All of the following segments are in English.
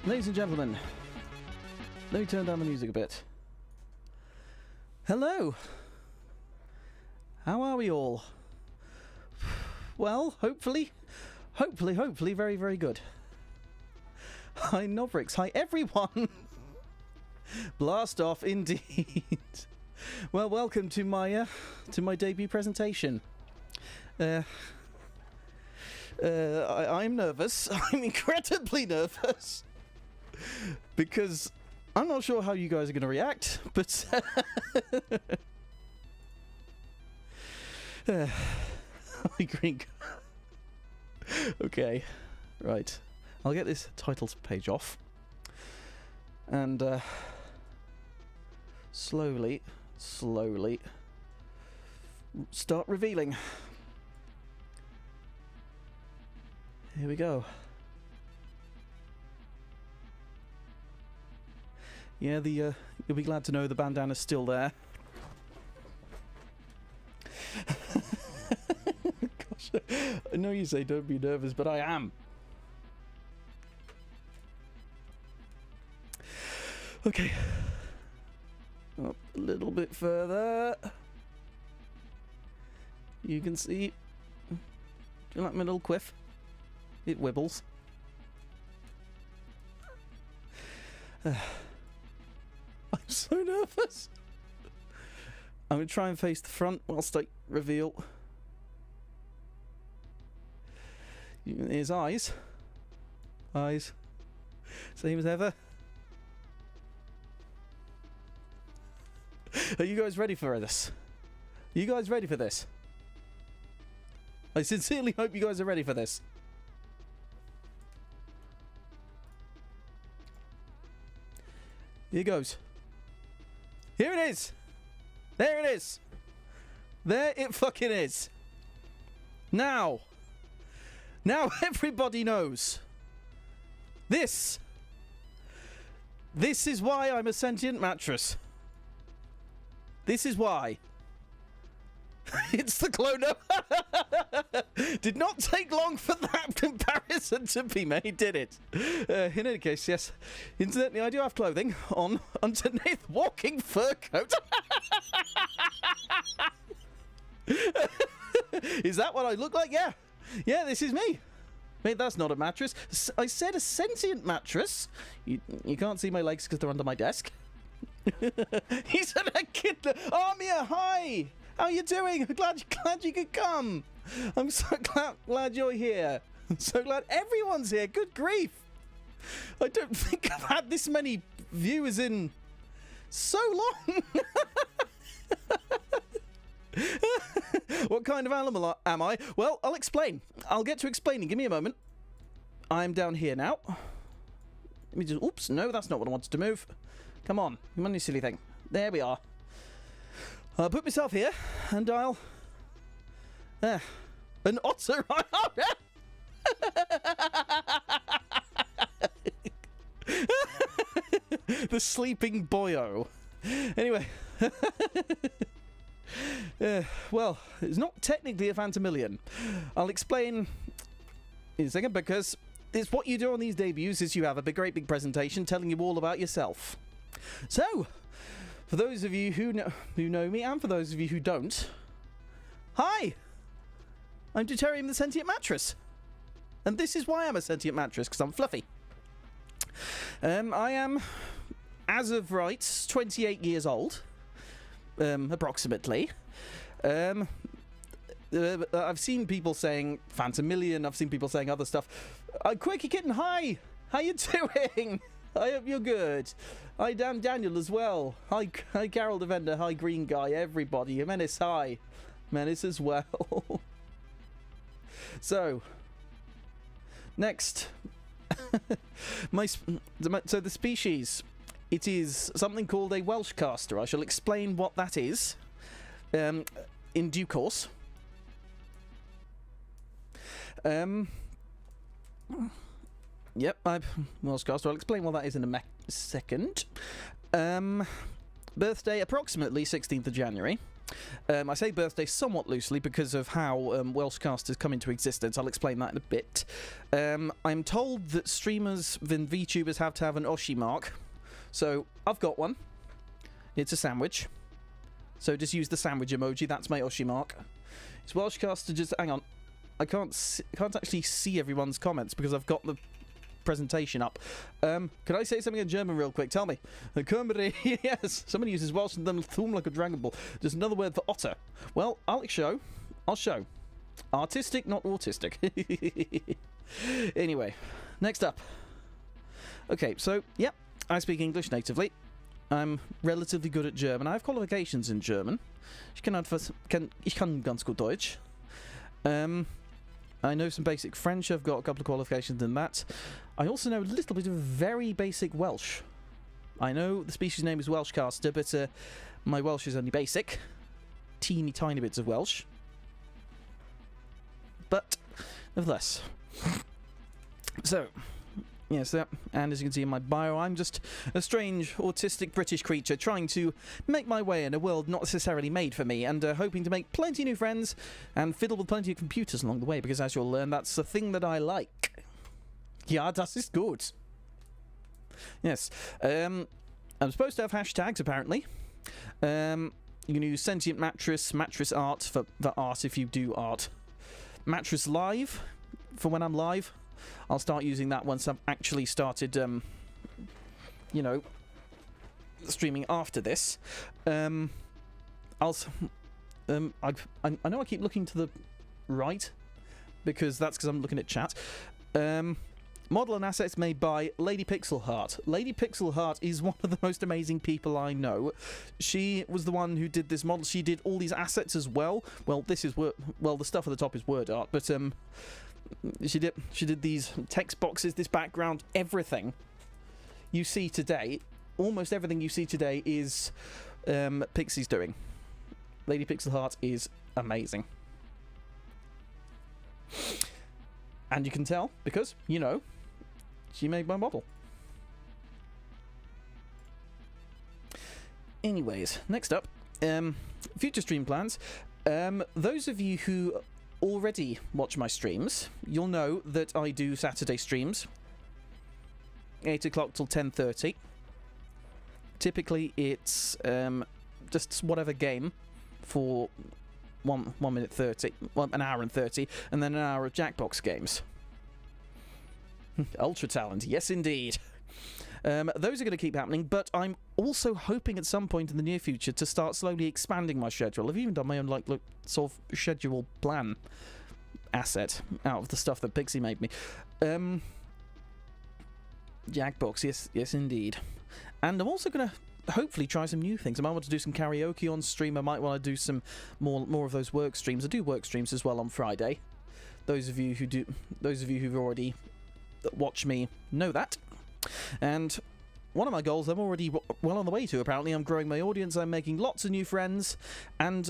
Ladies and gentlemen, let me turn down the music a bit. Hello! How are we all? Well, hopefully very, very good. Hi Novrix, hi everyone! Blast off indeed. Well, welcome to my debut presentation. I'm nervous. I'm incredibly nervous. Because I'm not sure how you guys are going to react, but green. Okay, right. I'll get this titles page off, and slowly start revealing. Here we go. Yeah, you'll be glad to know the bandana's still there. Gosh, I know you say don't be nervous, but I am. Okay. Up a little bit further. You can see. Do you like my little quiff? It wibbles. I'm so nervous. I'm going to try and face the front whilst I reveal. Here's eyes. Eyes. Same as ever. Are you guys ready for this? Are you guys ready for this? I sincerely hope you guys are ready for this. Here goes. Here it is. There it is. There it fucking is. Now everybody knows. This is why I'm a sentient mattress. This is why. It's the clone. Did not take long for that comparison to be made, did it? In any case, yes. Incidentally, I do have clothing on underneath walking fur coat. Is that what I look like? Yeah. Yeah, this is me. Mate, that's not a mattress. I said a sentient mattress. You can't see my legs because they're under my desk. He said a kid. Oh, Mia, hi. How you doing? Glad you could come. I'm so glad you're here. I'm so glad everyone's here. Good grief. I don't think I've had this many viewers in so long. What kind of animal am I? Well, I'll explain. I'll get to explaining. Give me a moment. I'm down here now. Let me just... Oops, no, that's not what I wanted to move. Come on. Come on, you silly thing. There we are. I'll put myself here, and I'll... an otter! The sleeping boyo. Anyway. Well, it's not technically a Phantomillion. I'll explain in a second, because it's what you do on these debuts is you have a great big presentation telling you all about yourself. So... for those of you who know me, and for those of you who don't, hi! I'm Deuterium the Sentient Mattress. And this is why I'm a sentient mattress, because I'm fluffy. I am, as of right, 28 years old. Approximately. I've seen people saying Phantomillion, I've seen people saying other stuff. Quirky Kitten, hi! How you doing? I hope you're good. Hi, Dan Daniel as well. Hi, Carol Defender. Hi, Green Guy. Everybody. Menace, hi. Menace as well. So, next. So the species, it is something called a Welsh caster. I shall explain what that is in due course. Yep, Welsh caster. I'll explain what that is in a second. Birthday approximately 16th of January. I say birthday somewhat loosely because of how Welshcast has come into existence. I'll explain that in a bit. I'm told that streamers and VTubers have to have an Oshi mark. So, I've got one. It's a sandwich. So just use the sandwich emoji, that's my Oshi mark. It's Welshcast to just... Hang on. I can't actually see everyone's comments because I've got the presentation up. Can I say something in German real quick? Tell me. Yes, somebody uses Welsh and then thum like a Dragon Ball. Just another word for otter. Well, I'll show. Artistic, not autistic. Anyway, next up. Okay, so, yep, I speak English natively. I'm relatively good at German. I have qualifications in German. Ich kann ganz gut Deutsch. I know some basic French. I've got a couple of qualifications in that. I also know a little bit of very basic Welsh. I know the species name is Welshcaster, but my Welsh is only basic. Teeny tiny bits of Welsh. But, nevertheless. So, yes, and as you can see in my bio, I'm just a strange, autistic British creature trying to make my way in a world not necessarily made for me, and hoping to make plenty of new friends and fiddle with plenty of computers along the way, because as you'll learn, that's the thing that I like. Ja, das ist gut. Yes. I'm supposed to have hashtags, apparently. You can use Sentient Mattress, Mattress Art for art if you do art. Mattress Live for when I'm live. I'll start using that once I've actually started, you know, streaming after this. I know I keep looking to the right, because I'm looking at chat. Model and assets made by Lady Pixel Heart. Lady Pixel Heart is one of the most amazing people I know. She was the one who did this model. She did all these assets as well. Well, this is the stuff at the top is word art, but she did these text boxes, this background, everything you see today. Almost everything you see today is Pixie's doing. Lady Pixel Heart is amazing. And you can tell because, you know, she made my model. Anyways, next up, future stream plans. Those of you who already watch my streams, you'll know that I do Saturday streams, 8 o'clock till 10:30. Typically, it's just whatever game for 1 minute 30, an hour and 30, and then an hour of Jackbox games. Ultra talent, yes indeed. Those are going to keep happening, but I'm also hoping at some point in the near future to start slowly expanding my schedule. I've even done my own sort of schedule plan asset out of the stuff that Pixie made me. Jackbox, yes indeed. And I'm also going to hopefully try some new things. I might want to do some karaoke on stream. I might want to do some more of those work streams. I do work streams as well on Friday. Those of you who've already watched me know that. And one of my goals I'm already well on the way to, apparently. I'm growing my audience, I'm making lots of new friends, and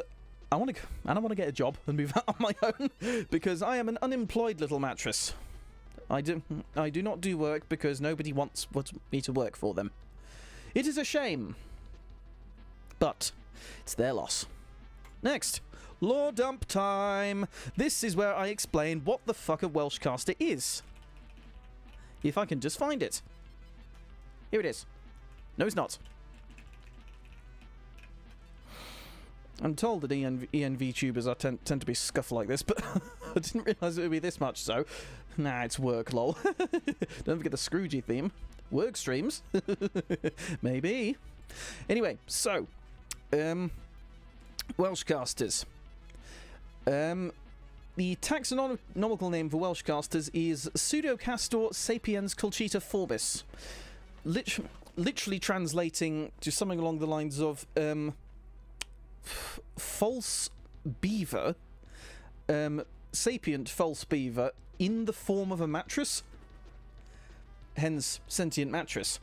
I want to get a job and move out on my own, because I am an unemployed little mattress. I do not do work because nobody wants me to work for them. It is a shame, but it's their loss. Next, lore dump time. This is where I explain what the fuck a Welshcaster is. If I can just find it. Here it is. No, it's not. I'm told that EN VTubers tend to be scuffed like this, but I didn't realise it would be this much so. Nah, it's work, lol. Don't forget the Scroogey theme. Work streams. Maybe. Anyway, so, Welshcasters. The taxonomical name for Welshcasters is Pseudocastor sapiens culciformis. Literally translating to something along the lines of false beaver, sapient false beaver in the form of a mattress. Hence, Sentient Mattress.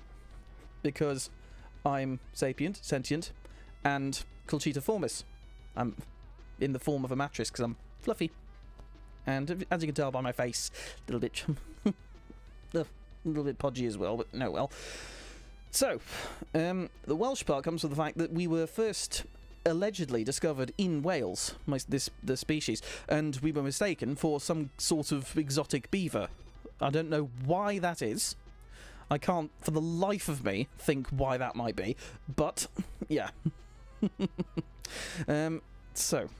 Because I'm sapient, sentient, and culciformis. I'm in the form of a mattress because I'm fluffy. And as you can tell by my face, a little bit podgy as well, but no, well. So, the Welsh part comes from the fact that we were first allegedly discovered in Wales, the species, and we were mistaken for some sort of exotic beaver. I don't know why that is. I can't, for the life of me, think why that might be, but, yeah. So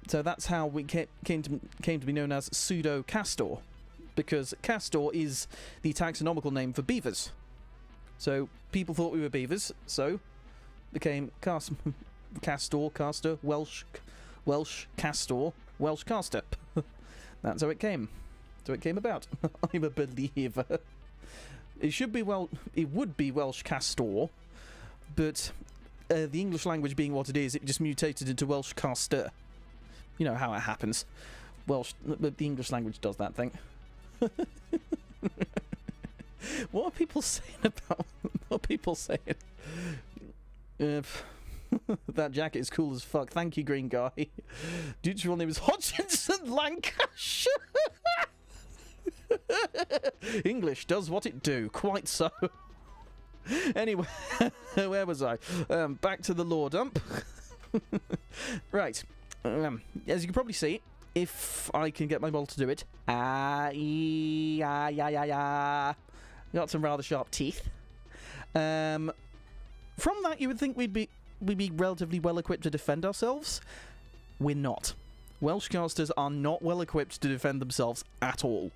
that's how we came to be known as pseudo-castor, because castor is the taxonomical name for beavers. So people thought we were beavers, so became castor, Welsh castor, Welsh caster. That's how it came. So it came about. I'm a believer. It would be Welsh castor, but the English language being what it is, it just mutated into Welsh caster. You know how it happens. The English language does that thing. What are people saying about? What are people saying? That jacket is cool as fuck. Thank you, green guy. Dude's real name is Hodgkinson Lancashire. English does what it do. Quite so. Anyway, where was I? Back to the lore dump. Right. As you can probably see, if I can get my model to do it. Got some rather sharp teeth. From that, you would think we'd be relatively well equipped to defend ourselves. We're not. Welsh casters are not well equipped to defend themselves at all.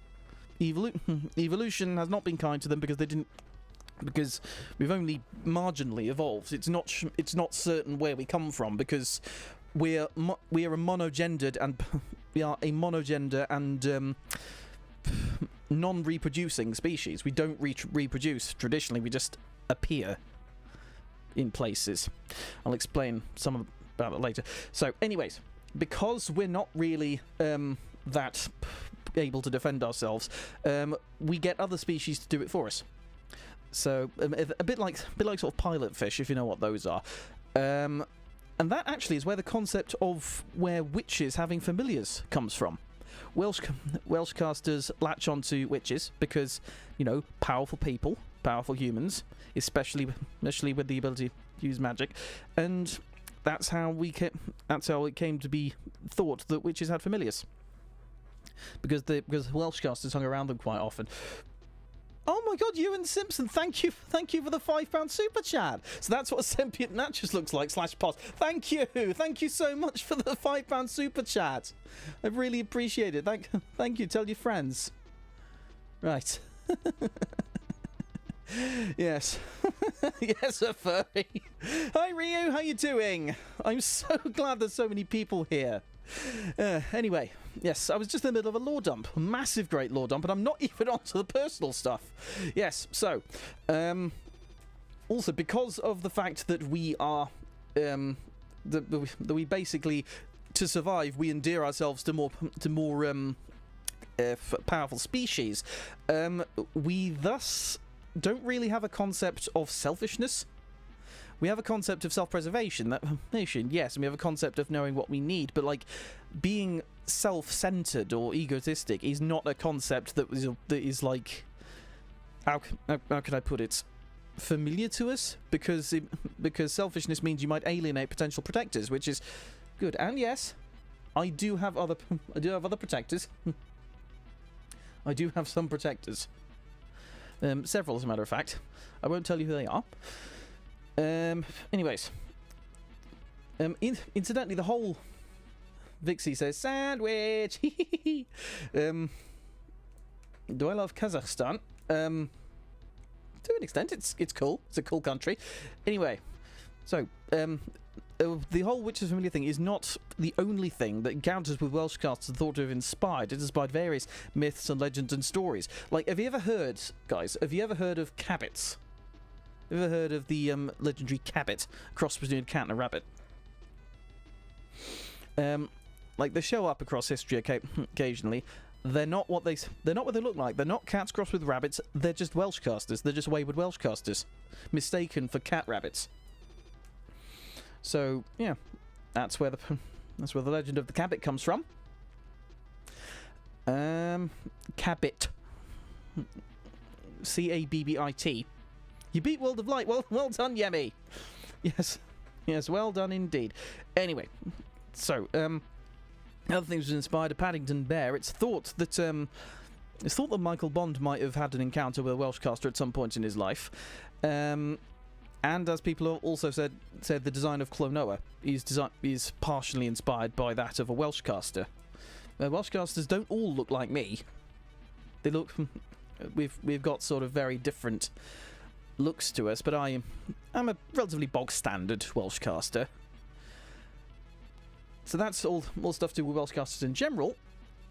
Evolution has not been kind to them because we've only marginally evolved. It's not certain where we come from, because we are a monogender and non-reproducing species. We don't reproduce traditionally. We just appear in places. I'll explain some about it later. So, anyways, because we're not really that able to defend ourselves, we get other species to do it for us. So a bit like sort of pilot fish, if you know what those are. And that actually is where the concept of where witches having familiars comes from. Welsh casters latch onto witches because, you know, powerful people, powerful humans, especially with the ability to use magic, and that's how it came to be thought that witches had familiars. Because Welsh casters hung around them quite often. Oh my god, Ewan Simpson, thank you for the £5 super chat. So that's what a Sentient Mattress looks like /pod. Thank you so much for the £5 super chat. I really appreciate it. Thank you. Tell your friends. Right. Yes. Yes, a furry. Hi Ryu, how you doing? I'm so glad there's so many people here. Anyway, yes, I was just in the middle of a lore dump. A massive, great lore dump, and I'm not even onto the personal stuff. Yes, so, also, because of the fact that we are, that we basically, to survive, we endear ourselves to more powerful species, we thus don't really have a concept of selfishness. We have a concept of self-preservation, yes, and we have a concept of knowing what we need, but, like, being self-centered or egotistic is not a concept that is like, how can I put it, familiar to us, because selfishness means you might alienate potential protectors, which is good. And yes, I do have other protectors. I do have some protectors, several as a matter of fact. I won't tell you who they are. Anyways, incidentally, the whole Vixie says sandwich. Do I love Kazakhstan? To an extent, it's cool. It's a cool country. Anyway, so the whole witches familiar thing is not the only thing that encounters with Welsh casters thought to have inspired. It inspired various myths and legends and stories. Like, have you ever heard of cabbits? Have you ever heard of the legendary cabbit, cross between a cat and a rabbit? Like, they show up across history occasionally. They're not what they look like. They're not cats crossed with rabbits. They're just Welsh casters. They're just wayward Welsh casters, mistaken for cat rabbits. So yeah, that's where the legend of the cabbit comes from. Cabbit, Cabbit. You beat World of Light. Well done, Yemi. Yes. Yes, well done indeed. Anyway, so, other things that inspired a Paddington Bear. It's thought that Michael Bond might have had an encounter with a Welsh caster at some point in his life. And as people have also said the design of Clonoa is partially inspired by that of a Welsh caster. Welsh casters don't all look like me. They look... We've got sort of very different looks to us, but I'm a relatively bog standard Welsh caster. So that's all stuff to do with Welsh casters in general.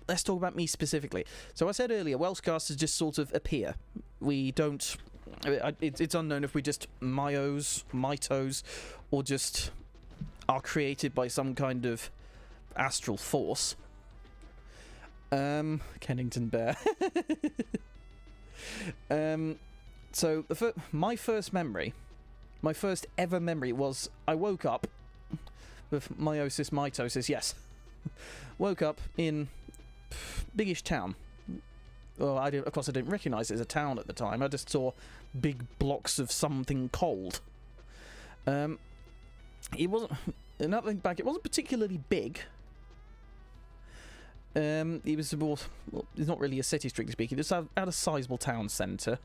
Let's talk about me specifically. So I said earlier, Welsh casters just sort of appear. We don't... It's unknown if we just mitos, or just are created by some kind of astral force. Kennington Bear. So my first ever memory was I woke up with mitosis, yes. Woke up in biggish town. Well, of course I didn't recognise it as a town at the time. I just saw big blocks of something cold. It wasn't... Another thing back, it wasn't particularly big. It was more... Well, it's not really a city, strictly speaking. It's at a sizable town centre.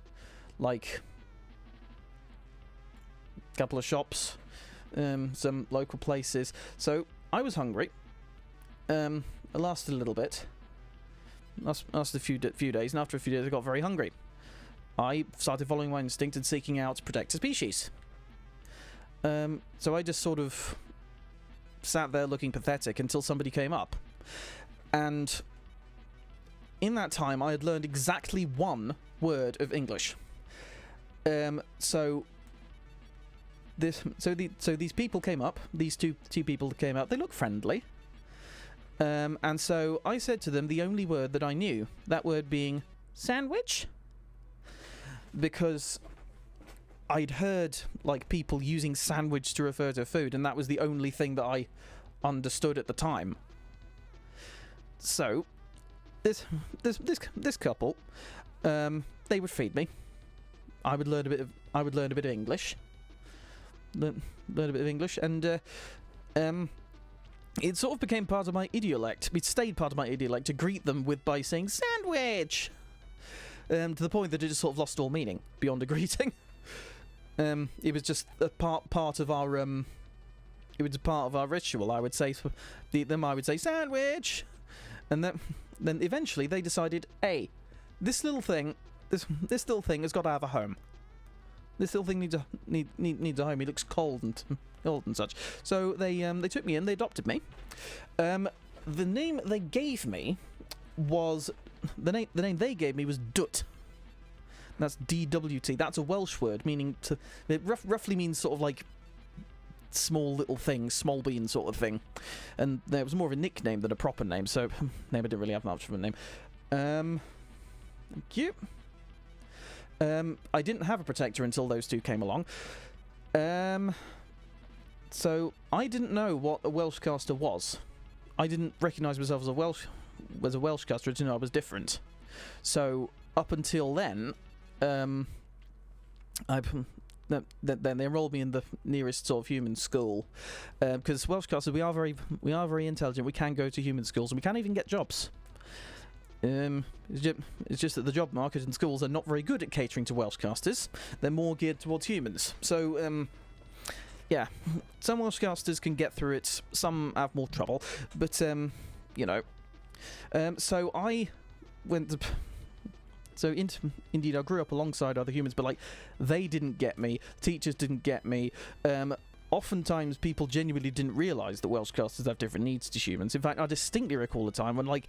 Like... a couple of shops. Some local places. So, I was hungry. It lasted a little bit. Lasted a few days, and after a few days I got very hungry. I started following my instinct and seeking out to protect a species. So I just sort of sat there looking pathetic until somebody came up. And in that time I had learned exactly one word of English. So these people came up, these two people came up, they looked friendly. And so I said to them the only word that I knew, that word being sandwich, because I'd heard like people using sandwich to refer to food, and that was the only thing that I understood at the time. So this couple, they would feed me. I would learn a bit of English. Learn a bit of English, and it sort of became part of my idiolect. It stayed part of my idiolect to greet them by saying sandwich, to the point that it just sort of lost all meaning beyond a greeting. It was just a part of our it was a part of our ritual. I would say I would say sandwich, and then eventually they decided, hey, this little thing has got to have a home. This little thing needs a home. He looks cold and such. So they took me in. They adopted me. The name they gave me was Dut. That's DWT. That's a Welsh word meaning it roughly means sort of like small little thing, small bean sort of thing. And there was more of a nickname than a proper name. So name I didn't really have much of a name. Thank you. I didn't have a protector until those two came along. So I didn't know what a Welsh caster was. I didn't recognise myself as a Welsh caster. I didn't know I was different. So up until then, then they enrolled me in the nearest sort of human school, because Welsh casters we are very intelligent. We can go to human schools and we can even get jobs. It's just that the job market in schools are not very good at catering to Welsh casters. They're more geared towards humans. So, yeah, some Welsh casters can get through it, some have more trouble, but, you know. So I went to... So, indeed, I grew up alongside other humans, but, like, they didn't get me, teachers didn't get me. Oftentimes, people genuinely didn't realise that Welsh casters have different needs to humans. In fact, I distinctly recall a time when, like,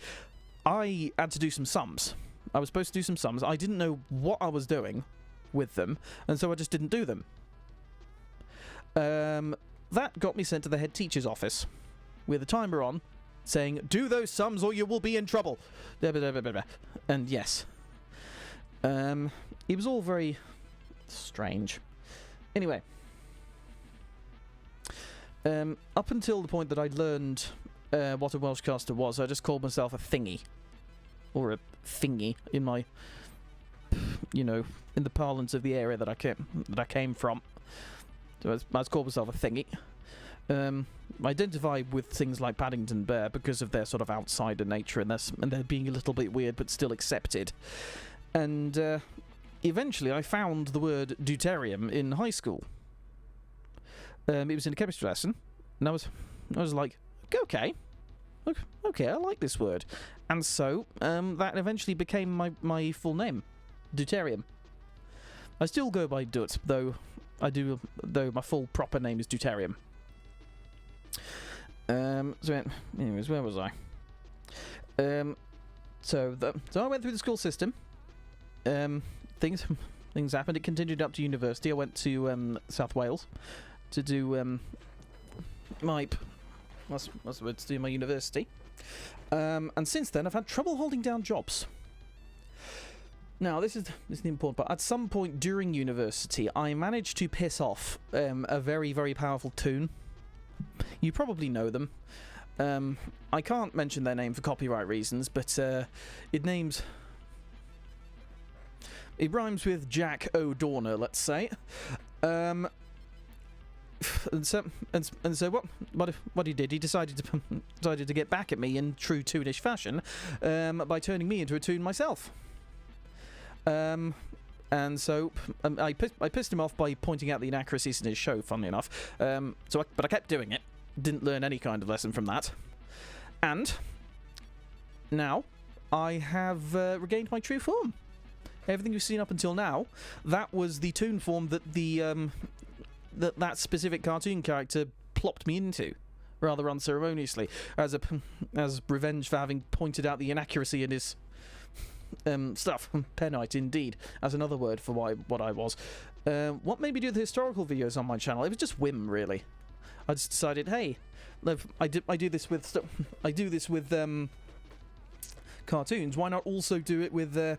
I had to do some sums. I was supposed to do some sums. I didn't know what I was doing with them, and so I just didn't do them. That got me sent to the head teacher's office with a timer on saying, do those sums or you will be in trouble. And yes. It was all very strange. Anyway. Up until the point that I learned what a Welsh caster was, I just called myself a thingy. Or a thingy in my you know, in the parlance of the area that I came from. So I called myself a thingy. I identify with things like Paddington Bear because of their sort of outsider nature and they're being a little bit weird but still accepted. And eventually I found the word deuterium in high school. It was in a chemistry lesson, and I was like, okay, I like this word. And so that eventually became my full name, Deuterium. I still go by Dut, though my full proper name is Deuterium. So anyways, where was I? So I went through the school system. Things happened. It continued up to university. I went to South Wales to do my university. And since then, I've had trouble holding down jobs. Now, this is the important part. At some point during university, I managed to piss off a very, very powerful toon. You probably know them. I can't mention their name for copyright reasons, but it rhymes with Jack O'Dorner, let's say. And so what he did, he decided to get back at me in true toonish fashion by turning me into a toon myself. And so I pissed him off by pointing out the inaccuracies in his show, funnily enough. But I kept doing it. Didn't learn any kind of lesson from that. And now I have regained my true form. Everything you've seen up until now, that was the toon form that that specific cartoon character plopped me into, rather unceremoniously, as revenge for having pointed out the inaccuracy in his stuff. Penite, indeed, as another word for what I was. What made me do the historical videos on my channel? It was just whim, really. I just decided, hey, I do this with cartoons. Why not also do it with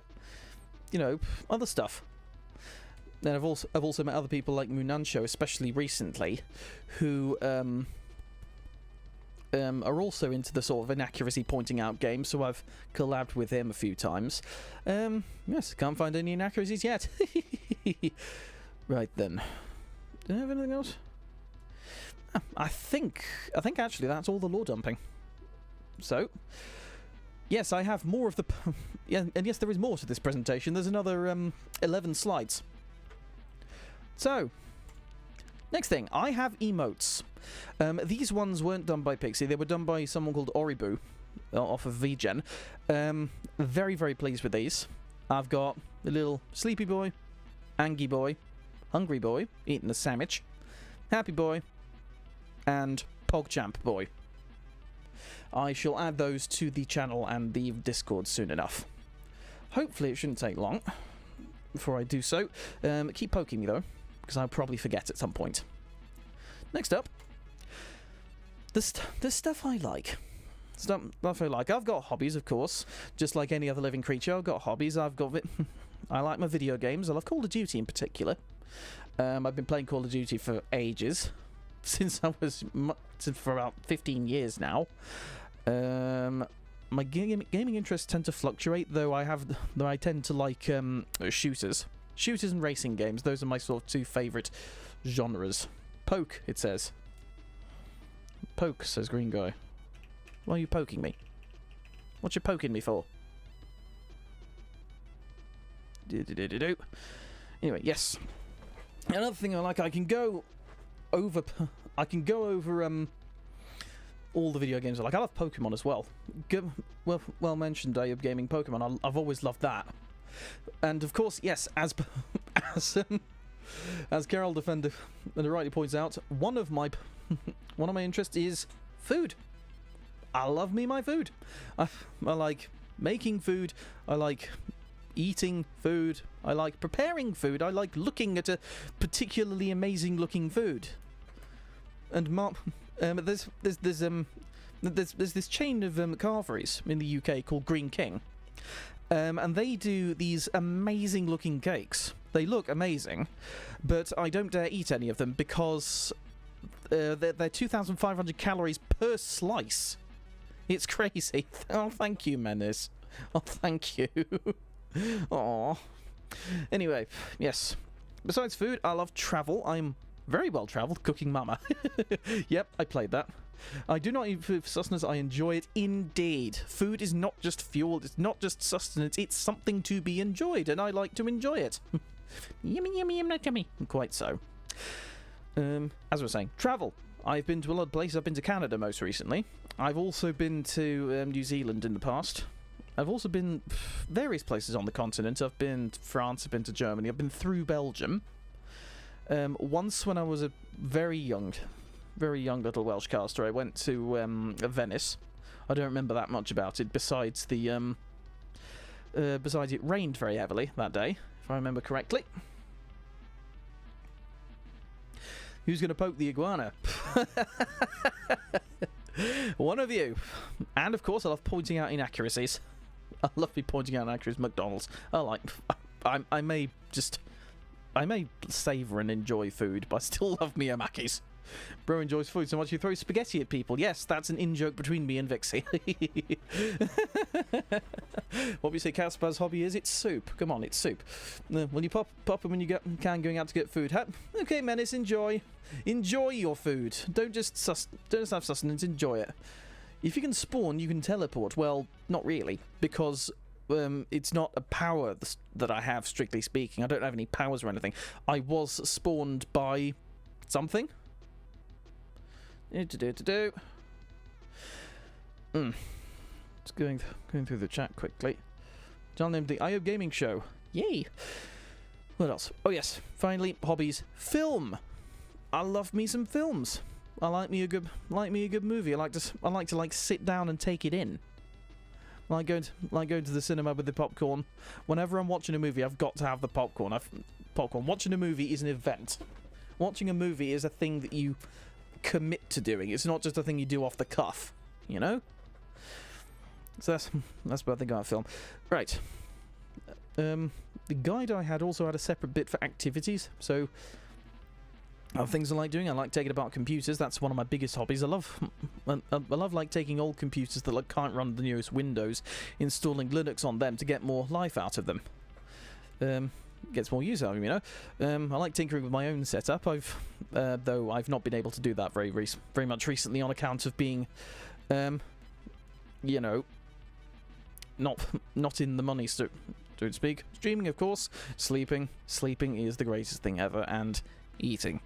other stuff? Then I've also met other people like Munansho, especially recently, who are also into the sort of inaccuracy pointing out game, so I've collabed with him a few times. Yes, can't find any inaccuracies yet. Right then. Do I have anything else? I think actually that's all the lore dumping. So, yes, I have more of the... yeah, and yes, there is more to this presentation. There's another 11 slides. So, next thing, I have emotes. These ones weren't done by Pixie. They were done by someone called Oribu, off of VGen. Very, very pleased with these. I've got a little sleepy boy, angry boy, hungry boy, eating a sandwich, happy boy, and PogChamp boy. I shall add those to the channel and the Discord soon enough. Hopefully it shouldn't take long before I do so. Keep poking me though, because I'll probably forget at some point. Next up, the stuff I like. Stuff I like. I've got hobbies, of course, just like any other living creature. I've got hobbies. I like my video games. I love Call of Duty in particular. I've been playing Call of Duty for ages, for about 15 years now. My gaming interests tend to fluctuate, though I tend to like shooters and racing games. Those are my sort of two favourite genres. Poke, it says. Poke, says Green Guy. Why are you poking me? What you poking me for? Anyway, yes. Another thing I like, I can go over all the video games I like. I love Pokemon as well. Well mentioned, gaming Pokemon. I've always loved that. And of course, yes, as Carol Defender rightly points out, one of my interests is food. I love me my food. I like making food. I like eating food. I like preparing food. I like looking at a particularly amazing looking food. And there's this chain of carveries in the UK called Green King, and they do these amazing looking cakes. They look amazing, but I don't dare eat any of them because they're 2,500 calories per slice. It's crazy. Oh, thank you, Menace. Oh, thank you. Aw. Anyway, yes. Besides food, I love travel. I'm very well travelled, cooking mama. Yep, I played that. I do not eat food for sustenance, I enjoy it indeed. Food is not just fuel, it's not just sustenance, it's something to be enjoyed, and I like to enjoy it. Yummy, yummy, yummy, yummy. Quite so. As I was saying, travel. I've been to a lot of places. I've been to Canada most recently. I've also been to New Zealand in the past. I've also been various places on the continent. I've been to France, I've been to Germany, I've been through Belgium. Once when I was a very young little Welsh caster, I went to Venice. I don't remember that much about it, besides the besides it rained very heavily that day, if I remember correctly. Who's going to poke the iguana? One of you. And of course I love pointing out inaccuracies. I love pointing out inaccuracies. McDonald's. I may savour and enjoy food, but I still love me a Mackey's. Bro enjoys food so much he throws spaghetti at people. Yes, that's an in-joke between me and Vixie. What we say Casper's hobby is, it's soup. Come on, it's soup. Will you pop them when you can going out to get food? Okay, Menace, enjoy. Enjoy your food. Don't just have sustenance, enjoy it. If you can spawn, you can teleport. Well, not really, because it's not a power that I have, strictly speaking. I don't have any powers or anything. I was spawned by something. Just going through the chat quickly. John named the IO Gaming Show. Yay! What else? Oh yes, finally, hobbies. Film. I love me some films. I like me a good movie. I like to sit down and take it in. Like going to the cinema with the popcorn. Whenever I'm watching a movie, I've got to have the popcorn. Watching a movie is an event. Watching a movie is a thing that you commit to doing. It's not just a thing you do off the cuff, you know? So that's what I think about film. Right. The guide I had also had a separate bit for activities. So other things I like doing, I like taking apart computers. That's one of my biggest hobbies. I love like taking old computers that can't run the newest Windows, installing Linux on them to get more life out of them. Gets more use out of them, you know. I like tinkering with my own setup. Though I've not been able to do that very much recently on account of being, you know, not in the money, so to speak. Streaming, of course. Sleeping is the greatest thing ever, and eating.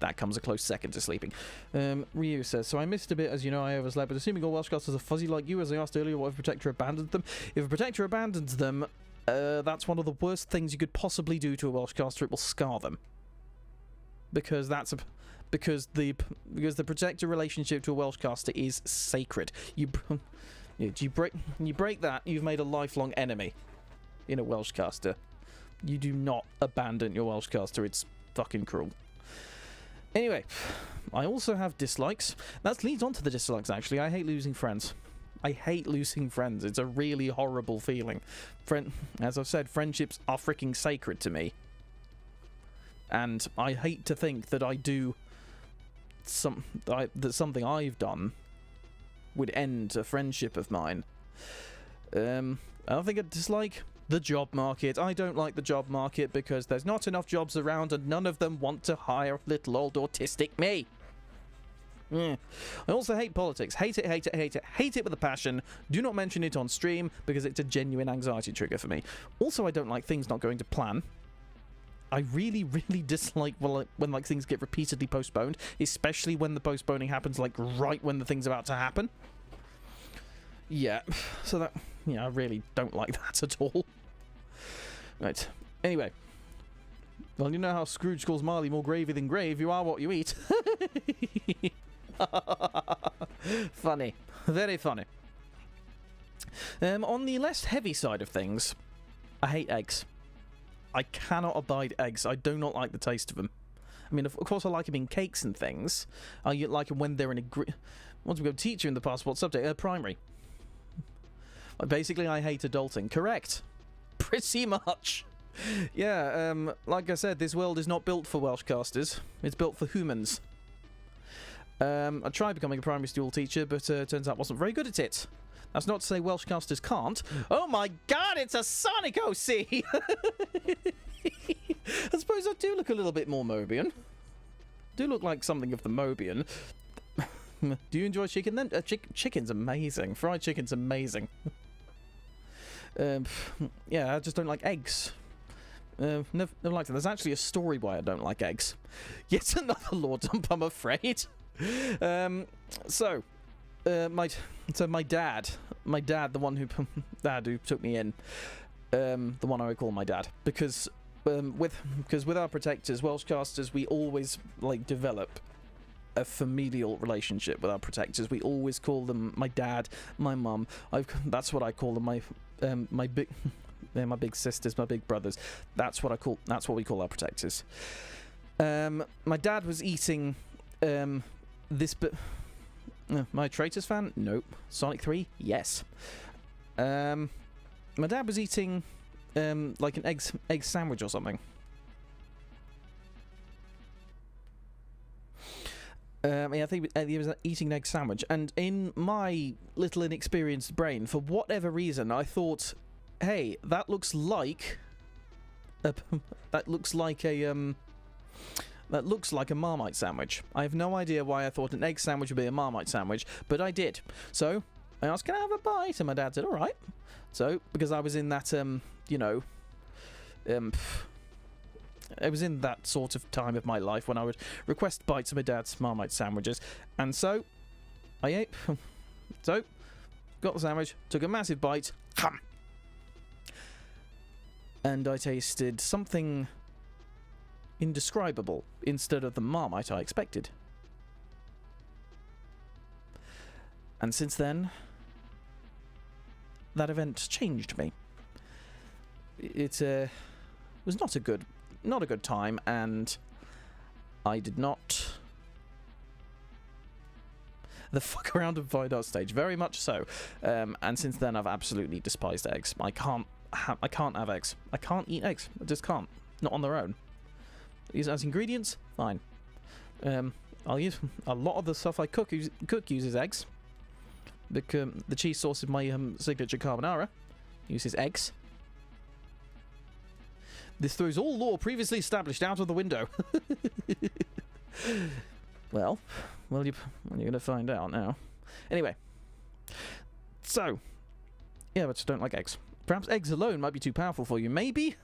That comes a close second to sleeping. Ryu says, so I missed a bit, as you know, I overslept, but assuming all Welshcasters are fuzzy like you, as I asked earlier, what if a protector abandoned them? If a protector abandons them, that's one of the worst things you could possibly do to a Welshcaster. It will scar them. Because the protector relationship to a Welshcaster is sacred. You break that, you've made a lifelong enemy in a Welshcaster. You do not abandon your Welshcaster. It's fucking cruel. Anyway, I also have dislikes. That leads on to the dislikes, actually. I hate losing friends. I hate losing friends. It's a really horrible feeling. As I've said, friendships are freaking sacred to me. And I hate to think that that something I've done would end a friendship of mine. I don't think I dislike the job market. I don't like the job market because there's not enough jobs around and none of them want to hire little old autistic me. I also hate politics. Hate it with a passion. Do not mention it on stream because it's a genuine anxiety trigger for me. Also, I don't like things not going to plan. I really dislike when like things get repeatedly postponed, especially when the postponing happens like right when the thing's about to happen. Yeah, so that, yeah, I really don't like that at all. Right, anyway. Well, you know how Scrooge calls Marley more gravy than grave, you are what you eat. Funny. Very funny. On the less heavy side of things, I hate eggs. I cannot abide eggs. I do not like the taste of them. I mean, of course I like them in cakes and things. I like them when they're in a... Once we go teacher in the past, what subject? Primary. Basically, I hate adulting. Correct. Pretty much. Yeah, like I said, this world is not built for Welshcasters. It's built for humans. I tried becoming a primary school teacher, but turns out I wasn't very good at it. That's not to say Welshcasters can't. Oh my god, it's a Sonic OC! I suppose I do look a little bit more Mobian. Do look like something of the Mobian. Do you enjoy chicken then? Chicken's amazing. Fried chicken's amazing. Yeah, I just don't like eggs. Never liked it. There's actually a story why I don't like eggs. Yet another lore dump, I'm afraid. So my dad, the one who took me in, the one I would call my dad, because with our protectors, Welshcasters, we always like develop a familial relationship with our protectors. We always call them my dad, my mum. That's what I call them. My big sisters, my big brothers. That's what we call our protectors. My dad was eating this bit. My Traitors fan? Nope. Sonic 3? Yes. My dad was eating like an egg sandwich or something. Yeah, I think he was eating an egg sandwich, and in my little inexperienced brain, for whatever reason, I thought, "Hey, that looks like a Marmite sandwich." I have no idea why I thought an egg sandwich would be a Marmite sandwich, but I did. So I asked, "Can I have a bite?" And my dad said, "All right." So because I was in that I was in that sort of time of my life when I would request bites of my dad's Marmite sandwiches, and so I ate. So got the sandwich, took a massive bite, and I tasted something indescribable instead of the Marmite I expected. And since then, that event changed me. It was not a good time, and I did not the fuck around and find out stage, very much so. And since then, I've absolutely despised eggs. I can't have eggs. I can't eat eggs. I just can't. Not on their own. Use as ingredients, fine. I'll use a lot of the stuff I cook uses eggs. The cheese sauce in my signature carbonara uses eggs. This throws all lore previously established out of the window. well, you're gonna find out now. Anyway, so yeah, but I don't like eggs. Perhaps eggs alone might be too powerful for you. Maybe.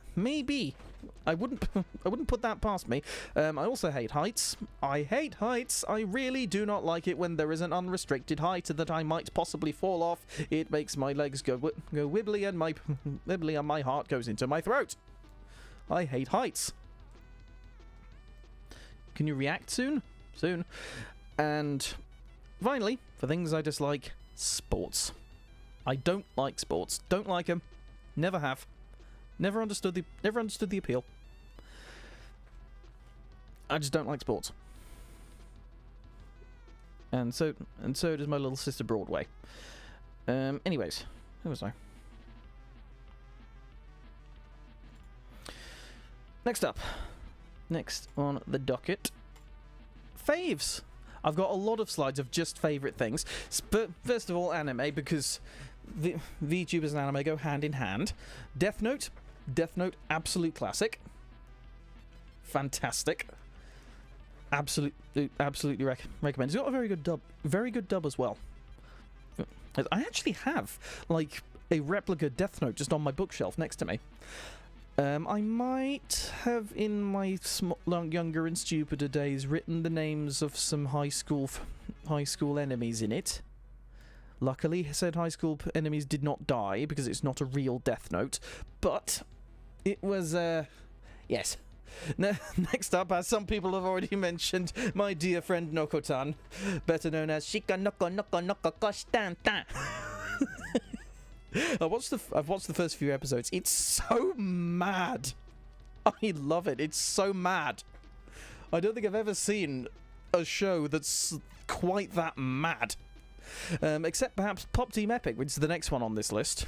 I wouldn't put that past me. I also hate heights. I hate heights. I really do not like it when there is an unrestricted height that I might possibly fall off. It makes my legs go wibbly and my heart goes into my throat. I hate heights. Can you react soon? Soon. And finally, for things I dislike, sports. I don't like sports. Don't like them. Never have. Never understood the appeal. I just don't like sports. And so does my little sister Broadway. Anyways, where was I? Next on the docket, faves. I've got a lot of slides of just favourite things. But first of all, anime, because VTubers and anime go hand in hand. Death Note, absolute classic. Fantastic. Absolutely recommend. It's got a very good dub as well. I actually have like a replica Death Note just on my bookshelf next to me. I might have, in my younger and stupider days, written the names of some high school enemies in it. Luckily, said high school enemies did not die because it's not a real Death Note. But it was, yes. Next up, as some people have already mentioned, my dear friend Nokotan, better known as Shika Noko Noko Noko Kostanta. I've watched the first few episodes. It's so mad. I love it. It's so mad. I don't think I've ever seen a show that's quite that mad. Except perhaps Pop Team Epic, which is the next one on this list.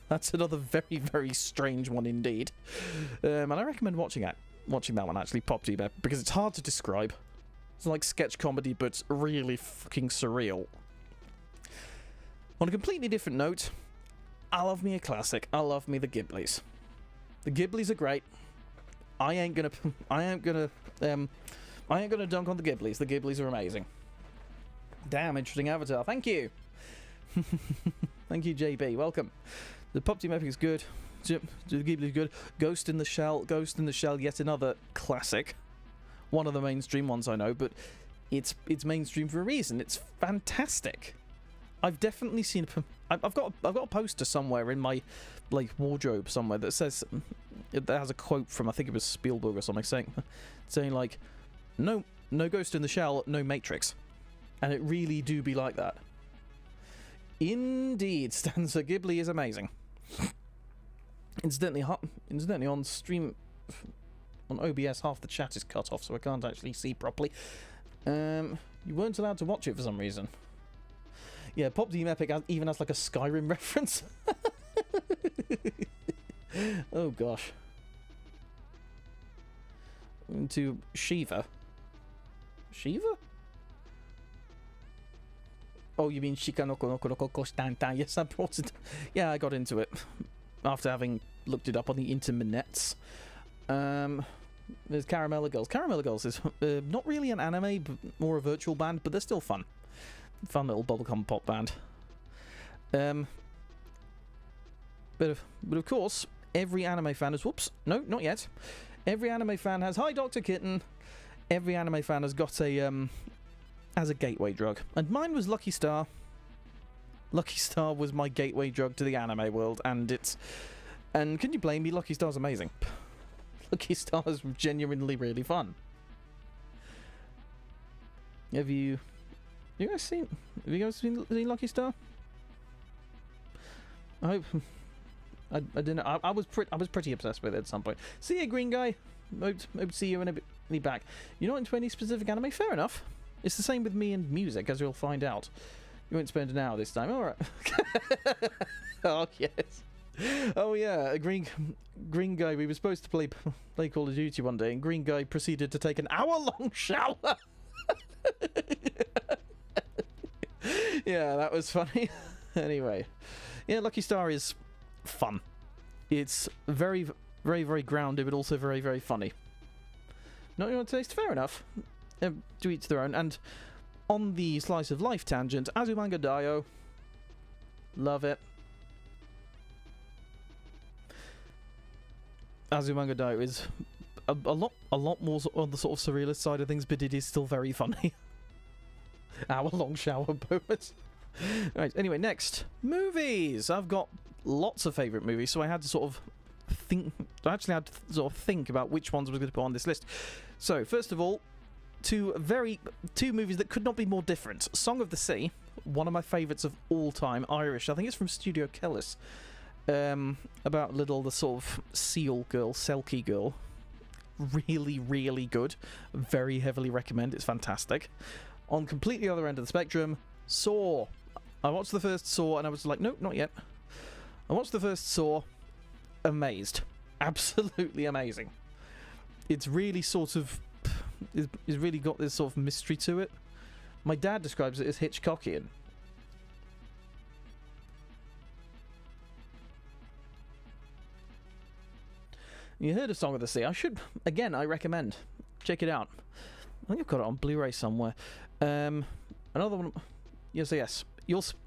That's another very, very strange one indeed. And I recommend watching that one, actually, Pop Team Epic, because it's hard to describe. It's like sketch comedy, but really fucking surreal. On a completely different note, I love me a classic. I love me the Ghiblis. The Ghiblis are great. I ain't gonna dunk on the Ghiblis. The Ghiblis are amazing. Damn interesting avatar. Thank you. Thank you, JB. Welcome. The Pop Team Epic is good. The Ghibli is good. Ghost in the Shell. Ghost in the Shell. Yet another classic. One of the mainstream ones I know, but it's mainstream for a reason. It's fantastic. I've definitely seen. I've got a poster somewhere in my wardrobe somewhere that says, that has a quote from, I think it was Spielberg or something, saying like, no Ghost in the Shell, no Matrix, and it really do be like that. Indeed, Stanza Ghibli is amazing. Incidentally on stream on OBS, half the chat is cut off, so I can't actually see properly. You weren't allowed to watch it for some reason. Yeah, Pop Team Epic even has like a Skyrim reference. Oh gosh. Into Shiva. Shiva? Oh, you mean Shikanoko no Kuroko Kostanta? Yes, I brought it. Yeah, I got into it after having looked it up on the internets. There's Caramella Girls. Caramella Girls is not really an anime, but more a virtual band, but they're still fun. Fun little bubblegum pop band. But of course, every anime fan has... Whoops. No, not yet. Every anime fan has... Hi, Dr. Kitten. Every anime fan has got a... as a gateway drug. And mine was Lucky Star. Lucky Star was my gateway drug to the anime world, and it's... And can you blame me? Lucky Star's amazing. Lucky Star is genuinely really fun. Have you guys seen Lucky Star? I hope... I didn't know. I was pretty obsessed with it at some point. See you, green guy. Hope to see you in a bit back. You're not into any specific anime? Fair enough. It's the same with me and music, as you'll find out. You won't spend an hour this time. All right. Oh yes. Oh yeah. A green guy. We were supposed to play Call of Duty one day, and green guy proceeded to take an hour-long shower. Yeah, that was funny. Anyway, yeah, Lucky Star is fun. It's very, very, very grounded, but also very, very funny. Not your taste? Fair enough. To each their own. And on the slice of life tangent, Azumanga Daioh. Love it. Azumanga Daioh is a lot more on the sort of surrealist side of things, but it is still very funny. Hour-long shower moment. Right, anyway, next. Movies! I've got lots of favourite movies, so I had to sort of think... I actually had to sort of think about which ones I was going to put on this list. So, first of all, two movies that could not be more different. Song of the Sea, one of my favourites of all time, Irish. I think it's from Studio Kellis. About the sort of seal girl, Selkie girl. Really, really good. Very heavily recommend. It's fantastic. On completely other end of the spectrum, Saw. I watched the first Saw and I was like, nope, not yet. I watched the first Saw. Amazed. Absolutely amazing. It's really sort of... It's really got this sort of mystery to it. My dad describes it as Hitchcockian. You heard of Song of the Sea? I recommend. Check it out. I think I've got it on Blu-ray somewhere. Another one... Yes.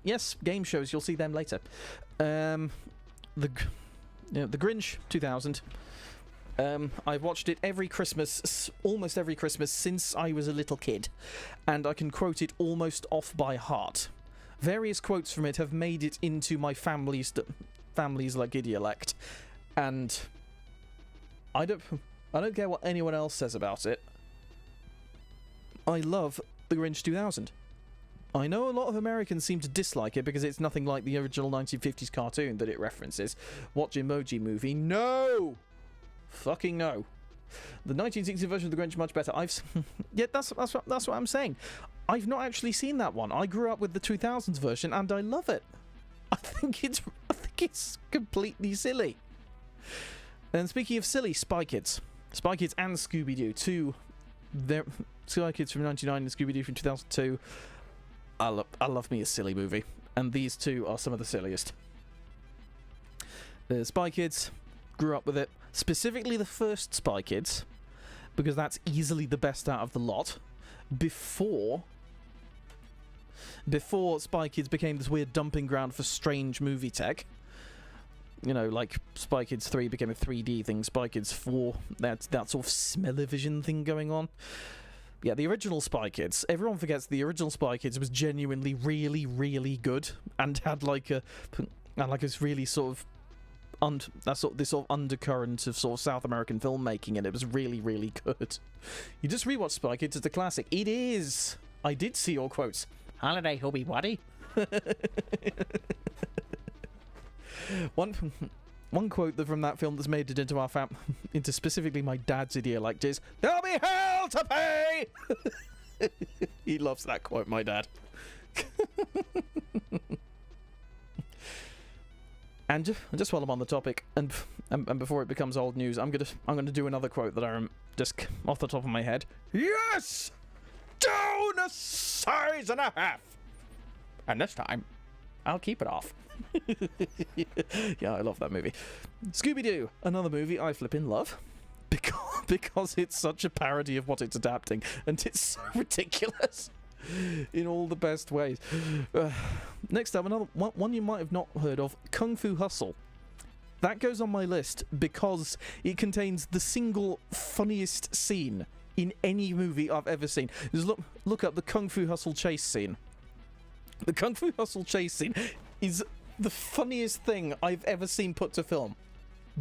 Yes, game shows. You'll see them later. The Grinch 2000. I've watched it every Christmas, almost every Christmas since I was a little kid, and I can quote it almost off by heart. Various quotes from it have made it into my family's idiolect, and I don't care what anyone else says about it. I love The Grinch 2000. I know a lot of Americans seem to dislike it because it's nothing like the original 1950s cartoon that it references. Watch Emoji Movie. No! Fucking no. The 1960s version of The Grinch much better. Yeah, that's what I'm saying. I've not actually seen that one. I grew up with the 2000s version and I love it. I think it's completely silly. And speaking of silly, Spy Kids. Spy Kids and Scooby-Doo. Spy Kids from 1999 and Scooby-Doo from 2002. I love me a silly movie. and these two are some of the silliest. The Spy Kids, grew up with it. Specifically the first Spy Kids, because that's easily the best out of the lot. Before Spy Kids became this weird dumping ground for strange movie tech. You know, like Spy Kids 3 became a 3D thing, Spy Kids 4, that sort of smell-o-vision thing going on. Yeah, the original Spy Kids, everyone forgets the original Spy Kids was genuinely really, really good, and had like this really sort of this sort of undercurrent of sort of South American filmmaking, and it was really, really good. You just rewatch Spy Kids, it's a classic. It is! I did see your quotes. Holiday hubby waddy. One quote from that film that's made it into our into specifically my dad's idiolect is, "There'll be hell to pay!" He loves that quote, my dad. And just while I'm on the topic, and before it becomes old news, I'm gonna do another quote that I'm just off the top of my head. Yes, down a size and a half, and this time I'll keep it off. Yeah, I love that movie. Scooby-Doo, another movie I flippin' love, because it's such a parody of what it's adapting, and it's so ridiculous in all the best ways. Next up, another one you might have not heard of, Kung Fu Hustle. That goes on my list because it contains the single funniest scene in any movie I've ever seen. Just look up the Kung Fu Hustle chase scene. The Kung Fu Hustle chase scene is the funniest thing I've ever seen put to film,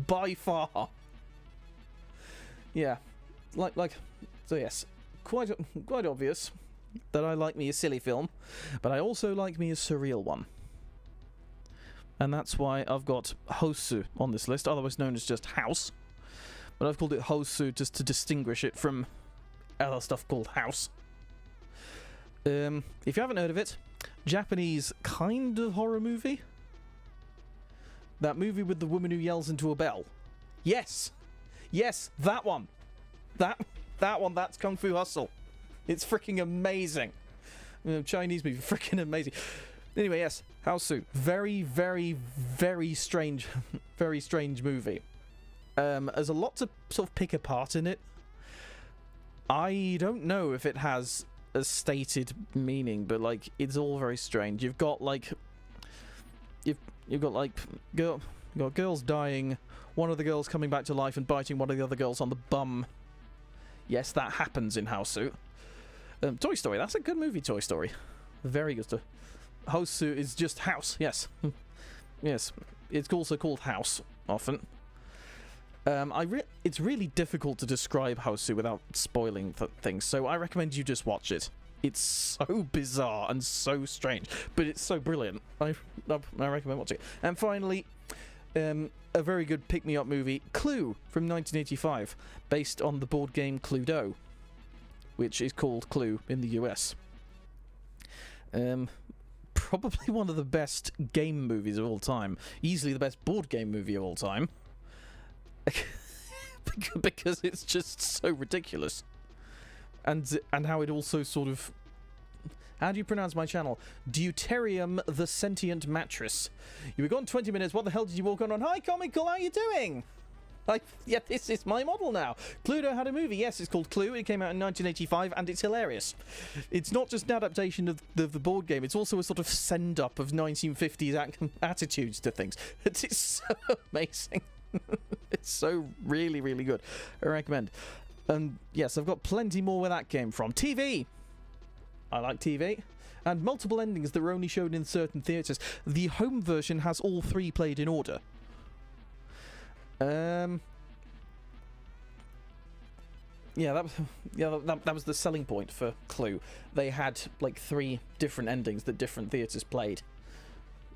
by far. Yeah, so yes, quite obvious that I like me a silly film, but I also like me a surreal one. And that's why I've got Hosu on this list, otherwise known as just House. But I've called it Hosu just to distinguish it from other stuff called House. If you haven't heard of it, Japanese kind of horror movie. That movie with the woman who yells into a bell. Yes, that one. That one. That's Kung Fu Hustle. It's freaking amazing. Chinese movie, freaking amazing. Anyway, yes, Houseu. Very, very, very strange movie. There's a lot to sort of pick apart in it. I don't know if it has a stated meaning, but like it's all very strange. You've got girls dying, one of the girls coming back to life and biting one of the other girls on the bum. Yes, that happens in Houseu. Toy Story, that's a good movie, Toy Story. Very good stuff. Houseu is just house, yes. Yes, it's also called House, often. It's really difficult to describe Houseu without spoiling things, so I recommend you just watch it. It's so bizarre and so strange, but it's so brilliant. I recommend watching it. And finally, a very good pick-me-up movie, Clue, from 1985, based on the board game Cluedo, which is called Clue in the US. Probably one of the best game movies of all time. Easily the best board game movie of all time. Because it's just so ridiculous. And how it also sort of... How do you pronounce my channel? Deuterium the Sentient Mattress. You were gone 20 minutes. What the hell did you walk on? Hi, Comical, how you doing? Like, yeah, this is my model now. Cluedo had a movie. Yes, it's called Clue. It came out in 1985, and it's hilarious. It's not just an adaptation of the board game. It's also a sort of send-up of 1950s attitudes to things. It's so amazing. It's so really, really good. I recommend. And yes, I've got plenty more where that came from. TV. I like TV. And multiple endings that were only shown in certain theatres. The home version has all three played in order. Yeah, that was the selling point for Clue. They had like 3 different endings that different theatres played.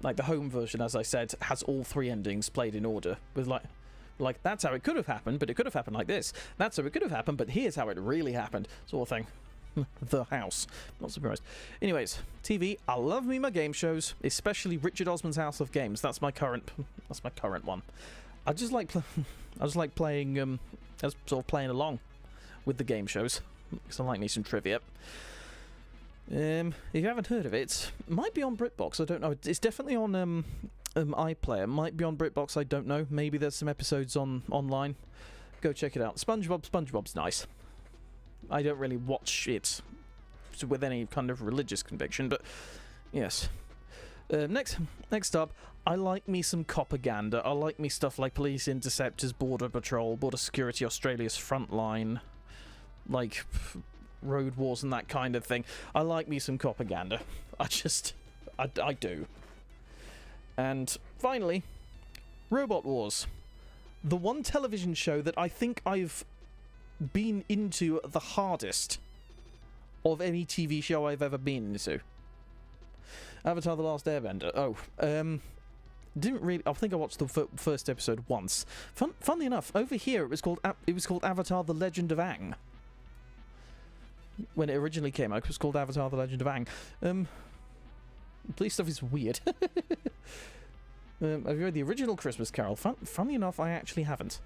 Like the home version, as I said, has all 3 endings played in order. With like that's how it could have happened, but it could have happened like this. That's how it could have happened, but here's how it really happened, sort of thing. The House. Not surprised. Anyways, TV. I love me my game shows, especially Richard Osman's House of Games. That's my current one. I just like playing, sort of playing along with the game shows, because I like me some trivia. If you haven't heard of it, it might be on BritBox. I don't know. It's definitely on iPlayer. Might be on BritBox. I don't know. Maybe there's some episodes online. Go check it out. SpongeBob's nice. I don't really watch it with any kind of religious conviction, but yes. Next up, I like me some propaganda. I like me stuff like Police Interceptors, Border Patrol, Border Security, Australia's Frontline, like Road Wars and that kind of thing. I like me some propaganda. I do. And finally, Robot Wars. The one television show that I think I've been into the hardest of any TV show I've ever been into. Avatar: The Last Airbender. Didn't really. I think I watched the first episode once. Funnily enough, over here it was called Avatar: The Legend of Aang. When it originally came out, it was called Avatar: The Legend of Aang. Police stuff is weird. Have you read the original Christmas Carol? Funnily enough, I actually haven't.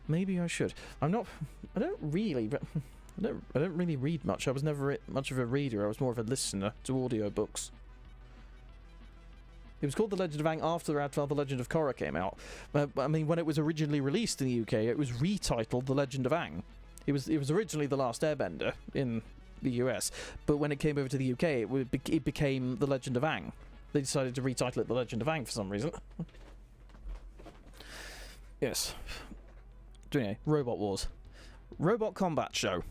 Maybe I should. I don't really read much. I was never much of a reader. I was more of a listener to audiobooks. It was called The Legend of Aang after Avatar: The Legend of Korra came out. I mean, when it was originally released in the UK, it was retitled The Legend of Aang. It was originally The Last Airbender in the US, but when it came over to the UK, it became The Legend of Aang. They decided to retitle it The Legend of Aang for some reason. Yes. So anyway, Robot Wars. Robot Combat Show.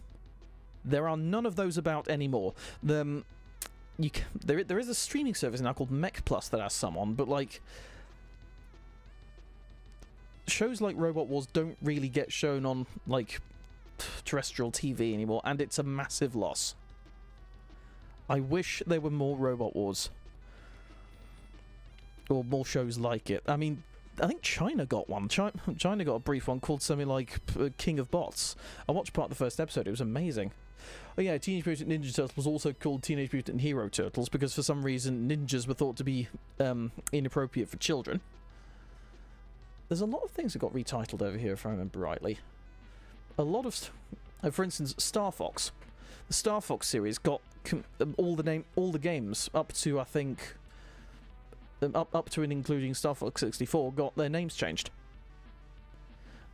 There are none of those about anymore. There is a streaming service now called Mech Plus that has some on, but like shows like Robot Wars don't really get shown on like terrestrial TV anymore, and it's a massive loss. I wish there were more Robot Wars or more shows like it. I mean, I think China got one. China got a brief one called something like King of Bots. I watched part of the first episode. It was amazing. Oh yeah, Teenage Mutant Ninja Turtles was also called Teenage Mutant Hero Turtles because for some reason ninjas were thought to be inappropriate for children. There's a lot of things that got retitled over here, if I remember rightly. A lot of... for instance, Star Fox. The Star Fox series got all the games up to, I think... up to and including Star Fox 64 got their names changed.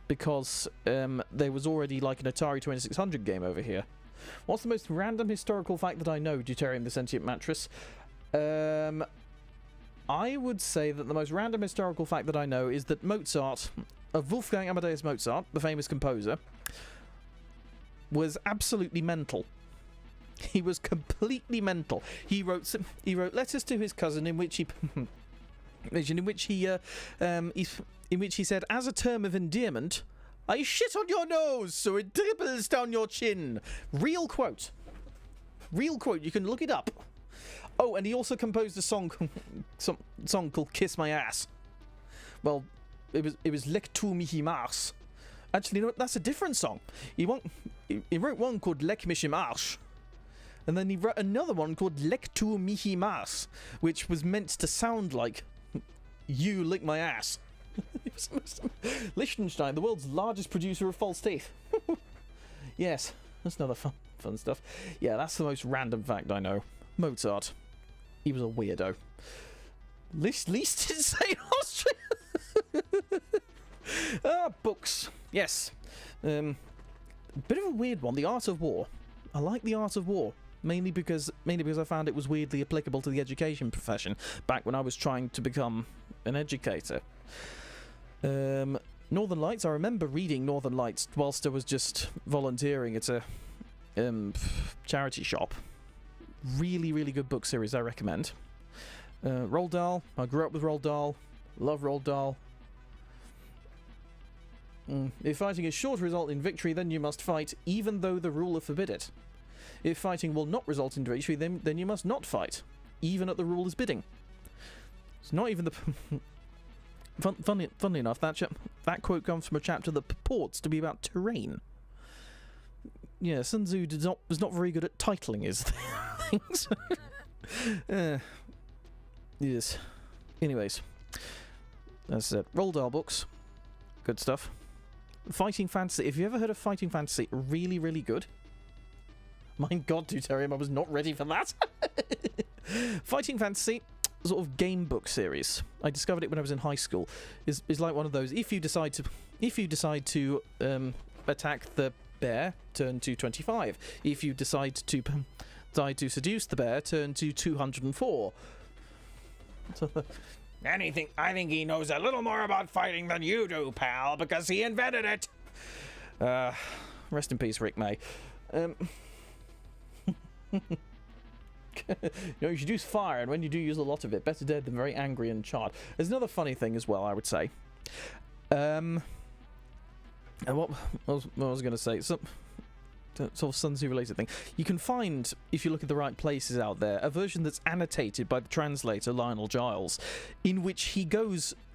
Because there was already like an Atari 2600 game over here. What's the most random historical fact that I know, Deuterium the Sentient Mattress? I would say that the most random historical fact that I know is that Mozart, Wolfgang Amadeus Mozart, the famous composer, was absolutely mental. He was completely mental. He wrote letters to his cousin in which he said, as a term of endearment, I shit on your nose so it dribbles down your chin. Real quote. Real quote. You can look it up. Oh, and he also composed a song called Kiss My Ass. Well, it was Leck tu mich Mars. Actually, you know what? That's a different song. He wrote one called Leck mich im Arsch. And then he wrote another one called Leck tu mich Mars, which was meant to sound like you lick my ass. Liechtenstein, the world's largest producer of false teeth. Yes, that's another fun stuff. Yeah, that's the most random fact I know. Mozart. He was a weirdo. Least insane Austria. Books. Yes. Bit of a weird one. The Art of War. I like The Art of War. Mainly because I found it was weirdly applicable to the education profession back when I was trying to become an educator. Northern Lights, I remember reading Northern Lights whilst I was just volunteering at a charity shop. Really, really good book series, I recommend. Roald Dahl, I grew up with Roald Dahl, love Roald Dahl. If fighting is sure to result in victory, then you must fight, even though the ruler forbid it. If fighting will not result in victory, then you must not fight, even at the ruler's bidding. It's not even the... Funnily enough, that quote comes from a chapter that purports to be about terrain. Yeah, Sun Tzu was not very good at titling his things. Yes. Anyways, that's it. Roald Dahl books. Good stuff. Fighting fantasy. If you ever heard of fighting fantasy, really, really good. My god, Deuterium, I was not ready for that. Fighting Fantasy, sort of game book series. I discovered it when I was in high school. Is like one of those. If you decide to attack the bear, turn to 25. If you decide to seduce the bear, turn to 204. I think he knows a little more about fighting than you do, pal, because he invented it. Rest in peace, Rick May. You should use fire, and when you do use a lot of it, better dead than very angry and charred. There's another funny thing as well, I would say. And what was I going to say? Some sort of Sun Tzu related thing. You can find, if you look at the right places out there, a version that's annotated by the translator Lionel Giles, in which he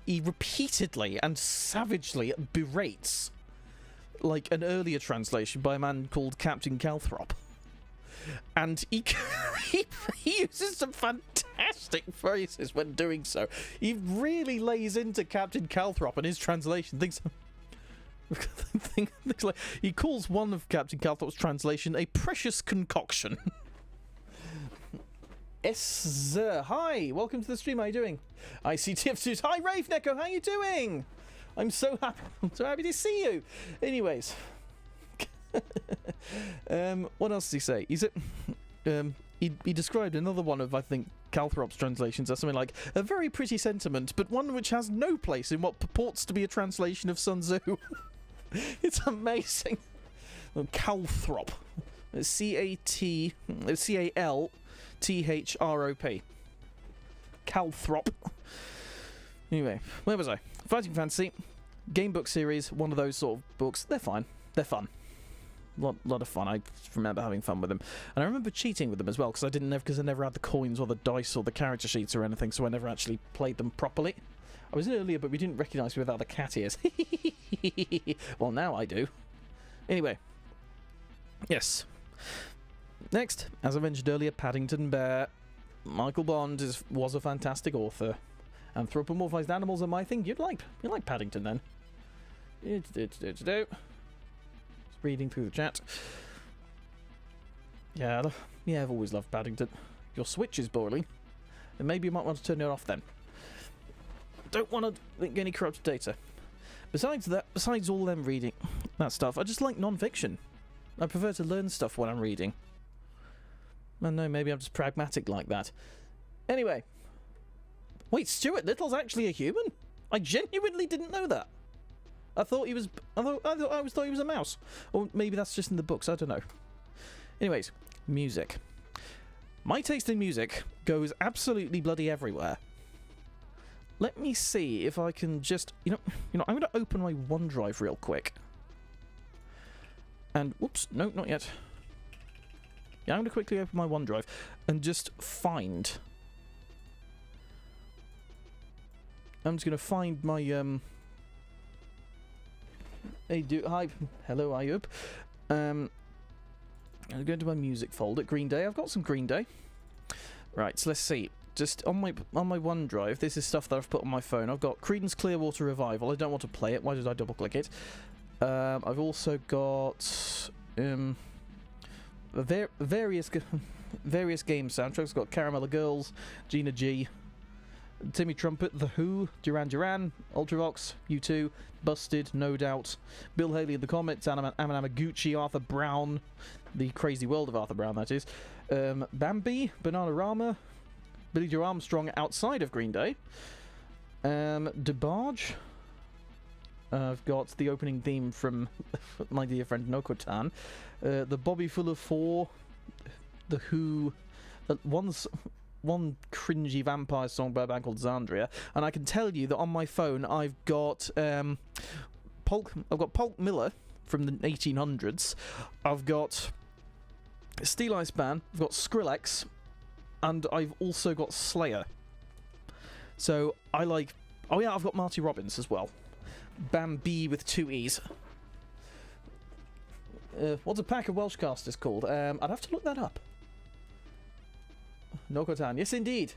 repeatedly and savagely berates, like an earlier translation by a man called Captain Calthrop. And he uses some fantastic phrases when doing so. He really lays into Captain Calthrop and his translation. Things like, he calls one of Captain Calthrop's translation a precious concoction. Sir, hi, welcome to the stream. How are you doing? I see Tips. Hi, Rafe Neko, how are you doing? I'm so happy to see you. Anyways. What else did he say? He described another one of, I think, Calthrop's translations as something like a very pretty sentiment, but one which has no place in what purports to be a translation of Sun Tzu. It's amazing. Calthrop, C-A-L-T-H-R-O-P. Calthrop. Anyway, where was I? Fighting Fantasy, game book series. One of those sort of books. They're fine. They're fun. Lot of fun. I remember having fun with them, and I remember cheating with them as well because I never had the coins or the dice or the character sheets or anything, so I never actually played them properly. I was in earlier, but we didn't recognise me without the cat ears. Well, now I do. Anyway, yes. Next, as I mentioned earlier, Paddington Bear. Michael Bond was a fantastic author. Anthropomorphized animals are my thing. You like Paddington then? Reading through the chat. Yeah, I've always loved Paddington. Your Switch is boiling, and maybe you might want to turn it off then. Don't want to link any corrupted data. Besides all them reading that stuff, I just like non-fiction. I prefer to learn stuff when I'm reading. I know, maybe I'm just pragmatic like that. Anyway. Wait, Stuart Little's actually a human? I genuinely didn't know that. I thought he was a mouse. Or maybe that's just in the books, I don't know. Anyways, music. My taste in music goes absolutely bloody everywhere. Let me see if I can just, I'm going to open my OneDrive real quick. And, whoops, no, not yet. Yeah, I'm going to quickly open my OneDrive and just find. I'm just going to find my, hi, hello, Ayub. I'll go into my music folder, Green Day. I've got some Green Day. Right, so let's see. Just on my OneDrive, this is stuff that I've put on my phone. I've got Creedence Clearwater Revival. I don't want to play it. Why did I double click it? I've also got various game soundtracks. I've got Caramella Girls, Gina G, Timmy Trumpet, The Who, Duran Duran, Ultravox, U2, Busted, No Doubt, Bill Haley and the Comets, Anamaguchi, Arthur Brown, The Crazy World of Arthur Brown, that is, Bambi, Bananarama, Billy Joe Armstrong outside of Green Day, DeBarge. I've got the opening theme from my dear friend Nokotan, the Bobby Fuller 4, The Who, one cringy vampire song by a band called Xandria, and I can tell you that on my phone I've got Polk Miller from the 1800s, I've got Steel Ice Band, I've got Skrillex, and I've also got Slayer. So I like. Oh yeah, I've got Marty Robbins as well. Bambi with 2 E's. What's a pack of Welshcasters called? I'd have to look that up. Nokotan, yes indeed.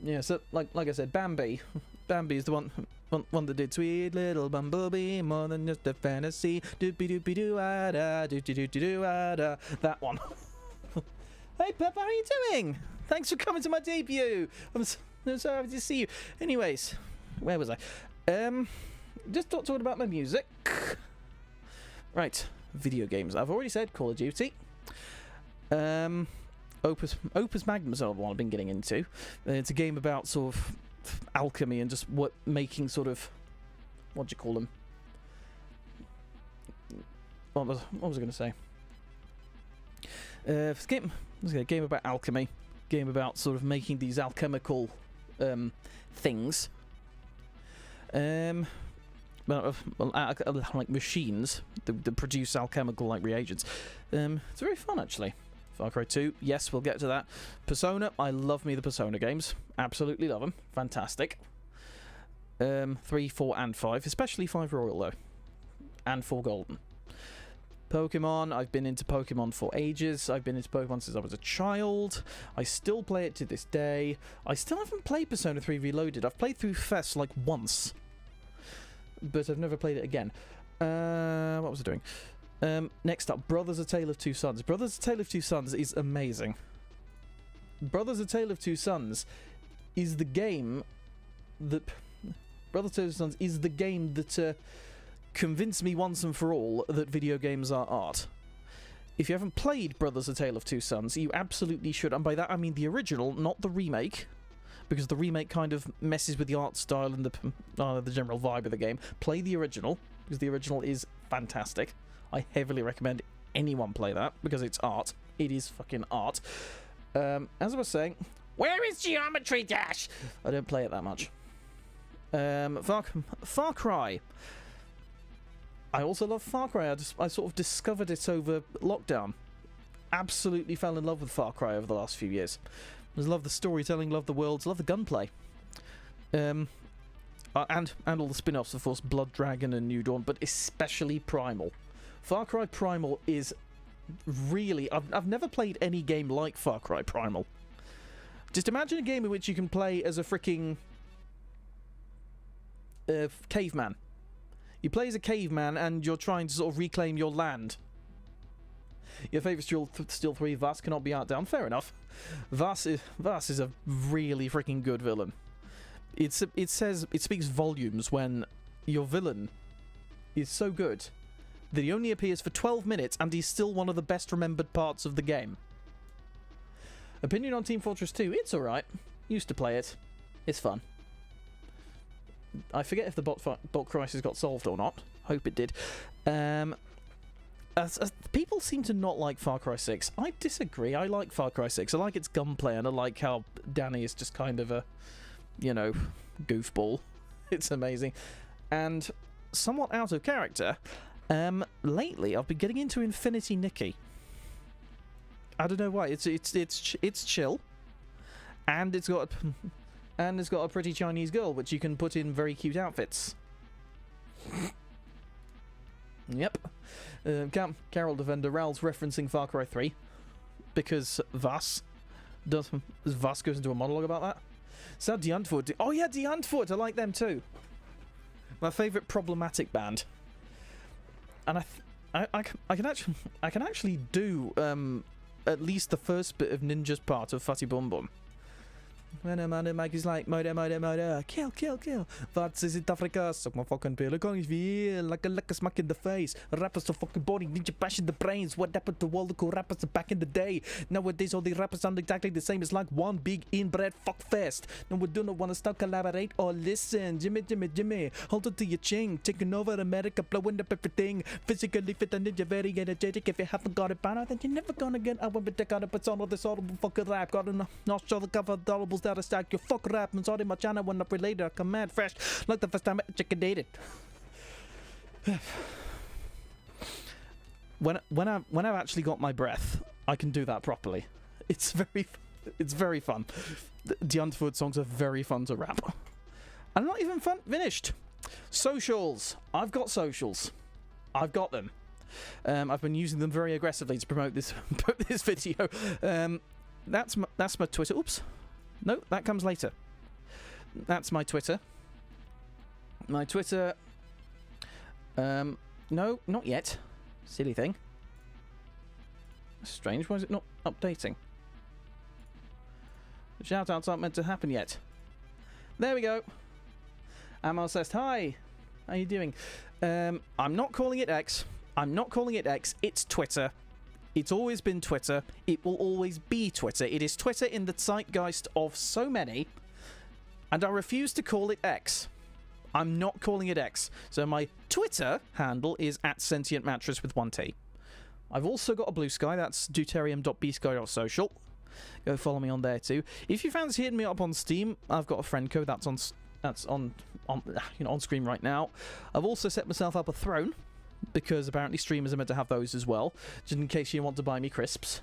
Yeah, so like I said, Bambi. Bambi is the one that did Sweet Little Bumblebee, more than just a fantasy. Doopy doopy doo ah da, doopy doopy doo ah da. That one. Hey Peppa, how are you doing? Thanks for coming to my debut. I'm so happy to see you. Anyways, where was I? Just talking about my music. Right, video games. I've already said Call of Duty. Opus Magnum is another one I've been getting into. It's a game about sort of alchemy and just making sort of, what do you call them? What was I going to say? It's a game about alchemy. Game about sort of making these alchemical things. Like machines that produce alchemical like reagents. It's very fun actually. Far Cry 2, yes, we'll get to that. Persona, I love me the Persona games. Absolutely love them. Fantastic. 3, 4, and 5, especially 5 Royal though. And 4 Golden. Pokemon, I've been into Pokemon for ages. I've been into Pokemon since I was a child. I still play it to this day. I still haven't played Persona 3 Reloaded. I've played through Fest like once. But I've never played it again. What was I doing? Next up, Brothers: A Tale of Two Sons. Brothers: A Tale of Two Sons is amazing. Brothers: A Tale of Two Sons is the game that... Brothers: A Tale of Two Sons is the game that convinced me once and for all that video games are art. If you haven't played Brothers: A Tale of Two Sons, you absolutely should. And by that I mean the original, not the remake. Because the remake kind of messes with the art style and the general vibe of the game. Play the original, because the original is fantastic. I heavily recommend anyone play that, because it's art. It is fucking art. As I was saying, where is Geometry Dash? I don't play it that much. Far Cry. I also love Far Cry. I sort of discovered it over lockdown. Absolutely fell in love with Far Cry over the last few years. I love the storytelling, love the worlds, love the gunplay. And all the spin-offs, of course, Blood Dragon and New Dawn, but especially Primal. Far Cry Primal is really... I've never played any game like Far Cry Primal. Just imagine a game in which you can play as a freaking caveman. You play as a caveman and you're trying to sort of reclaim your land. Your favourite Steel 3, Vass, cannot be outdone. Fair enough. Vass is a really freaking good villain. It speaks volumes when your villain is so good that he only appears for 12 minutes and he's still one of the best remembered parts of the game. Opinion on Team Fortress 2, it's alright. Used to play it. It's fun. I forget if the bot crisis got solved or not. Hope it did. People seem to not like Far Cry 6. I disagree. I like Far Cry 6. I like its gunplay, and I like how Danny is just kind of a, goofball. It's amazing. And somewhat out of character, lately I've been getting into Infinity Nikki. I don't know why. It's chill, and it's got a pretty Chinese girl which you can put in very cute outfits. Yep. Carol Defender Ral's referencing Far Cry 3 because Vass goes into a monologue about that. So Die Antwoord. Oh yeah, Die Antwoord. I like them too. My favourite problematic band. And I can actually do at least the first bit of Ninja's part of Fatty Bum Bum. When a man is like murder, kill. What is it, Africa? Suck my fucking pill. Look on his feel like a smack in the face. Rappers to fucking body, ninja bash in the brains. What happened to all the cool rappers back in the day? Nowadays, all the rappers sound exactly the same. It's like one big inbred fuck fest. No, we do not want to stop, collaborate, or listen. Jimmy, hold on to your chin. Taking over America, blowing up everything. Physically fit and ninja, very energetic. If you haven't got it by now, then you're never gonna get. I won't be taking a persona, this audible fucking rap. Got enough, not sure the cover doubles. That is like your fuck rap and sorry my channel went up later. Come mad fresh like the first time I chicken dated. When I've actually got my breath, I can do that properly. It's very fun. The Underfoot songs are very fun to rap. And not even finished. Socials. I've got socials. I've got them. I've been using them very aggressively to promote this video. That's my Twitter. Oops. No, that comes later. That's my Twitter. My Twitter... no, not yet. Silly thing. Strange, why is it not updating? The shout-outs aren't meant to happen yet. There we go. Amal says, hi. How you doing? I'm not calling it X. I'm not calling it X. It's Twitter. It's always been Twitter. It will always be Twitter. It is Twitter in the zeitgeist of so many. And I refuse to call it X. I'm not calling it X. So my Twitter handle is @SentientMattress with 1T. I've also got a Blue Sky. That's deuterium.bsky.social. Go follow me on there too. If you fancy hitting me up on Steam, I've got a friend code that's on screen right now. I've also set myself up a throne because apparently streamers are meant to have those as well, just in case you want to buy me crisps.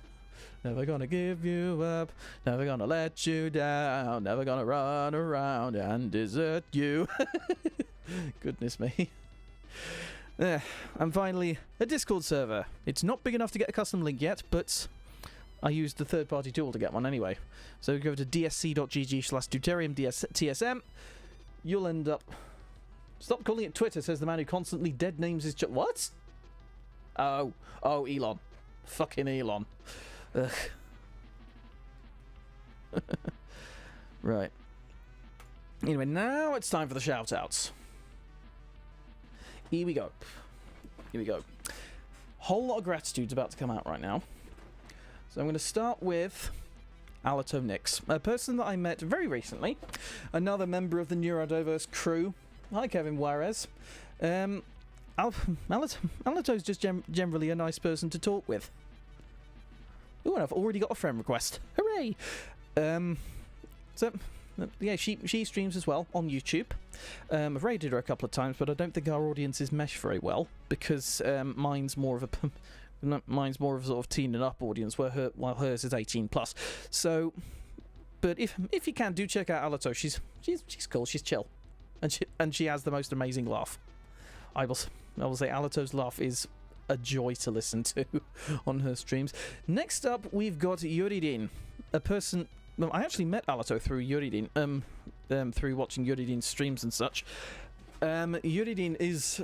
Never gonna give you up, never gonna let you down, never gonna run around and desert you. Goodness me. And finally, a Discord server. It's not big enough to get a custom link yet, but I used the third-party tool to get one anyway. So go to dsc.gg/deuteriumtsm. You'll end up... Stop calling it Twitter, says the man who constantly dead names his... What? Oh, Elon. Fucking Elon. Ugh. Right. Anyway, now it's time for the shout-outs. Here we go. Whole lot of gratitude's about to come out right now. So I'm going to start with Alato Nix, a person that I met very recently, another member of the Neurodiverse crew. Hi, Kevin Juarez. Alato's just generally a nice person to talk with. Ooh, and I've already got a friend request. Hooray! Yeah, she streams as well on YouTube. I've raided her a couple of times, but I don't think our audiences mesh very well because mine's more of a sort of teen and up audience, while hers is 18 plus. So, but if you can, do check out Alato. She's cool. She's chill, and she has the most amazing laugh. I will say Alato's laugh is a joy to listen to on her streams. Next up, we've got Yuridin, a person. Well, I actually met Alato through Yuridin, through watching Yuridin's streams and such. Yuridin is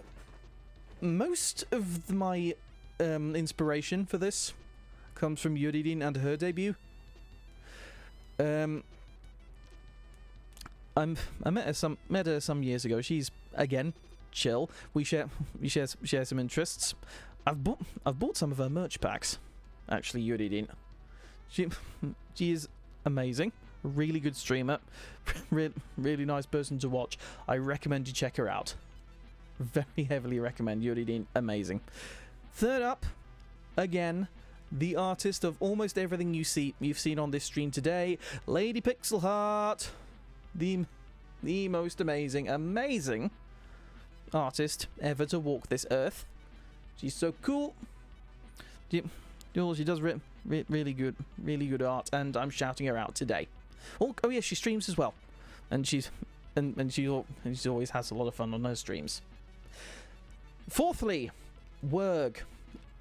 most of my inspiration for this comes from Yuridin and her debut. I met her some years ago. She's again chill. We share some interests. I've bought some of her merch packs. Actually, Yuridin. She is amazing. Really good streamer. Really nice person to watch. I recommend you check her out. Very heavily recommend. Yuridin, amazing. Third up, again, the artist of almost everything you've seen on this stream today, Lady Pixelheart, the most amazing artist ever to walk this earth. She's so cool. She does really good art, and I'm shouting her out today. Oh yeah, she streams as well, and she always has a lot of fun on her streams. Fourthly, Werg.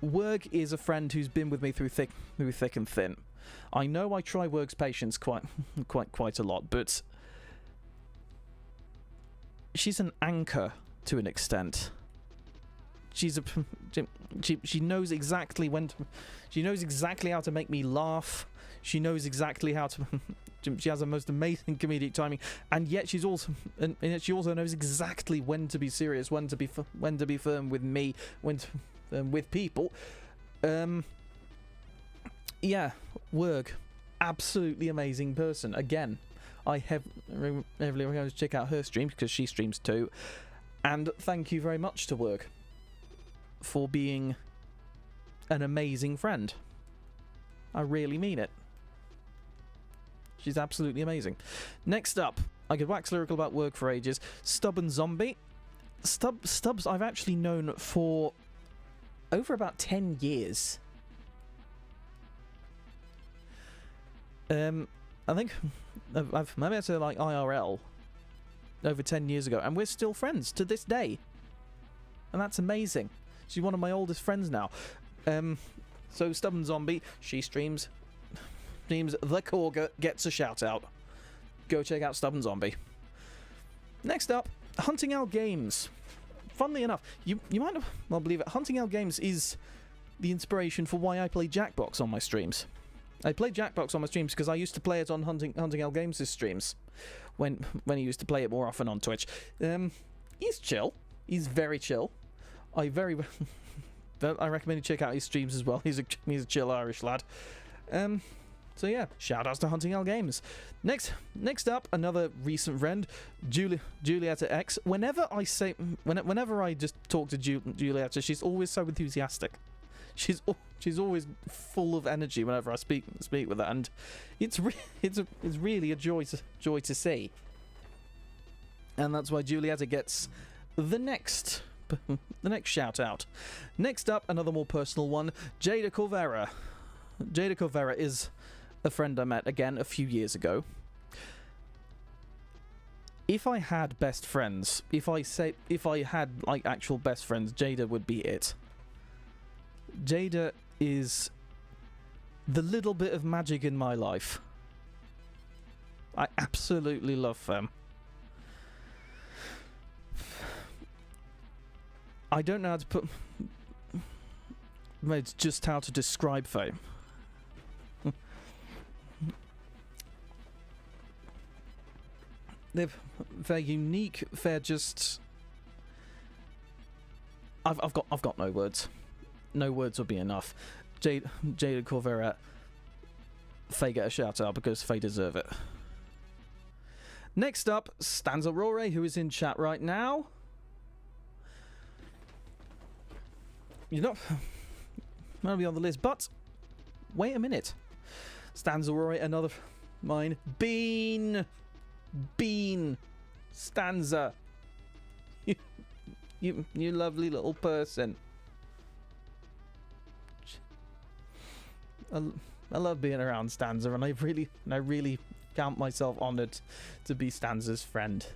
Werg is a friend who's been with me through thick and thin. I know I try Werg's patience quite a lot, but she's an anchor to an extent. She knows exactly she knows exactly how to make me laugh. She knows exactly how to. She has the most amazing comedic timing, and yet she also knows exactly when to be serious, when to be firm with me, when to, with people. Yeah, Werg, absolutely amazing person. Again, I heavily recommend to check out her streams because she streams too. And thank you very much to Werg for being an amazing friend. I really mean it. She's absolutely amazing. Next up, I could wax lyrical about Werg for ages. Stubborn Zombie. Stubbs I've actually known for over about 10 years. I think I met her like IRL over 10 years ago, and we're still friends to this day. And that's amazing. She's one of my oldest friends now. So Stubborn Zombie, she streams The Corga gets a shout out. go check out Stubborn Zombie. Next up, Hunting Owl Games. Funnily enough, you might not well believe it, Hunting Owl Games is the inspiration for why I play Jackbox on my streams. I play Jackbox on my streams because I used to play it on Hunting Owl Games' streams when he used to play it more often on Twitch. He's chill. He's very chill. I recommend you check out his streams as well. He's a chill Irish lad. So yeah, shout outs to Hunting Owl Games. Next up, another recent friend, Julietta X. Whenever I just talk to Julietta, she's always so enthusiastic. She's always full of energy whenever I speak with her, and it's really a joy to see. And that's why Julietta gets the next shout out. Next up, another more personal one, Jada Corvera. Jada Corvera is a friend I met again a few years ago. If I had best friends, if I had like actual best friends, Jada would be it. Jada is the little bit of magic in my life. I absolutely love them. I don't know how to put... It's just how to describe them. They're unique. They're just... I've got no words. No words would be enough. Jada Corvera, they get a shout out because they deserve it. Next up, Stanza Rore, who is in chat right now. You're not going to be on the list, but wait a minute. Stanza Rore, another mine. Bean Stanza. You lovely little person. I love being around Stanza, and I really count myself honoured to be Stanza's friend.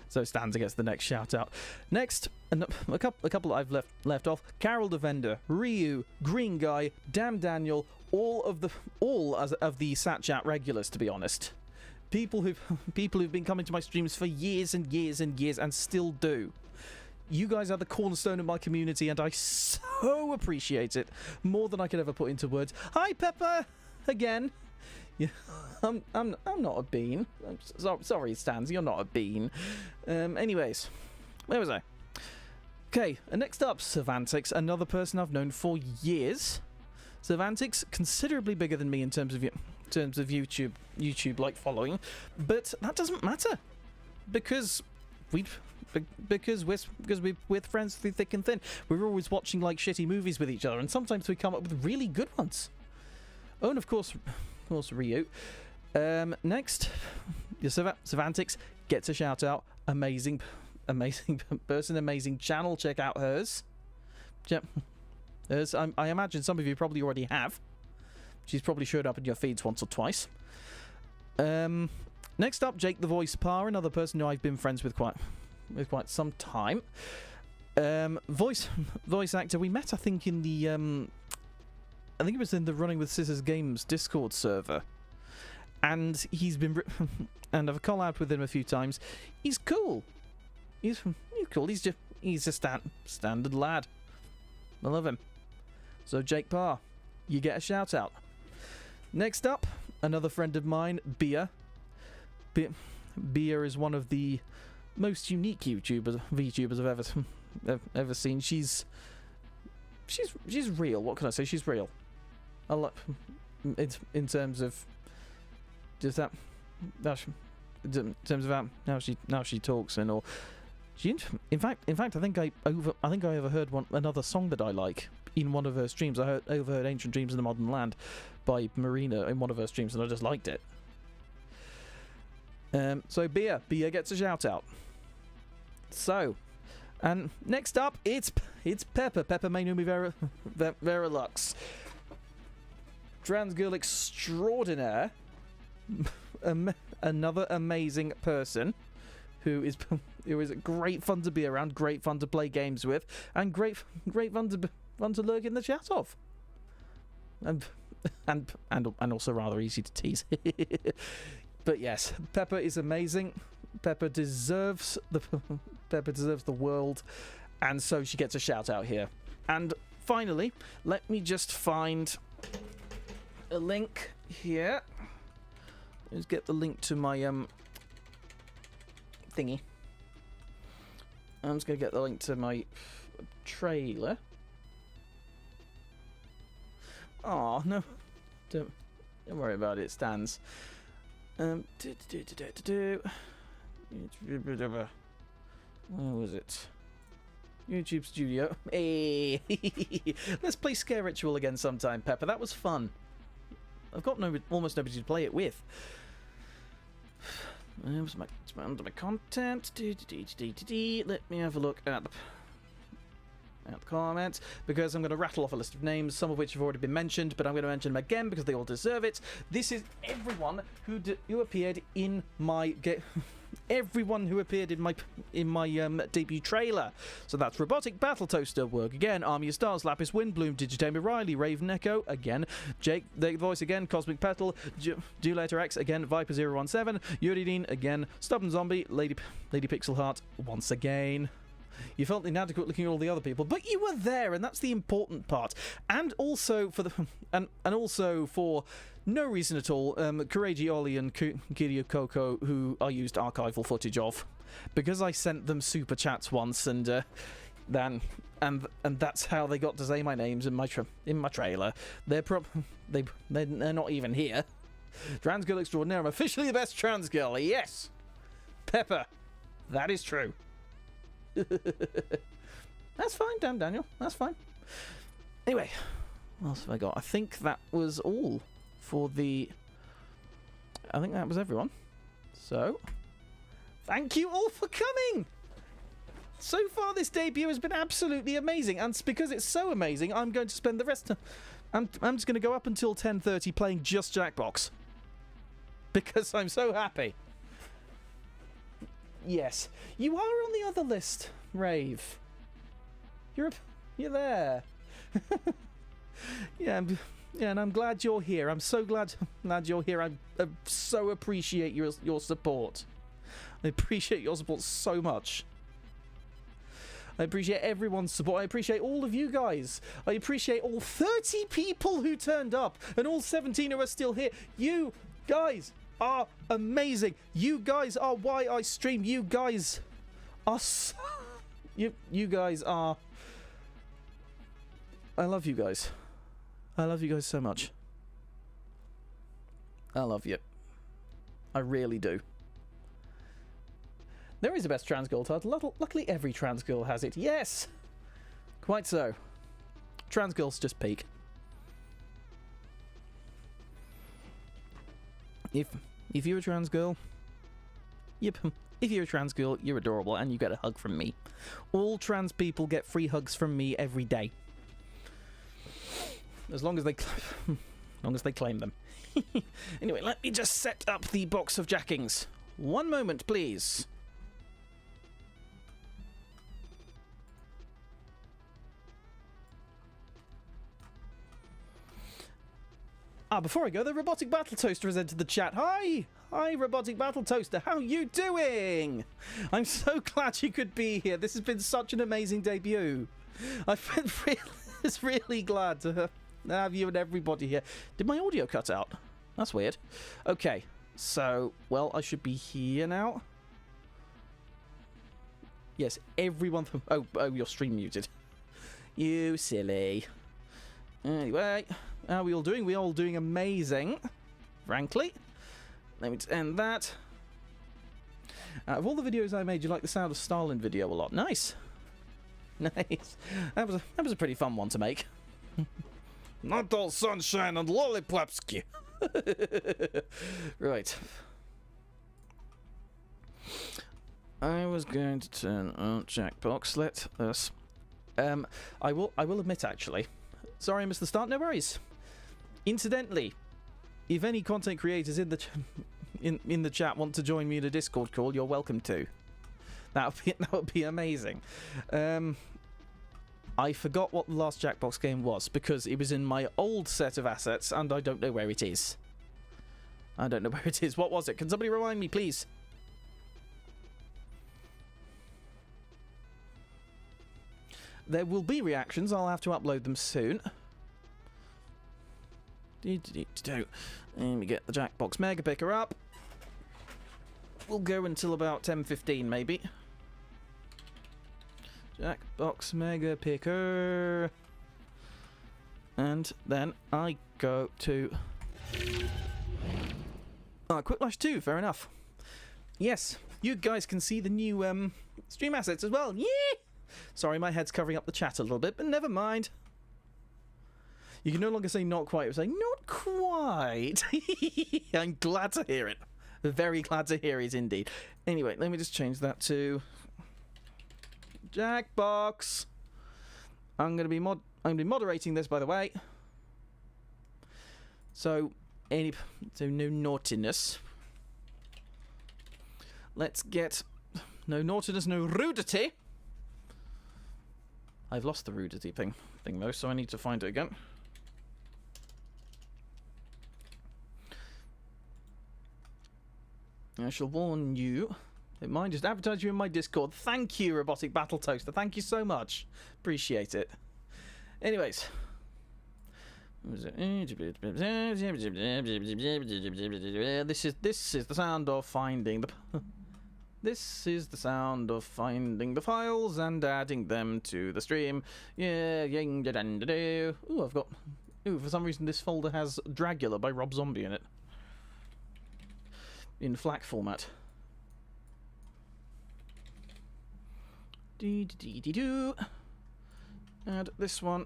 So Stanza gets the next shout out. Next, a couple I've left off: Carol Devender, Ryu, Green Guy, Damn Daniel, all of the Sat Chat regulars. To be honest, people who've been coming to my streams for years and years and years and still do. You guys are the cornerstone of my community, and I so appreciate it more than I could ever put into words. Hi, Pepper, again. Yeah, I'm not a bean. I'm sorry, Stans, you're not a bean. Anyways, where was I? Okay, next up, Cervantix, another person I've known for years. Cervantix, considerably bigger than me in terms of YouTube like following, but that doesn't matter because we're friends through thick and thin. We're always watching like shitty movies with each other, and sometimes we come up with really good ones. Oh, and of course Ryu. Next, Cervantix gets a shout out. Amazing person, amazing channel. Check out hers. I imagine some of you probably already have. She's probably showed up in your feeds once or twice. Next up, Jake the Voice Par, another person who I've been friends with quite some time. Voice actor. We met, I think, in the I think it was in the Running with Scissors Games Discord server, and he's been and I've collabed with him a few times. He's cool. He's cool. He's a standard lad. I love him. So Jake Parr, you get a shout out. Next up, another friend of mine, Bia. Bia is one of the most unique VTubers I've ever seen. She's real. What can I say? She's real. I like in terms of just that. In terms of how she talks and all. In fact, I think I overheard another song that I like in one of her streams. I overheard "Ancient Dreams in the Modern Land" by Marina in one of her streams, and I just liked it. So Bia gets a shout out. So, and next up, it's Pepper. Pepper may know me Vera Lux. Trans girl extraordinaire. Another amazing person who is great fun to be around, great fun to play games with, and great fun to lurk in the chat of. And also rather easy to tease. But yes, Pepper is amazing. Pepper deserves the world, and so she gets a shout out here. And finally, let me just find a link here. Let's get the link to my thingy. I'm just gonna get the link to my trailer. Oh no, don't worry about it. It stands. Where was it? YouTube Studio. Hey, let's play Scare Ritual again sometime, Pepper. That was fun. I've got almost nobody to play it with. Where's my under my content? Let me have a look at the comments, because I'm going to rattle off a list of names, some of which have already been mentioned, but I'm going to mention them again because they all deserve it. This is everyone who appeared in my everyone who appeared in my debut trailer. So that's Robotic Battle Toaster, Work Again, Army of Stars, Lapis Windbloom, Digitame Riley, Raven Echo again, Jake the Voice again, Cosmic Petal, Dulator X again, Viper 017, Yuridine again, Stubborn Zombie, Lady Pixel Heart once again. You felt inadequate looking at all the other people, but you were there, and that's the important part. And also for the and also for no reason at all, Kureiji Oli and Kiryu Koko, who I used archival footage of, because I sent them super chats once, and that's how they got to say my names in my trailer. They're not even here. Trans Girl Extraordinaire, I'm officially the best trans girl. Yes, Pepper, that is true. That's fine, damn Daniel. That's fine. Anyway, what else have I got? I think that was all for the... I think that was everyone. So, thank you all for coming! So far, this debut has been absolutely amazing, and because it's so amazing, I'm going to spend the rest of... I'm just going to go up until 10:30 playing just Jackbox. Because I'm so happy. Yes, you are on the other list, Rave. You're there. Yeah, and I'm glad you're here. I'm so glad you're here. I so appreciate your support. I appreciate your support so much. I appreciate everyone's support. I appreciate all of you guys. I appreciate all 30 people who turned up, and all 17 who are still here. You guys are amazing. You guys are why I stream. You guys are you guys are... I love you guys. I love you guys so much. I love you. I really do. There is a best trans girl title. Luckily every trans girl has it. Yes! Quite so. Trans girls just peak. If you're a trans girl, yep, if you're a trans girl, you're adorable and you get a hug from me. All trans people get free hugs from me every day. As long as they claim them. Anyway, let me just set up the box of jackings. One moment, please. Before I go, the Robotic Battle Toaster has entered the chat. Hi, Robotic Battle Toaster. How you doing? I'm so glad you could be here. This has been such an amazing debut. I've been really glad to have you and everybody here. Did my audio cut out? That's weird. Okay, so, well, I should be here now. Yes, everyone from... Oh, your stream muted. You silly. Anyway, how are we all doing? We're all doing amazing, frankly. Let me end that. Out of all the videos I made, you like the Sound of Stalin video a lot. Nice. Nice. That was a pretty fun one to make. Not all sunshine and lollipopsky. Right. I was going to turn on Jackbox. Let us... I will admit, actually. Sorry I missed the start, no worries. Incidentally, if any content creators in the chat want to join me in a Discord call, you're welcome to. That would be amazing. I forgot what the last Jackbox game was because it was in my old set of assets and I don't know where it is. I don't know where it is. What was it? Can somebody remind me, please? There will be reactions. I'll have to upload them soon. Let me get the Jackbox Mega Picker up. We'll go until about 10:15 maybe. Jackbox Mega Picker. And then I go to... Quick 2, fair enough. Yes, you guys can see the new stream assets as well. Yeah! Sorry, my head's covering up the chat a little bit, but never mind. You can no longer say not quite. You're saying not quite. I'm glad to hear it. Very glad to hear it indeed. Anyway, let me just change that to Jackbox. I'm going to be moderating this, by the way. So no naughtiness. Let's get no naughtiness, no rudity. I've lost the rudity thing though, so I need to find it again. I shall warn you. Don't mind, just advertise you in my Discord. Thank you, Robotic Battle Toaster. Thank you so much. Appreciate it. Anyways. This is the sound of finding the... This is the sound of finding the files and adding them to the stream. Yeah, ooh, I've got... Ooh, for some reason this folder has Dragula by Rob Zombie in it. In FLAC format. Add this one.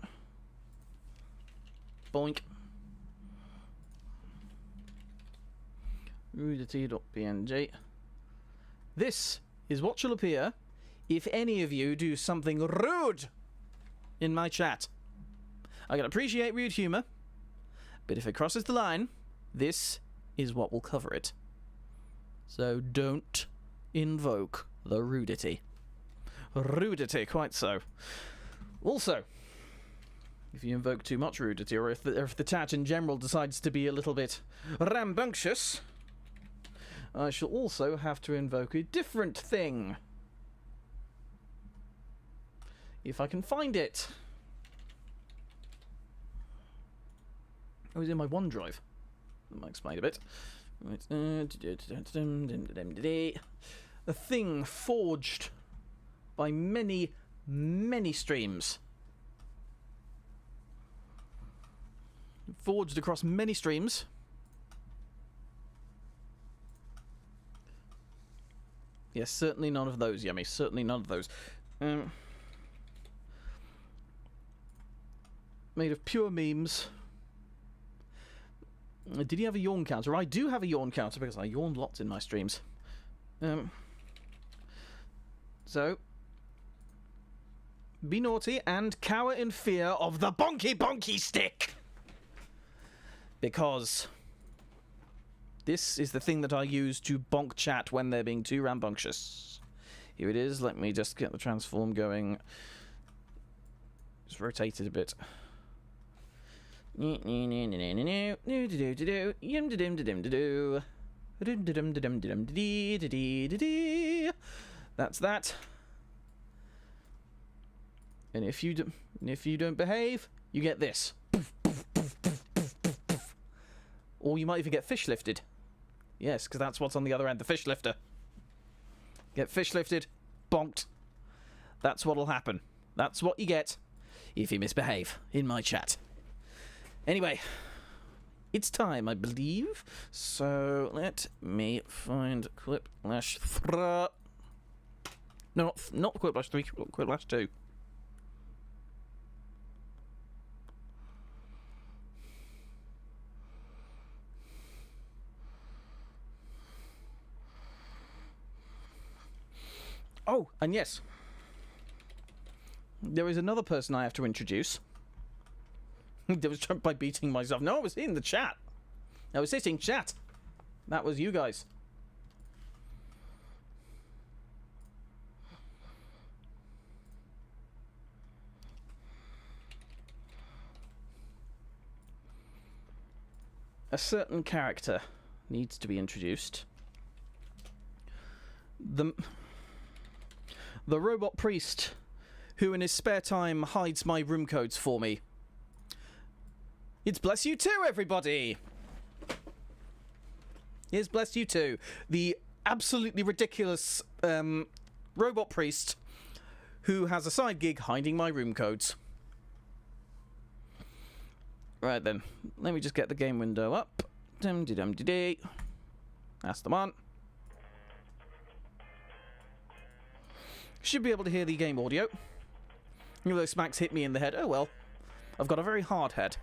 Boink. Rudity.png. This is what shall appear if any of you do something rude in my chat. I can appreciate rude humour, but if it crosses the line, this is what will cover it. So don't invoke the rudity. Rudity, quite so. Also, if you invoke too much rudity, or if the chat in general decides to be a little bit rambunctious, I shall also have to invoke a different thing. If I can find it. Oh, it's in my OneDrive. That might explain a bit. A thing forged by many, many streams. Forged across many streams. Yes, certainly none of those, Yummy. Certainly none of those. Made of pure memes. Did he have a yawn counter? I do have a yawn counter because I yawned lots in my streams. So, be naughty and cower in fear of the bonky bonky stick! Because this is the thing that I use to bonk chat when they're being too rambunctious. Here it is. Let me just get the transform going. Just rotate it a bit. That's that. And if you don't behave, you get this. Or you might even get fish lifted. Yes, because that's what's on the other end, the fish lifter. Get fish lifted, bonked. That's what'll happen. That's what you get if you misbehave in my chat. Anyway, it's time, I believe. So let me find Quiplash 3. No, not Quiplash 3, Quiplash 2. Oh, and yes, there is another person I have to introduce. I was trying by beating myself. No, I was in the chat. I was sitting chat. That was you guys. A certain character needs to be introduced. The robot priest who in his spare time hides my room codes for me. It's Bless You Too, everybody! Here's Bless You Too. The absolutely ridiculous robot priest who has a side gig hiding my room codes. Right then, let me just get the game window up. Dum-de-dum-de-dee. That's the one. Should be able to hear the game audio. Even though smacks hit me in the head. Oh well. I've got a very hard head.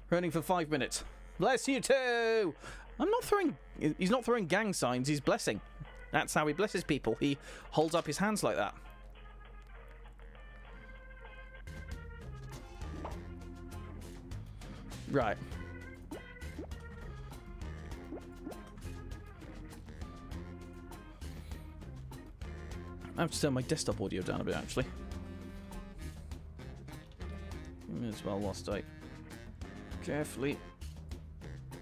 Running for 5 minutes. Bless you too! I'm not throwing... He's not throwing gang signs, he's blessing. That's how he blesses people. He holds up his hands like that. Right. I have to turn my desktop audio down a bit, actually. As well, whilst I carefully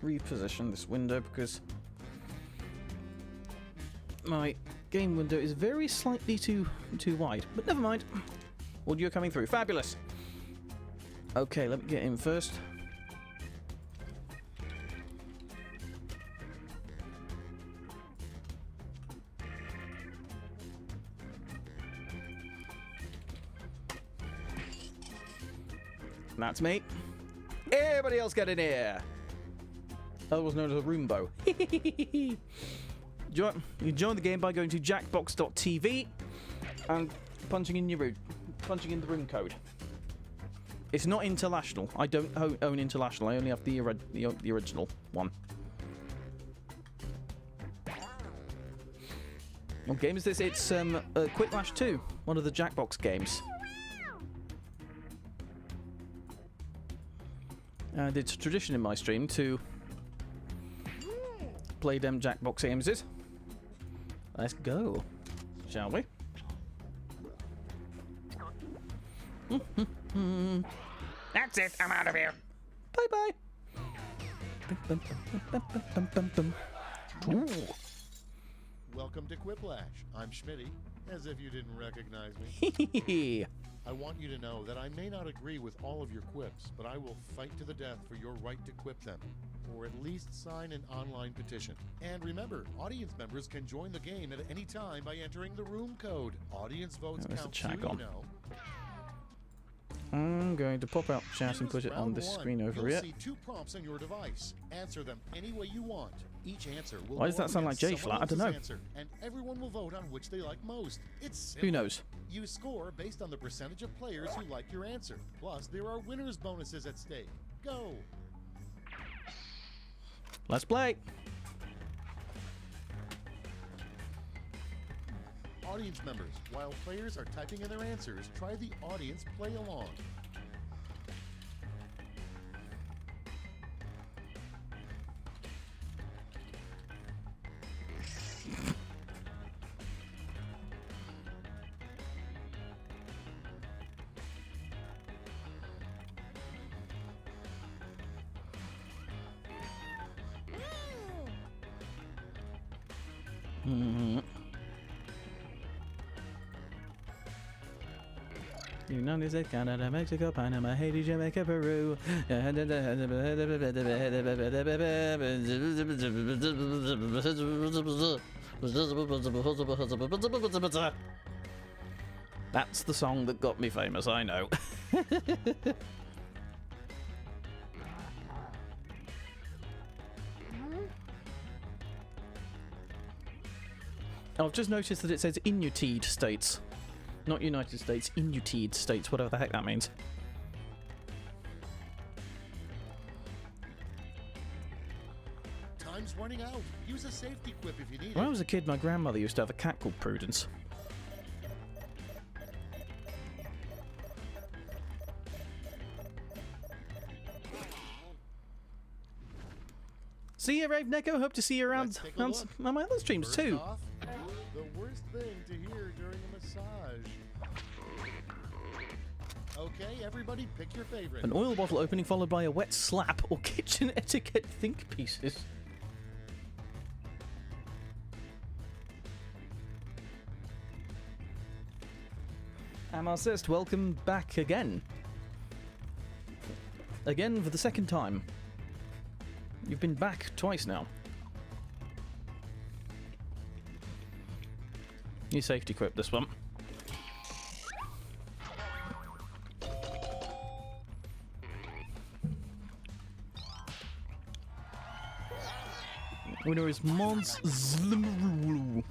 reposition this window, because my game window is very slightly too wide. But never mind. Audio coming through. Fabulous. Okay, let me get in first. That's me. Everybody else get in here. Otherwise known as a Roombo. You join the game by going to jackbox.tv and punching in the room code. It's not international. I don't own international. I only have the original one. What game is this? It's Quick-Lash 2, one of the Jackbox games. And it's a tradition in my stream to play them Jackbox games. Let's go, shall we? That's it, I'm out of here. Bye bye. Welcome to Quiplash. I'm Schmitty, as if you didn't recognize me. I want you to know that I may not agree with all of your quips, but I will fight to the death for your right to quip them, or at least sign an online petition. And remember, audience members can join the game at any time by entering the room code. Audience votes count too, you know. I'm going to pop out chat and put it on this screen over here. You'll see 2 prompts on your device. Answer them any way you want. Each answer will Why does that sound like J-Flat? I don't know. Answer, and everyone will vote on which they like most. It's simple. Who knows? You score based on the percentage of players who like your answer. Plus, there are winners bonuses at stake. Go! Let's play. Audience members, while players are typing in their answers, try the audience play along. United States, Canada, Mexico, Panama, Haiti, Jamaica, Peru. That's the song that got me famous, I know. I've just noticed that it says Inuit States. Not United States, Inuit States, whatever the heck that means. Time's running out. Use a safety quip if you need When I it. was a kid, my grandmother used to have a cat called Prudence. See you, Rave Neko. Hope to see you around on my other streams First too. off, the worst thing to hear during a massage. Okay, everybody, pick your favorite. An oil bottle opening followed by a wet slap or kitchen etiquette think pieces. Amarcist, welcome back again. Again for the second time. You've been back twice now. You safety equip this one. Winner is Mons Zlimrulu.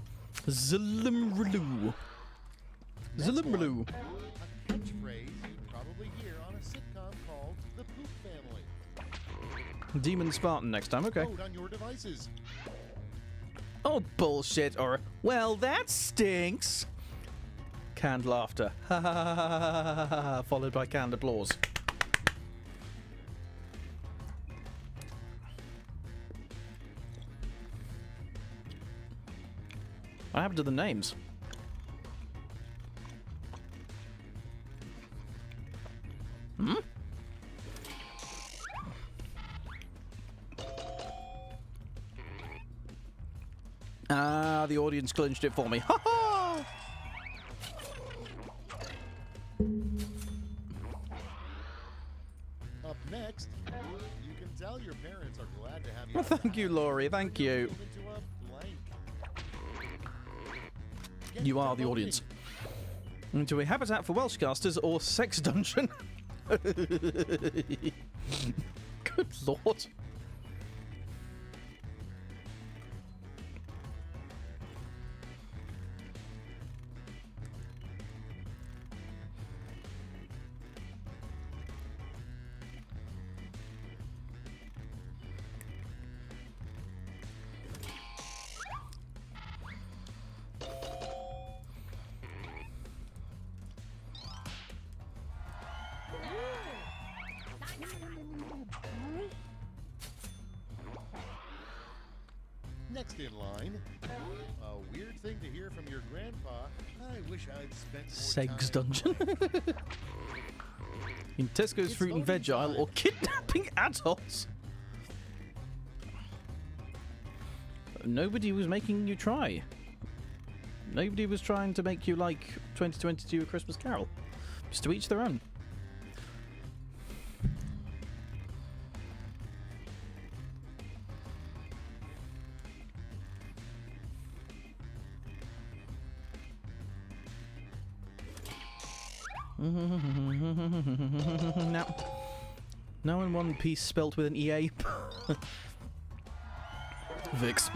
Zlimrulu. Zlimrulu. A catchphrase you'd probably hear on a sitcom called The Poop Family. Demon Spartan next time, okay. Vote on your devices. Oh, bullshit, or, well, that stinks. Canned laughter. Ha ha ha ha ha ha ha, followed by canned applause. What happened to the names? Hmm? Ah, the audience clinched it for me. Ha ha! Up next, you can tell your parents are glad to have you. Well, thank you, Laurie. Thank you. Into a blank. Get You are the voting. audience. Into a habitat for Welshcasters or sex dungeon. Good lord. Next in line, a weird thing to hear from your grandpa. I wish I'd spent more Segs time. dungeon. In Tesco's It's fruit and veg voting aisle time. or kidnapping adults. Nobody was making you try. Nobody was trying to make you like 2022 A Christmas Carol. Just to each their own. Now in one piece spelt with an EA. Vix.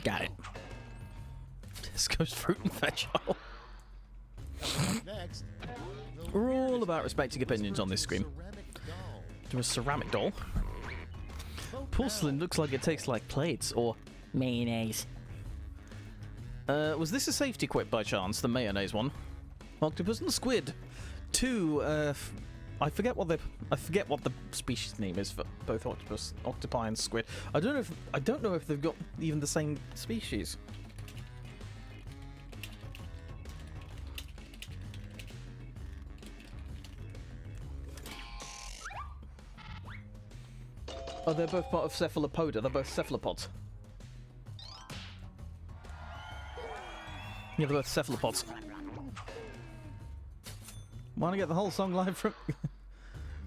Got it. Tesco's fruit and veg aisle. Next, We're all about respecting opinions on this stream. To a ceramic doll. Porcelain looks like it tastes like plates or mayonnaise. Was this a safety quip by chance, the mayonnaise one? Octopus and squid. Two, I forget what the species name is for both octopus, octopi, and squid. I don't know if they've got even the same species. Oh, they're both part of Cephalopoda. They're both cephalopods. Yeah, they're both cephalopods. Want to get the whole song live from?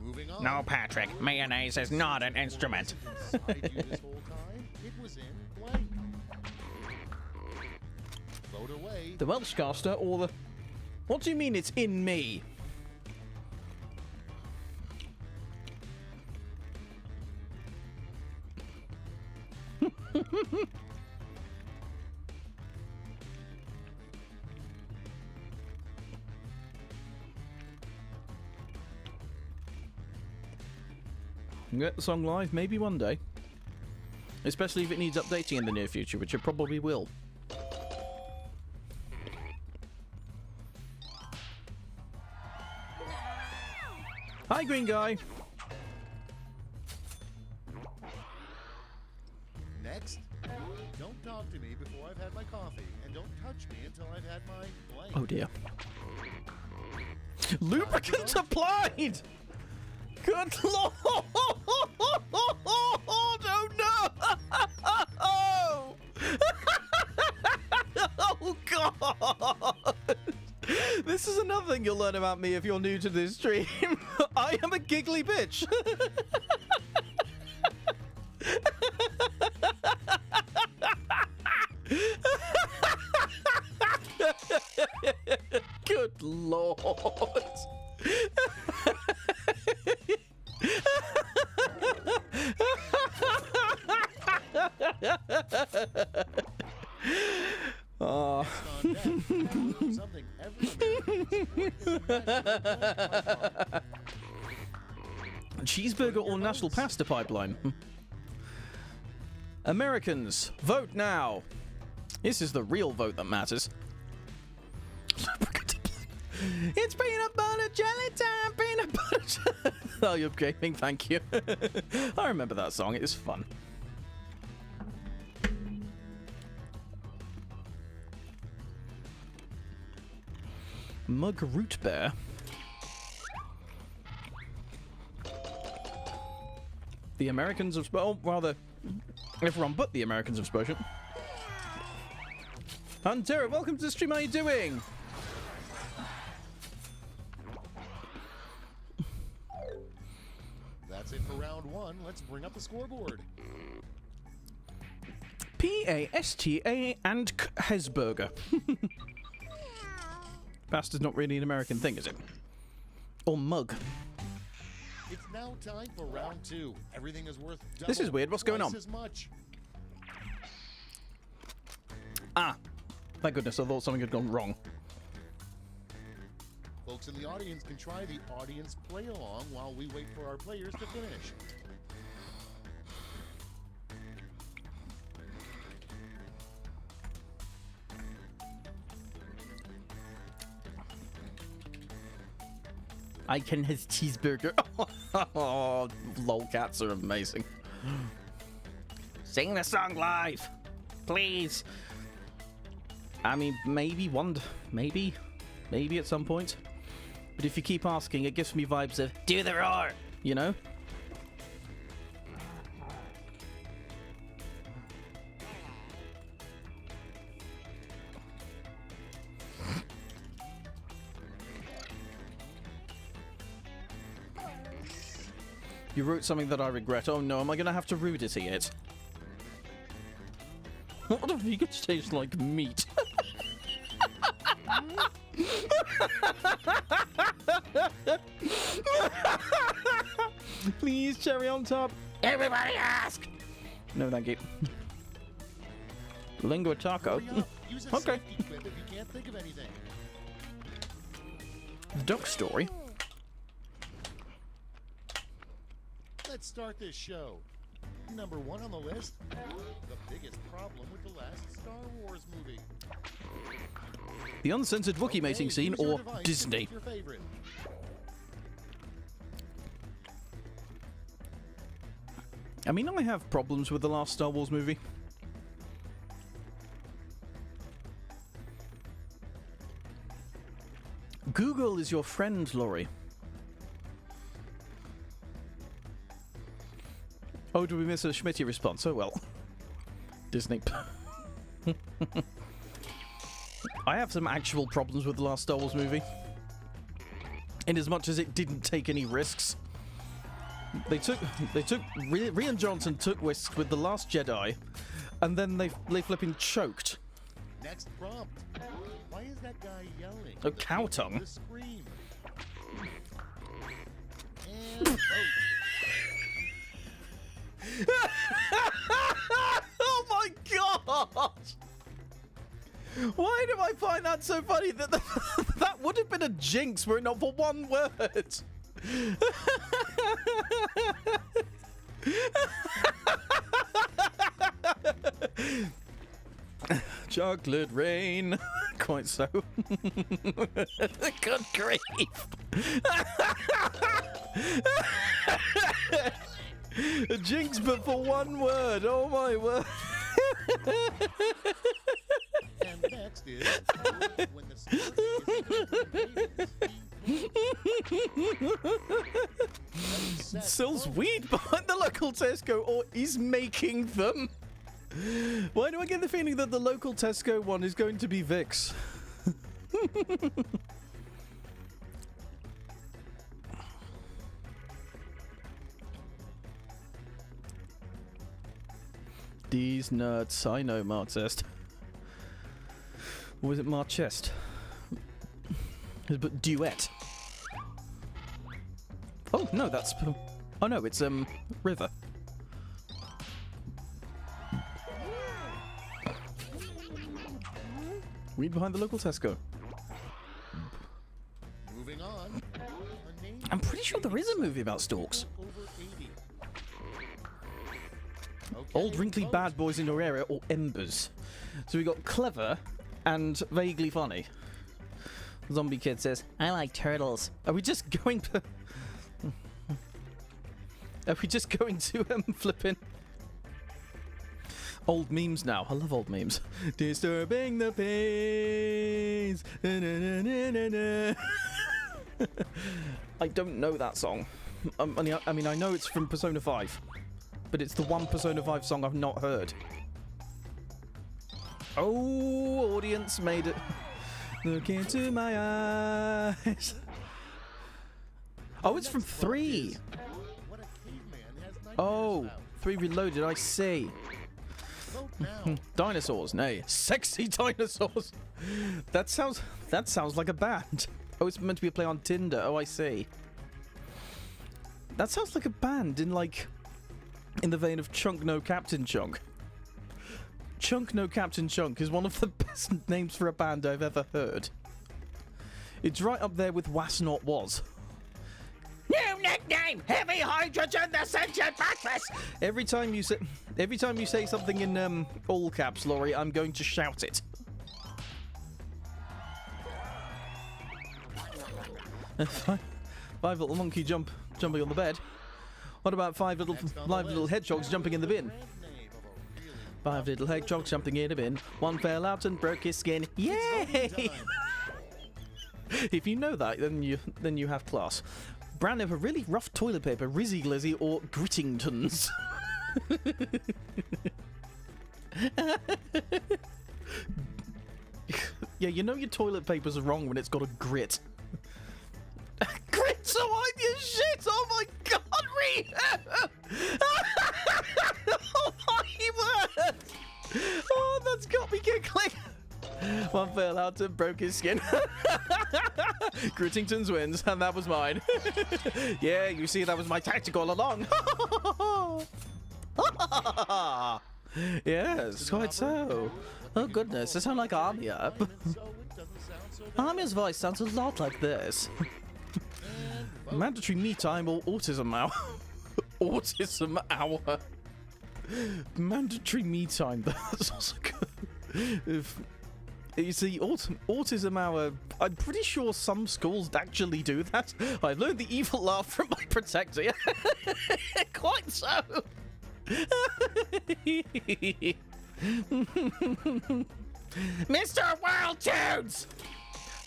Moving on. No, Patrick, mayonnaise is not an instrument. Inside you this whole time, it was in blank. Vote away. The Welshcaster or the... What do you mean it's in me? Get the song live, maybe one day. Especially if it needs updating in the near future, which it probably will. Hi, green guy. Next, don't talk to me before I've had my coffee, and don't touch me until I've had my blank. Oh dear. Lubricant applied! Good lord! Oh no! Oh god! This Another thing you'll learn about me if you're new to this stream, I am a giggly bitch. Good lord. Oh. Something every Cheeseburger or national pasta pipeline? Americans, vote now. This is the real vote that matters. It's peanut butter jelly time, peanut butter jelly. Oh, you're gaming, thank you. I remember that song, it is fun. Mug root bear. The Americans have spoken. Oh, rather, everyone but the Americans have spoken. Hunter, welcome to the stream. How are you doing? That's it for round one. Let's bring up the scoreboard. Pasta and Hesburger. Pasta's not really an American thing, is it? Or mug. It's now time for round two. Everything is worth double, This is weird. What's going on? twice as much. Ah, thank goodness. I thought something had gone wrong. Folks in the audience can try the audience play along while we wait for our players to finish. I can his cheeseburger. Oh, lolcats are amazing. Sing the song live, please. I mean, maybe maybe at some point. But if you keep asking, it gives me vibes of Do the roar. you know. You wrote something that I regret. Oh no, am I going to have to read it yet? What if you could taste like meat? Please, cherry on top. Everybody ask. No, thank you. Lingua taco. Hurry up. Use a Okay. safety quip if you can't think of anything. Duck story. Let's start this show. Number one on the list, the biggest problem with the last Star Wars movie. The uncensored Wookiee mating scene use your or device to Disney. pick your favorite. I mean, I have problems with the last Star Wars movie. Google is your friend, Laurie. Oh, did we miss a Schmitty response? Oh well. Disney. I have some actual problems with the last Star Wars movie. In as much as it didn't take any risks. Rian Johnson took risks with The Last Jedi, and then they flipping choked. Next prompt. Why is that guy yelling? Oh, cow tongue. The scream. And vote. Oh my god! Why do I find that so funny? That would have been a jinx were it not for one word. Chocolate rain. Quite so. Good grief. A jinx, but for one word. Oh my word. And next is when the spirit Sells weed behind the local Tesco, or is making them. Why do I get the feeling that the local Tesco one is going to be Vicks? These nuts. I know Marchest. Or was it Marchest? But duet. Oh no, that's. Oh no, it's River. Read behind the local Tesco. Moving on. I'm pretty sure there is a movie about storks. Old wrinkly bad boys in your area, or embers. So we got clever and vaguely funny. Zombie kid says, "I like turtles." Are we just going to? Are we just going to flipping old memes now? I love old memes. Disturbing the peace. Na, na, na, na, na. I don't know that song. I mean, I know it's from Persona 5, but it's the one Persona 5 song I've not heard. Oh, audience made it. Look into my eyes. Oh, it's from 3. Oh, 3 Reloaded, I see. Dinosaurs, nay. Sexy dinosaurs. That sounds like a band. Oh, it's meant to be a play on Tinder. Oh, I see. That sounds like a band in the vein of Chunk No Captain Chunk. Chunk No Captain Chunk is one of the best names for a band I've ever heard. It's right up there with Was Not Was. New nickname, Heavy Hydrogen, the Sentient Mattress. Every time you say something in all caps, Laurie, I'm going to shout it. Five little monkey jumping on the bed. What about five little hedgehogs jumping in the bin? 5 little hedgehogs jumping in a bin. One fell out and broke his skin. Yay! If you know that, then you have class. Brand name for really rough toilet paper, Rizzy Glizzy or Grittingtons. Yeah, you know your toilet paper's wrong when it's got a grit. Grit, so I'm your shit! Oh my god, Reed! Oh my word! Oh, that's got me giggling. One fell out and broke his skin. Grittingtons wins, and that was mine. Yeah, you see, that was my tactic all along. Yes, quite so. Oh goodness, I sound like Armia. Armia's voice sounds a lot like this. Mandatory me time or autism hour. Autism hour. Mandatory me time. That's also good. You see, autism hour, I'm pretty sure some schools actually do that. I learned the evil laugh from my protector. Quite so. Mr. World Tunes!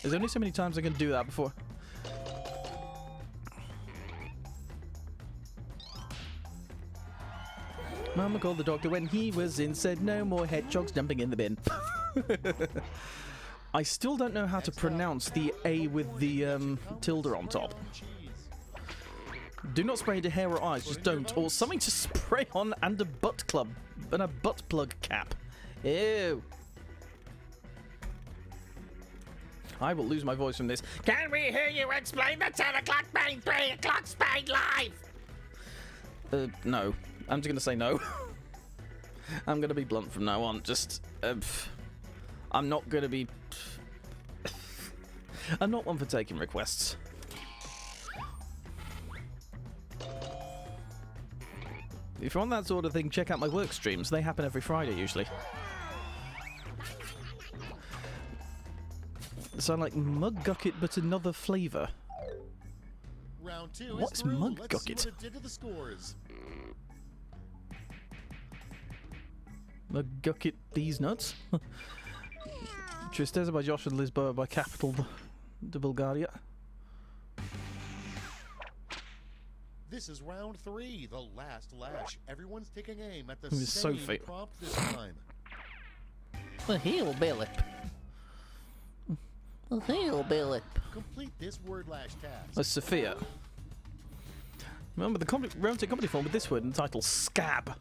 There's only so many times I can do that before. Mama called the doctor when he was in, said no more hedgehogs jumping in the bin. I still don't know how to pronounce the A with the tilde on top. Do not spray into hair or eyes, just don't. Or something to spray on and a butt plug cap. Ew. I will lose my voice from this. Can we hear you explain the 10 o'clock main, 3 o'clock Spain live? No. I'm just going to say no. I'm going to be blunt from now on. Just, I'm not going to be... I'm not one for taking requests. If you want that sort of thing, check out my work streams. They happen every Friday, usually. They sound like Mug Gucket, but another flavour. Round 2 What's is through. Mug Let's see Gucket? what it did to the scores. Mug Gucket these nuts. Tristeza by Josh and Lisboa by Capital de Bulgaria. This is round 3, the last lash. Everyone's taking aim at the Who's same Sophie? prompt this time. The hillbilly. The hillbilly. Complete this word lash task. That's Sophia. Remember the round 2 comedy film with this word entitled Scab.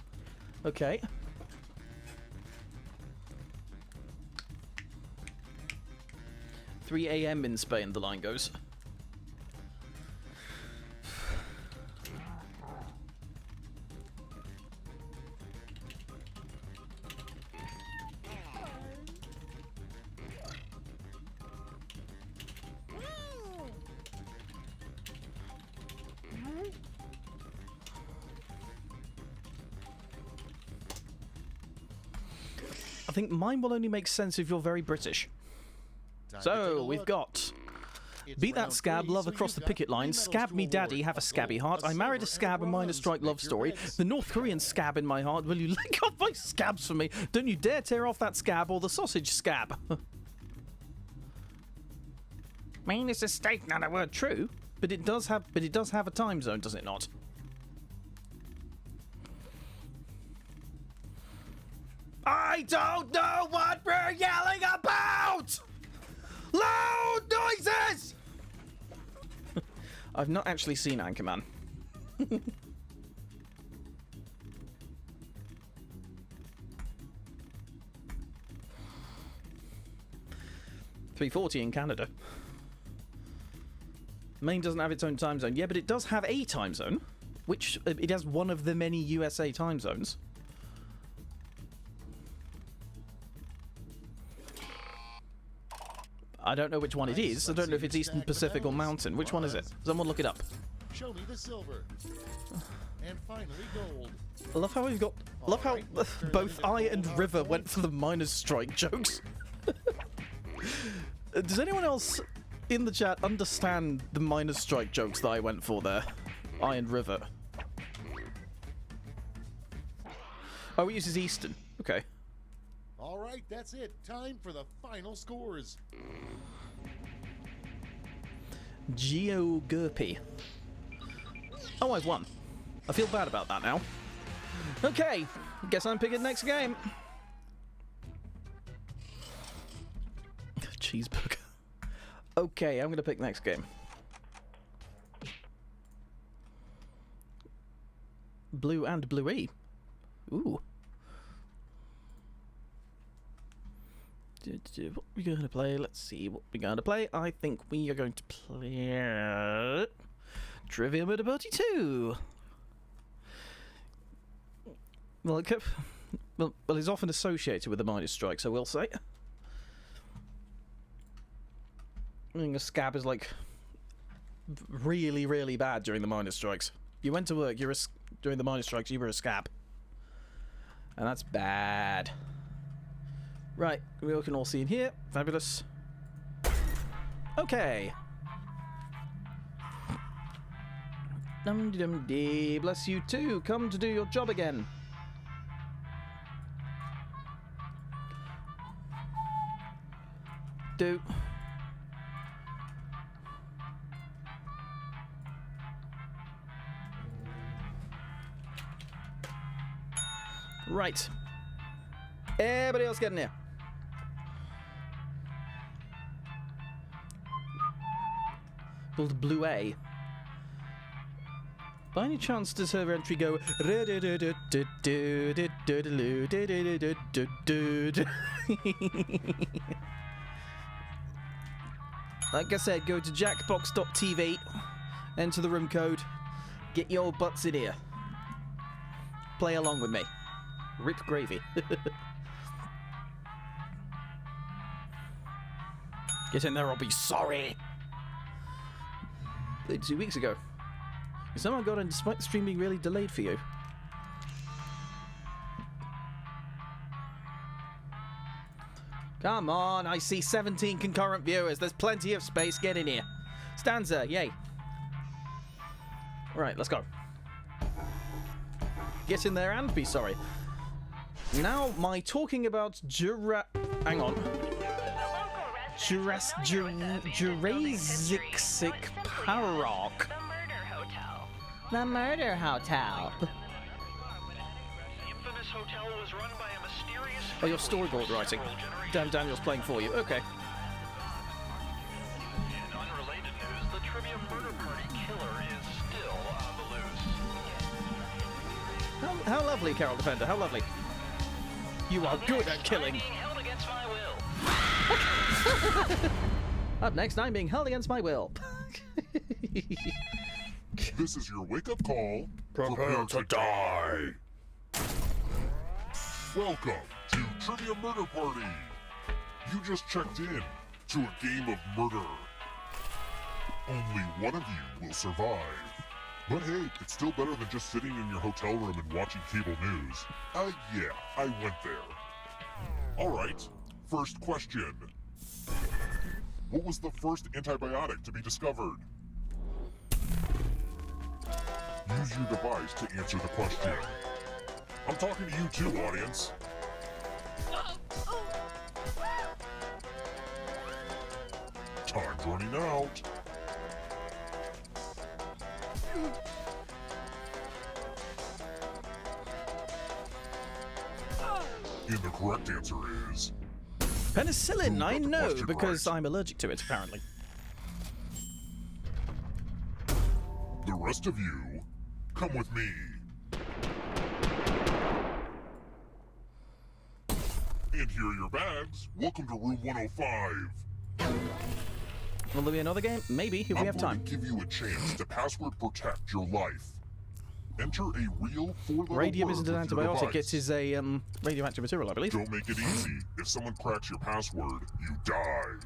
Okay. 3 a.m. in Spain, the line goes. I think mine will only make sense if you're very British. So, we've got... Beat that scab, love across the picket line, scab me daddy, have a scabby heart, I married a scab, a minor strike love story, the North Korean scab in my heart, will you lick off my scabs for me? Don't you dare tear off that scab or the sausage scab. Mean is a steak, not a word. True, but it does have a time zone, does it not? I don't know what we're yelling about! Loud noises! I've not actually seen Anchorman. 3:40 in Canada. Maine doesn't have its own time zone. Yeah, but it does have a time zone, which it has one of the many USA time zones. I don't know which one it is. I don't know if it's Eastern Pacific or Mountain. Which one is it? Someone look it up. Show me the silver. And finally gold. I love how we've got... I love how both I and River went for the miners' strike jokes. Does anyone else in the chat understand the miners' strike jokes that I went for there? I and River. Oh, it uses Eastern. Okay. All right, that's it. Time for the final scores. Geo-Gurpy. Oh, I've won. I feel bad about that now. Okay, guess I'm picking next game. Cheeseburger. Okay, I'm gonna pick next game. Blue and Bluey. Ooh. What are we going to play? Let's see what we're going to play. I think we are going to play Trivia Murder Party 2. Well, well, it's often associated with the miners' strike, so we'll say. I think a scab is like really, really bad during the miners' strikes. You went to work, during the miners' strikes, you were a scab. And that's bad. Right, we can all see in here. Fabulous. Okay. Dum-dum-dee, bless you too. Come to do your job again. Do. Right. Everybody else get in here. Build Blue A. By any chance does her entry go like I said, go to jackbox.tv, enter the room code, get your butts in here. Play along with me. Rip gravy. Get in there or be sorry. Played 2 weeks ago. You somehow got in despite the stream being really delayed for you. Come on, I see 17 concurrent viewers. There's plenty of space. Get in here. Stanza, yay. Alright, let's go. Get in there and be sorry. Now, my talking about hang on. Jurassic Park. The Murder Hotel. Oh, your storyboard writing. Dan Daniel's playing for you. Okay. In unrelated news, the Trivia Murder Party killer is still on the loose. How lovely, Carol Defender. How lovely. You are good at killing. Up next, I'm being held against my will. This is your wake-up call. Prepare to die. Welcome to Trivia Murder Party. You just checked in to a game of murder. Only one of you will survive. But hey, it's still better than just sitting in your hotel room and watching cable news. Yeah, I went there. Alright, first question. What was the first antibiotic to be discovered? Use your device to answer the question. I'm talking to you too, audience. Time's running out. And the correct answer is... Penicillin, Who got I the know, question because right? I'm allergic to it, apparently. The rest of you, come with me. And here are your bags. Welcome to room 105. Will there be another game? Maybe, if we have I'm time. going to give you a chance to password protect your life. Enter a real four-letter Radium word isn't an with your antibiotic, device. it is a radioactive material, I believe. Don't make it easy. If someone cracks your password, you die.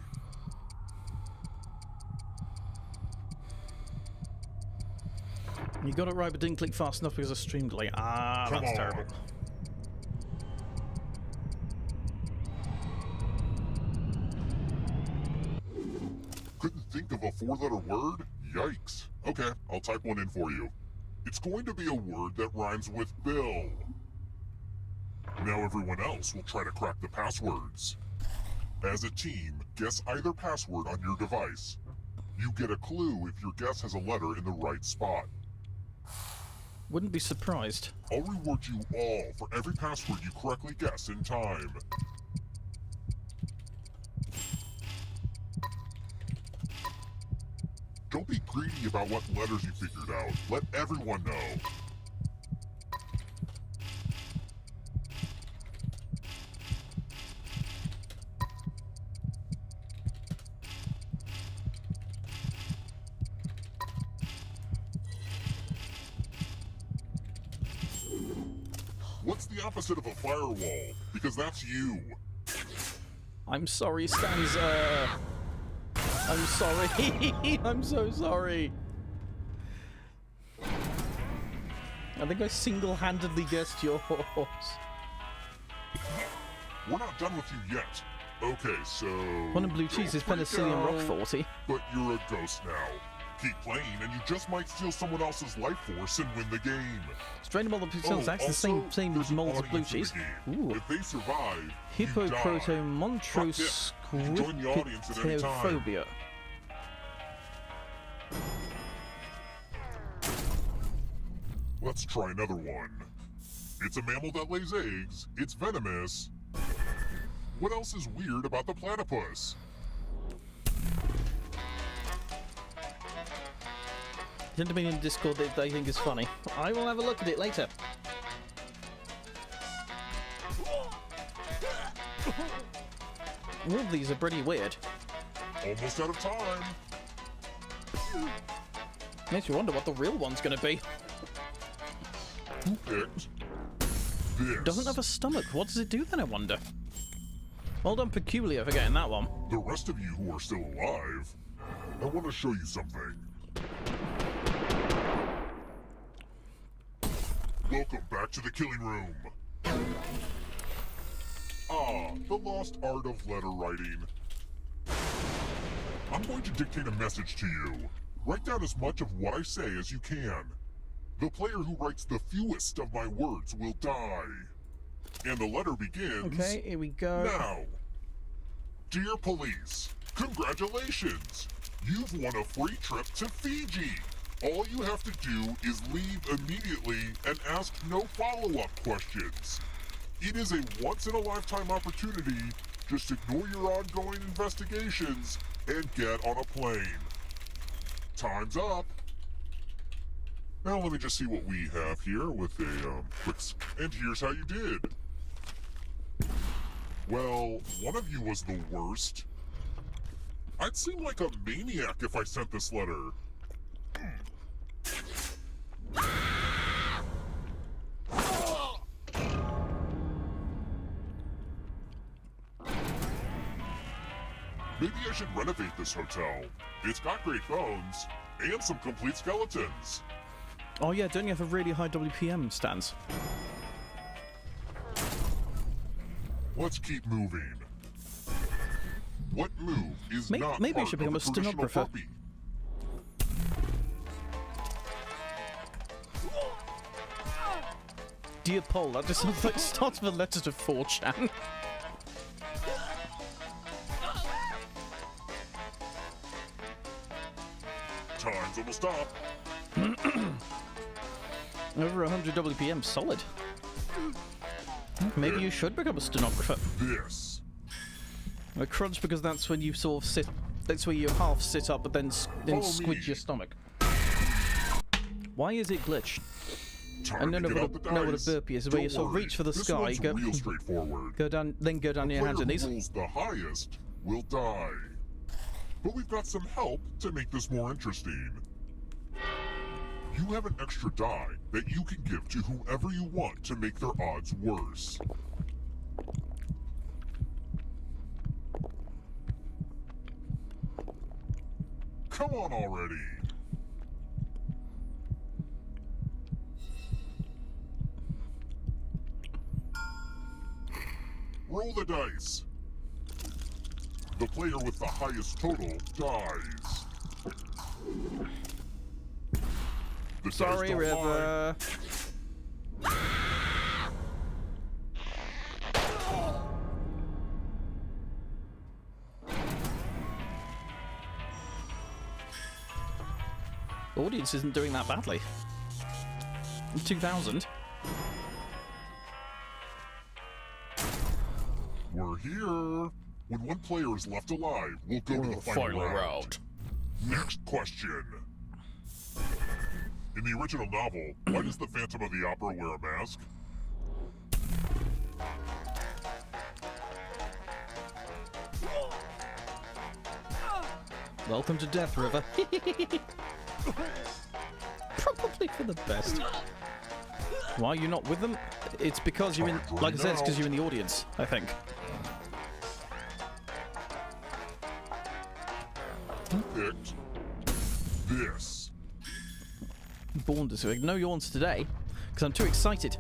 You got it right, but didn't click fast enough because of stream delay. Ah, Come that's on. terrible. Couldn't think of a four-letter word? Yikes. Okay, I'll type one in for you. It's going to be a word that rhymes with Bill. Now everyone else will try to crack the passwords. As a team, guess either password on your device. You get a clue if your guess has a letter in the right spot. Wouldn't be surprised. I'll reward you all for every password you correctly guess in time. Don't be greedy about what letters you figured out. Let everyone know. What's the opposite of a firewall? Because that's you. I'm sorry, Stanza. I'm sorry. I'm so sorry. I think I single-handedly guessed yours. We're not done with you yet. Okay, so... One in blue cheese is don't freak penicillium rock out, 40. But you're a ghost now. Keep playing, and you just might steal someone else's life force and win the game. Strain mold of Pixels, that's the also, same there's an mold as blue audience in the cheese. game. Ooh. If they survive, you die. Hippoprotomontrose You can join the audience at any time. phobia. Let's try another one. It's a mammal that lays eggs. It's venomous. What else is weird about the platypus? Gentlemen in Discord that I think is funny. I will have a look at it later. All of these are pretty weird. Almost out of time. Makes you wonder what the real one's gonna be. Who picked this? Doesn't have a stomach. What does it do then, I wonder? Well done, Peculiar, for getting that one. The rest of you who are still alive, I want to show you something. Welcome back to the killing room. Ah, the lost art of letter writing. I'm going to dictate a message to you. Write down as much of what I say as you can. The player who writes the fewest of my words will die. And the letter begins... Okay, here we go. Now. Dear police, congratulations! You've won a free trip to Fiji. All you have to do is leave immediately and ask no follow-up questions. It is a once-in-a-lifetime opportunity. Just ignore your ongoing investigations and get on a plane. Time's up. Now let me just see what we have here with a quick... And here's how you did. Well, one of you was the worst. I'd seem like a maniac if I sent this letter. Maybe I should renovate this hotel. It's got great bones and some complete skeletons. Oh yeah, don't you have a really high WPM stance? Let's keep moving. What move is not maybe you part should of become a a traditional stenographer. puppy? Dear Paul, that just sounds like starts with a letter to 4chan. Time's almost up. Over 100 WPM, solid. Maybe you should become a stenographer. This. A crunch, because that's when you sort of sit. That's where you half sit up, but then Follow squidge me. your stomach. Why is it glitched? I Time don't to know get what out the a dice. burpee is. Where you Don't sort of worry, reach for the this sky, one's go real straightforward. down, then go down on your hands and Player knees. who rolls the highest will die. But we've got some help to make this more interesting. You have an extra die that you can give to whoever you want to make their odds worse. Come on already! Roll the dice. The player with the highest total dies. The dice Sorry, don't lie. River. The audience isn't doing that badly. 2000. We're here. When one player is left alive, we'll go to the final round. Next question. In the original novel, why does the Phantom of the Opera wear a mask? Welcome to Death River. Probably for the best. Why are you not with them? It's because you're in. Like I said, it's because you're in the audience, I think. Who picked this? Born to swig. No yawns today, because I'm too excited.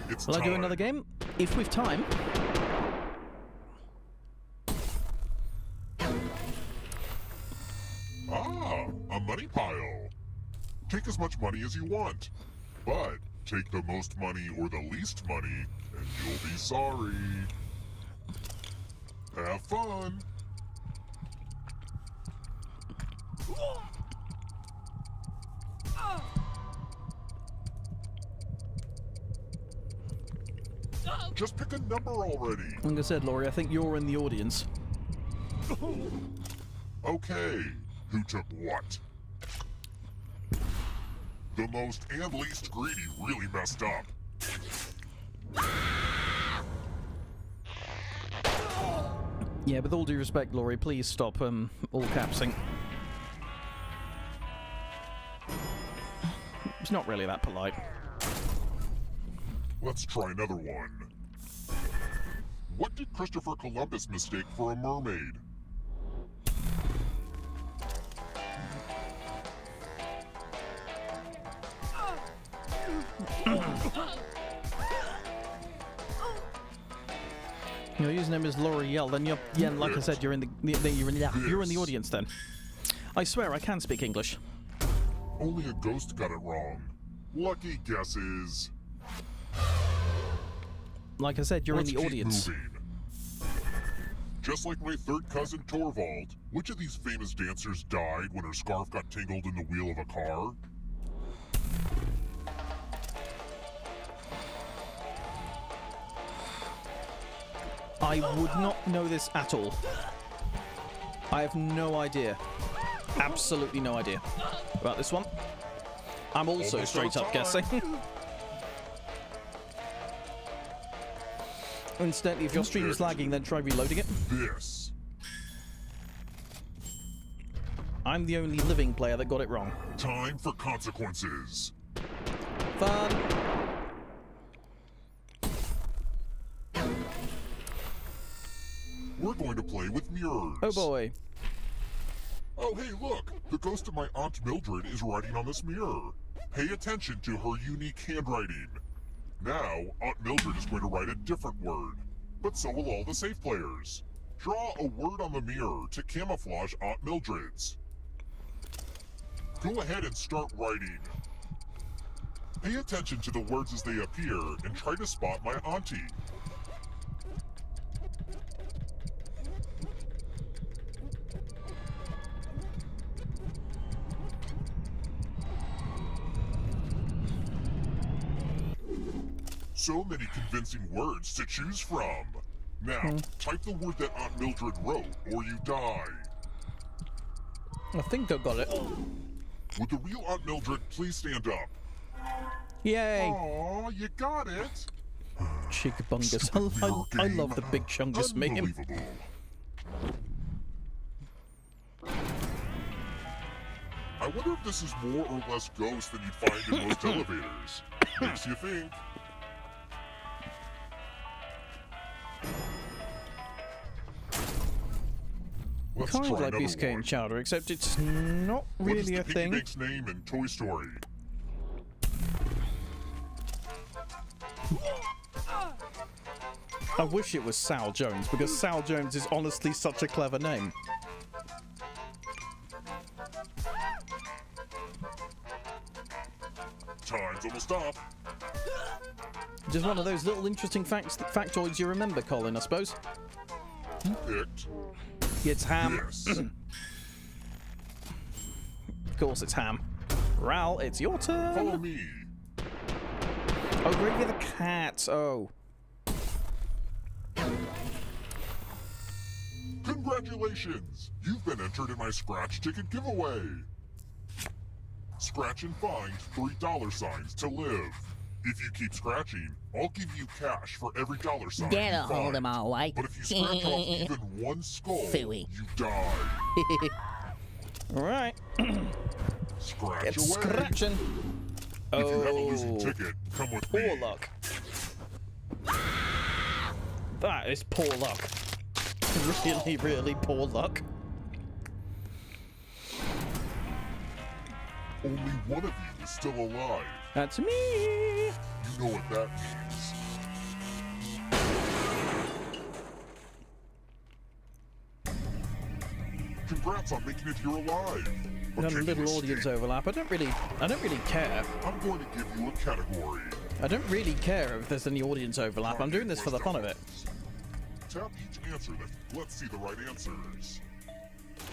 It's Will I do time. another game? If we've time. Ah, a money pile. Take as much money as you want, but take the most money or the least money, and you'll be sorry. Have fun. Just pick a number already. Like I said, Laurie, I think you're in the audience. Okay, who took what? The most and least greedy really messed up. Yeah, with all due respect, Laurie, please stop all capsing. It's not really that polite. Let's try another one. What did Christopher Columbus mistake for a mermaid? Your username is L'Oreal, then like I said, you're in the audience then. I swear I can speak English. Only a ghost got it wrong. Lucky guesses. Like I said, you're Let's in the keep audience. moving. Just like my third cousin Torvald, which of these famous dancers died when her scarf got tangled in the wheel of a car? I would not know this at all. I have no idea. Absolutely no idea about this one. I'm also Almost straight out up of guessing. Incidentally, if your stream is lagging, then try reloading it. This. I'm the only living player that got it wrong. Time for consequences. Fun. We're going to play with mirrors. Oh boy. Oh, hey, look! The ghost of my Aunt Mildred is writing on this mirror. Pay attention to her unique handwriting. Now, Aunt Mildred is going to write a different word, but so will all the safe players. Draw a word on the mirror to camouflage Aunt Mildred's. Go ahead and start writing. Pay attention to the words as they appear and try to spot my auntie. So many convincing words to choose from. Now, type the word that Aunt Mildred wrote, or you die. I think I got it. Would the real Aunt Mildred please stand up? Yay! Aw, you got it! Chickabungus. I love the big chungus meme. Unbelievable. I wonder if this is more or less ghost than you'd find in most elevators. Makes you think. Let's Kind try of like another Biscuit one. and Chowder, except it's not What is really the a piggy thing. bank's name in Toy Story? I wish it was Sal Jones, because Sal Jones is honestly such a clever name. Time's almost up. Just one of those little interesting factoids you remember, Colin, I suppose. Picked. It's Ham. Yes. Of course it's Ham. Ral, it's your turn. Follow me. Oh, Gravy the cat. Oh. Congratulations! You've been entered in my scratch ticket giveaway. Scratch and find $3 to live. If you keep scratching, I'll give you cash for every $sign That'll you hold find. him all right. But if you scratch off even one skull, Phooey. you die. Alright. Scratch Get away. scratching. If you have a Oh. losing ticket, come with Poor me. luck. That is poor luck. Really, really poor luck. Only one of you is still alive. That's me. You know what that means. Congrats on making it here alive. But Got a can you little audience escape? overlap. I don't really care. I'm going to give you a category. I don't really care if there's any audience overlap. I'm doing this for the fun of it. Tap each answer list. Let's see the right answers.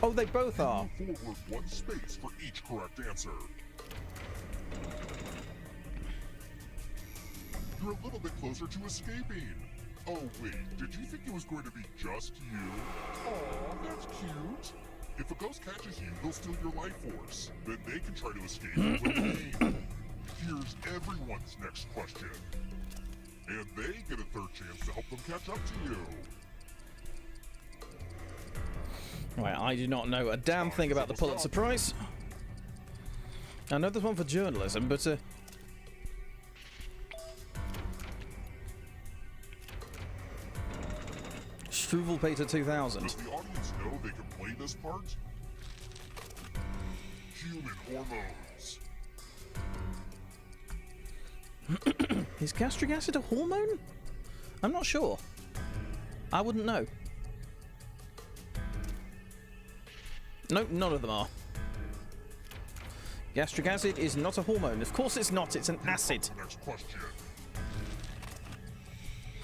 Oh, they both are. Move forward one space for each correct answer. You're a little bit closer to escaping. Oh wait, did you think it was going to be just you? Aw, that's cute. If a ghost catches you, they'll steal your life force. Then they can try to escape and win the game. Here's everyone's next question. And they get a third chance to help them catch up to you. Right, I do not know a damn thing about the Pulitzer Prize. I know there's one for journalism, but Struvelpater 2000. Does the audience know they can play this part? Human hormones. Is gastric acid a hormone? I'm not sure. I wouldn't know. Nope, none of them are. Gastric acid is not a hormone. Of course it's not, it's an acid. Next question.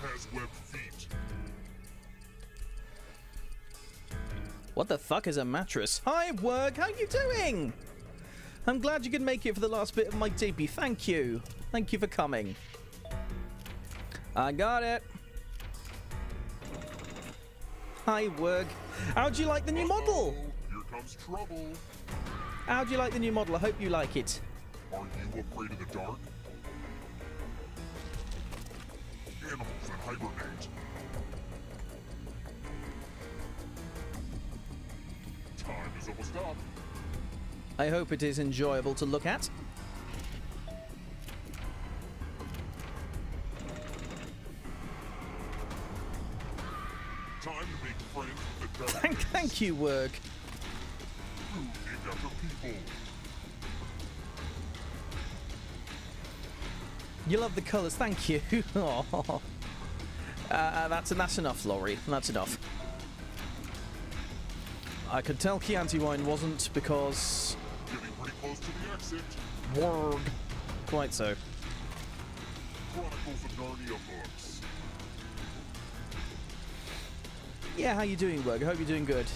Has webbed feet. What the fuck is a mattress? Hi, Work, how you doing? I'm glad you could make it for the last bit of my debut. Thank you. Thank you for coming. I got it. Hi, Work. How'd you like the new model? Here comes trouble. How'd you like the new model? I hope you like it. Are you afraid of the dark? Animals that hibernate. Time is almost up. I hope it is enjoyable to look at. Time to make friends with the dark. Thank you, Werg. Food named after people. You love the colours, thank you. Aw. That's enough, Laurie. That's enough. I could tell Chianti wine wasn't because... Getting pretty close to the exit. Word. Quite so. Chronicles of Narnia books. Yeah, how you doing, Werg? I hope you're doing good.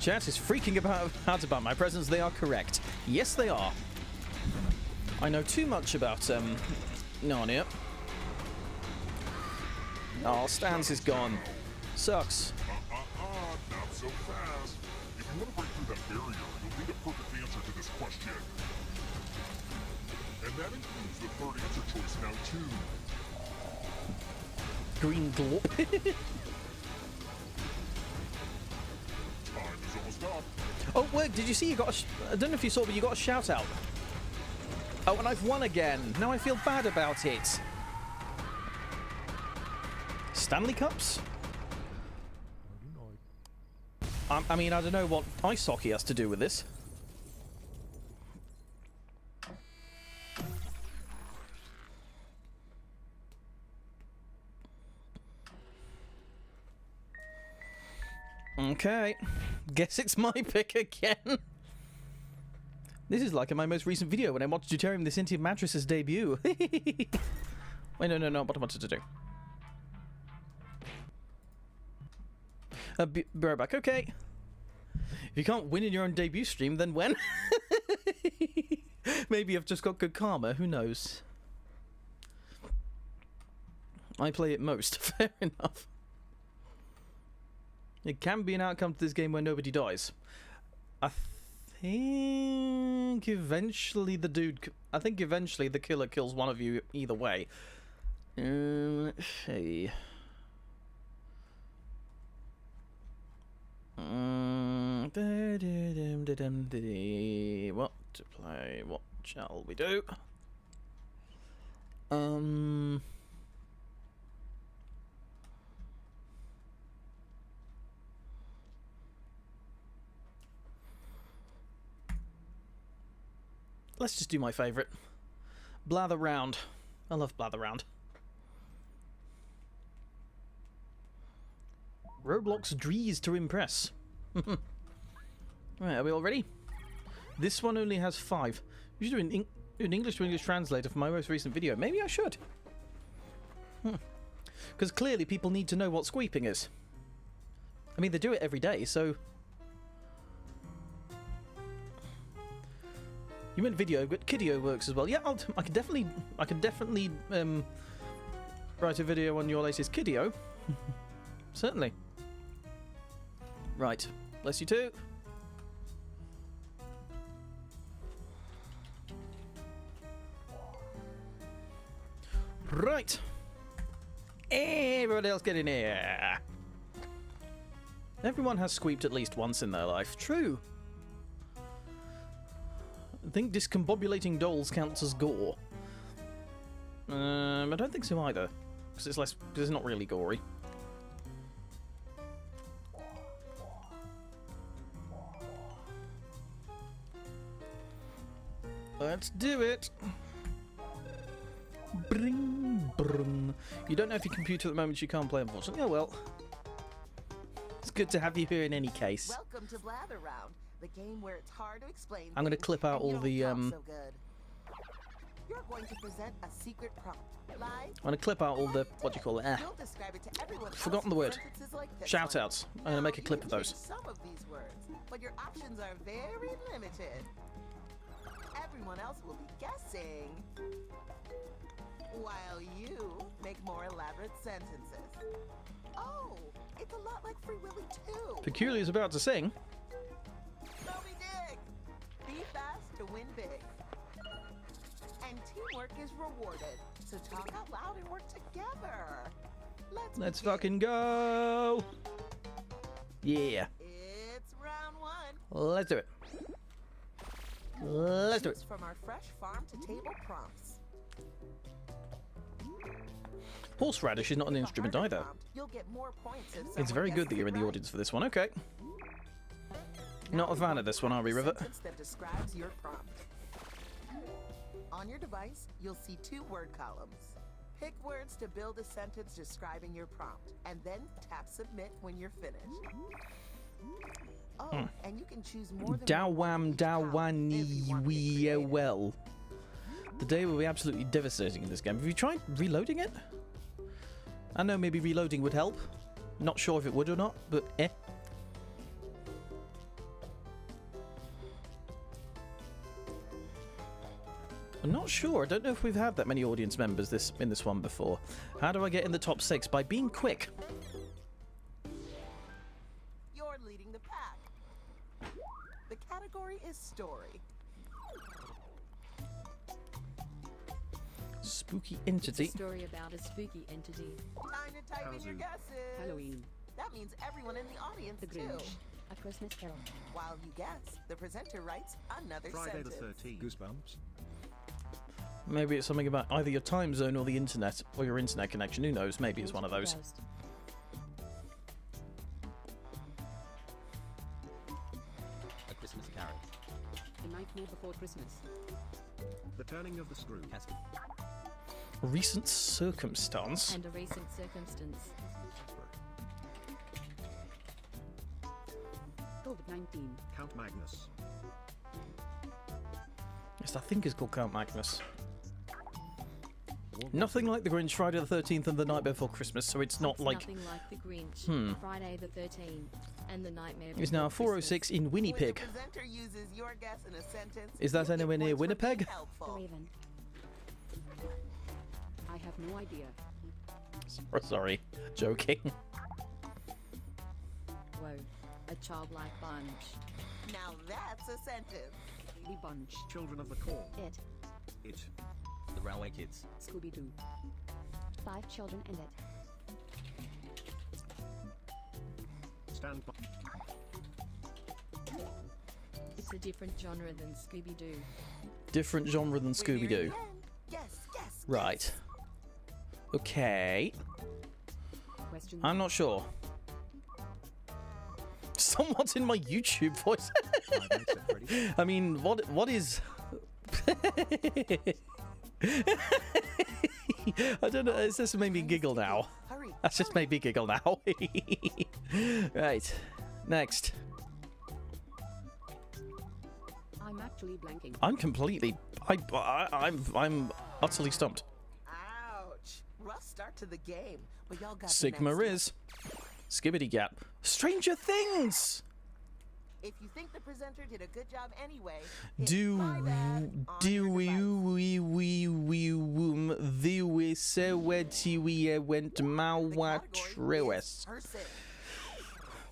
Chat is freaking out about my presence. They are correct. Yes, they are. I know too much about Narnia. Oh, Stans is gone. Sucks. Not so fast. If you want to break through that barrier, you'll need a perfect answer to this question. And that includes the third answer choice now, too. Green glop. Time is almost up. Oh, Werg, did you see you got a... I don't know if you saw, but you got a shout out. Oh, and I've won again. Now I feel bad about it. Stanley Cups? I mean, I don't know what ice hockey has to do with this. Okay. Guess it's my pick again. This is like in my most recent video when I watched Deuterium the Sentient Mattress's debut. Wait, no, what I wanted to do. Be right back. Okay. If you can't win in your own debut stream, then when? Maybe I've just got good karma. Who knows? I play it most. Fair enough. It can be an outcome to this game where nobody dies. I think eventually the dude... I think eventually the killer kills one of you either way. Let's see... What to play? What shall we do? Let's just do my favourite. Blather Round. I love Blather Round. Roblox Drees to impress. Right, are we all ready? This one only has 5. You should do an English to English translator for my most recent video. Maybe I should. Because clearly people need to know what squeeping is. I mean, they do it every day, so... You meant video, but Kiddio works as well. Yeah, I can definitely write a video on your latest Kiddio. Certainly. Right. Bless you too. Right. Everybody else get in here. Everyone has squeeped at least once in their life. True. I think discombobulating dolls counts as gore. I don't think so either. Because it's not really gory. Let's do it. Bring, bring. You don't know if your computer at the moment you can't play, unfortunately. Oh well. It's good to have you here in any case. Welcome to Blather Round, the game where it's hard to explain. I'm going to clip out all the so good. You're going to present a secret prompt. Live. I'm going to clip out all the what do you call it? You'll describe it to everyone Forgotten the word. like Shout outs. I'm going to make a clip of those. Some of these words, but your options are very limited. Everyone else will be guessing, while you make more elaborate sentences. Oh, it's a lot like Free Willy too. Peculiar's about to sing. Moby Dick! Be fast to win big. And teamwork is rewarded, so talk out loud and work together. Let's fucking go! Yeah. It's round 1. Let's do it. Let's do it. Choose from our fresh farm to table prompts. Horseradish is not an With a instrument harder either. prompt, you'll get more points if It's someone very good guesses that you're it in the right. audience for this one. Okay. Now Not a we fan want of this to one, are we, find a Rivet? sentence that describes your prompt. On your device, you'll see 2 word columns. Pick words to build a sentence describing your prompt, and then tap submit when you're finished. Oh, and you can choose more than Dow one word wham, for each dow prompt wan, if you want to wee, get creative. well. The day will be absolutely devastating in this game. Have you tried reloading it? I know maybe reloading would help. Not sure if it would or not, but eh. I'm not sure. I don't know if we've had that many audience members in this one before. How do I get in the top 6? By being quick. You're leading the pack. The category is story. Spooky It's a entity. story about a spooky entity. Time to type in your guesses. Halloween. That means everyone in the audience The too. Grinch. A Christmas Carol. While you guess, the presenter writes another Friday the sentence. 13th. Goosebumps. Maybe it's something about either your time zone or the internet, or your internet connection. Who knows? Maybe it's one of those. Ghost. A Christmas Carol. The Nightmare Before Christmas. The turning of the screw. Castle. Recent circumstance. And a recent circumstance. COVID-19. Count Magnus. Yes, I think it's called Count Magnus. Nothing like the Grinch, Friday the 13th, and the night before Christmas, so it's not It's like. nothing like the Grinch. Friday the 13th. And the Nightmare It's Before now 4:06 Christmas. in When the Winnipeg. presenter uses your guess in a sentence, Is that you'll get anywhere near points for being Winnipeg? helpful. The Raven. I have no idea. Sorry, joking. Whoa. A childlike bunch. Now that's a sentence. The bunch. Children of the Corn. It. It. The Railway Kids. Scooby-Doo. 5 children and it. Stand by. It's a different genre than Scooby-Doo. Different genre than We're here Scooby-Doo. again. Yes. Right. Okay. Question. I'm not sure. Somewhat in my YouTube voice. 5 Nights at Freddy's. I mean, what is? I don't know. It's just made me giggle now. Hurry. That's just made me giggle now. Right. Next. I'm actually blanking. I'm completely. I'm utterly stumped. Ouch. Rough start to the game. But y'all got the Sigma next Riz. Skibbity Gap. Stranger Things. If you think the presenter did a good job anyway, hit Do my bad on do your we device. the we se we went The mawa category is trewes. person.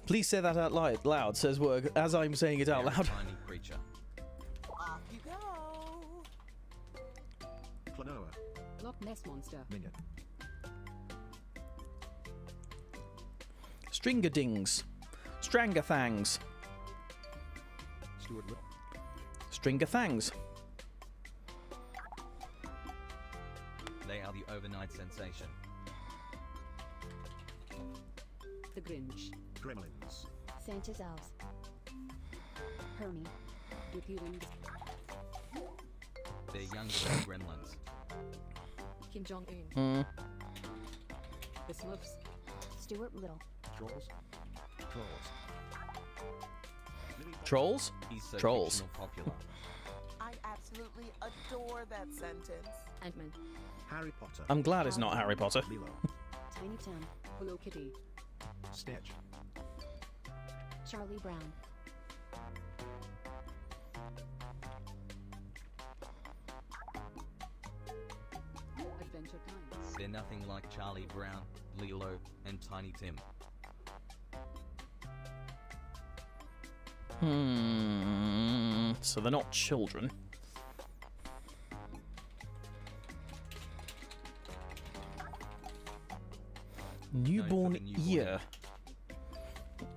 Please say that out loud, says Work, as I'm saying it out Very loud. Tiny creature. Off you go. Klonoa. Loch Ness Monster. Minion. Stringadings. Strangathangs. Stuart Little. Stringathangs. They are the overnight sensation. The Grinch. Gremlins. Santa's elves. Hermie. Deuterium. They're younger than gremlins. Kim Jong-un. Hmm. The Smurfs. Stuart Little. Trolls. Trolls. Lily Trolls? He's so Trolls. fictional popular. I absolutely adore that sentence. Ant-Man. Harry Potter. I'm glad it's not Harry Potter. Lilo. Tiny Tim. Hello Kitty. Stitch. Charlie Brown. Adventure Time. They're nothing like Charlie Brown, Lilo, and Tiny Tim. So they're not children. Newborn newborn. ear.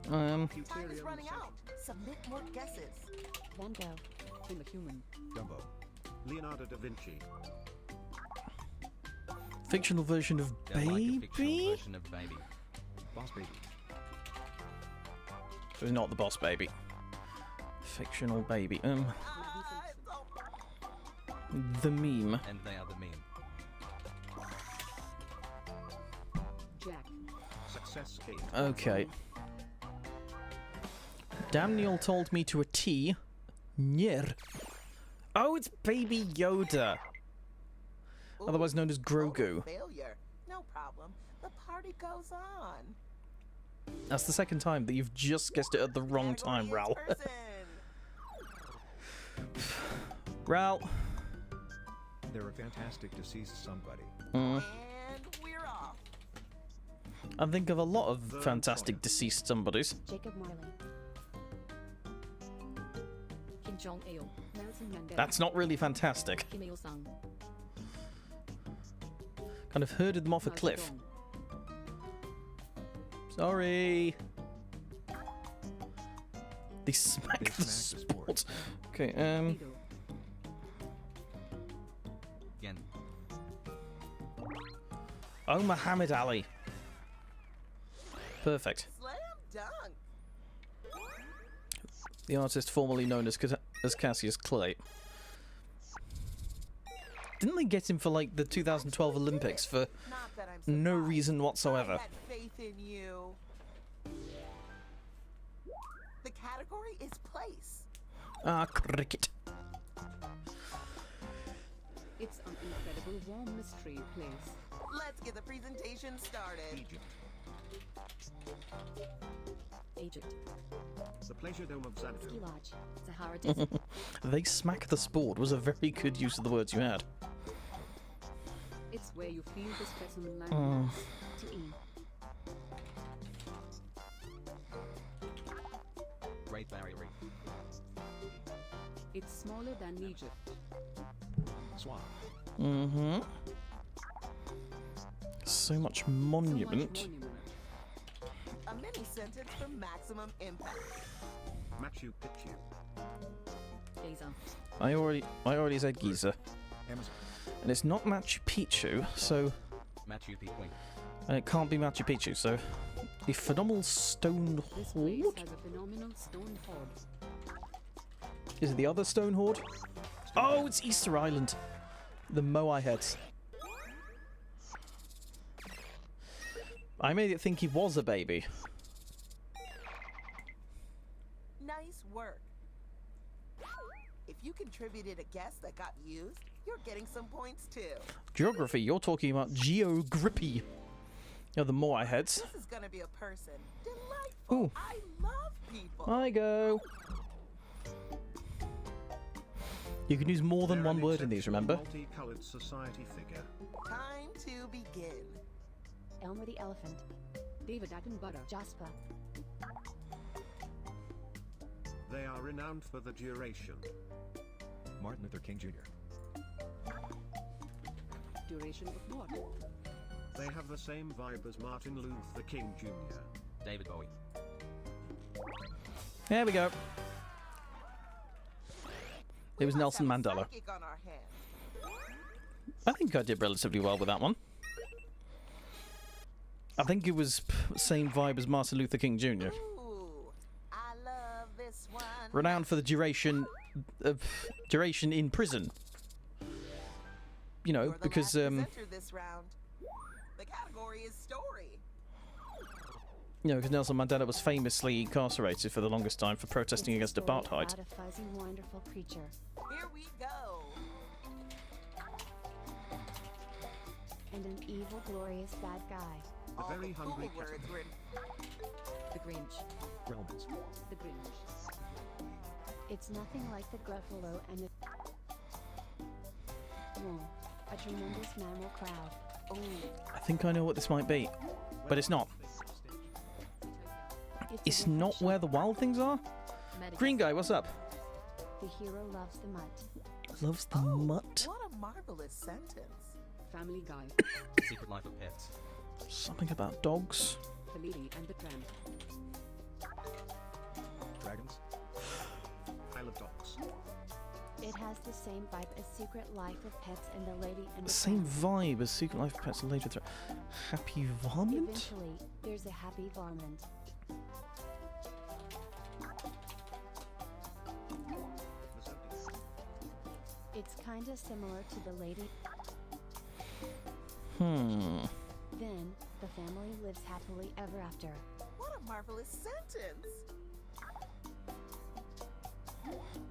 Time is Deuterium running out. Submit more guesses. Van Gogh. In the human. Dumbo. Leonardo da Vinci. Fictional version of They're like a fictional Baby? version of Baby. Boss Baby. So it's not the Boss Baby. Fictional baby. The meme. And they are the meme. Jack. Success King. Okay. Daniel told me to a T. Nier. Oh, it's Baby Yoda. Otherwise known as Grogu. Failure. No problem. The party goes on. That's the second time that you've just guessed it at the wrong time, Ral. Ral. They're a fantastic deceased somebody. And we're off. I think of a lot of fantastic deceased somebodies. Jacob Marley. Kim Jong Il. Nelson Mandela. That's not really fantastic. Kim Il Sung. Kind of herded them off a Mao cliff. Zedong. Sorry. They smacked They the smacked the sport. Okay, Lido. Again. Oh, Muhammad Ali. Perfect. Slam dunk. The artist formerly known as Cassius Clay. Didn't they get him for like the 2012 Olympics for Not that I'm no surprised. reason whatsoever? I had faith in you. The category is place. Ah, cricket. It's an incredible warm mystery place. Let's get the presentation started. Egypt. Egypt. The Pleasure Dome of Ski Xanadu. Lodge. Sahara Desert. They smack the sport was a very good use of the words you had. It's where you feel the specimen landmass. To E. Great Barrier Reef. It's smaller than Egypt. Swan. Mm-hmm. So much So much monument. monument. A mini sentence for maximum impact. Machu Picchu. Giza. I already said Giza. Amazon. And it's not Machu Picchu, so Machu Picchu. and it can't be Machu Picchu, so a phenomenal stone This place hoard? has a phenomenal stone hoard. Is it the other stone hoard? Oh, it's Easter Island. The Moai heads. I made it think he was a baby. Nice work. If you contributed a guess that got used, you're getting some points too. Geography, you're talking about geogrippy. You know, the Moai heads. This is gonna be a person. Delightful. Ooh. I love people. I go. You can use more than They're one an word in these, exceptional remember? Multicolored society figure. Time to begin. Elmer the Elephant. David Attenborough. Jasper. They are renowned for the duration. Martin Luther King Jr. Duration of what? They have the same vibe as Martin Luther King Jr. David Bowie. There we go. It was We Nelson must have a Mandela. psychic on our hands. I think I did relatively well with that one. I think it was same vibe as Martin Luther King Jr. Ooh, I love this one. Renowned for the duration in prison. You know, You're the because last presenter this round. The category is story. Nelson Mandela was famously incarcerated for the longest time for protesting It's against a story apartheid. about a fuzzy, wonderful creature. Here we go. And an evil, glorious bad guy. The All very the cool hungry words cat. were in The Grinch. Romans. The Grinch. It's nothing like the Gruffalo and the... Whoa. A tremendous mammal crowd. I think I know what this might be, but it's not. It's a not different where the shot. wild things are? Green guy, what's up? The hero loves the mutt. Loves the Oh, mutt. what a marvelous sentence. Family Guy. Secret Life of Pets. Something about dogs. The Lady and the Tramp. Dragons. the same vibe as Secret Life of Pets and the Lady and the Same Tramp. vibe as Secret Life of Pets and Later Threat. Happy Varmint? Eventually, there's a happy varmint. It's kinda similar to the lady. Then, the family lives happily ever after. What a marvelous sentence!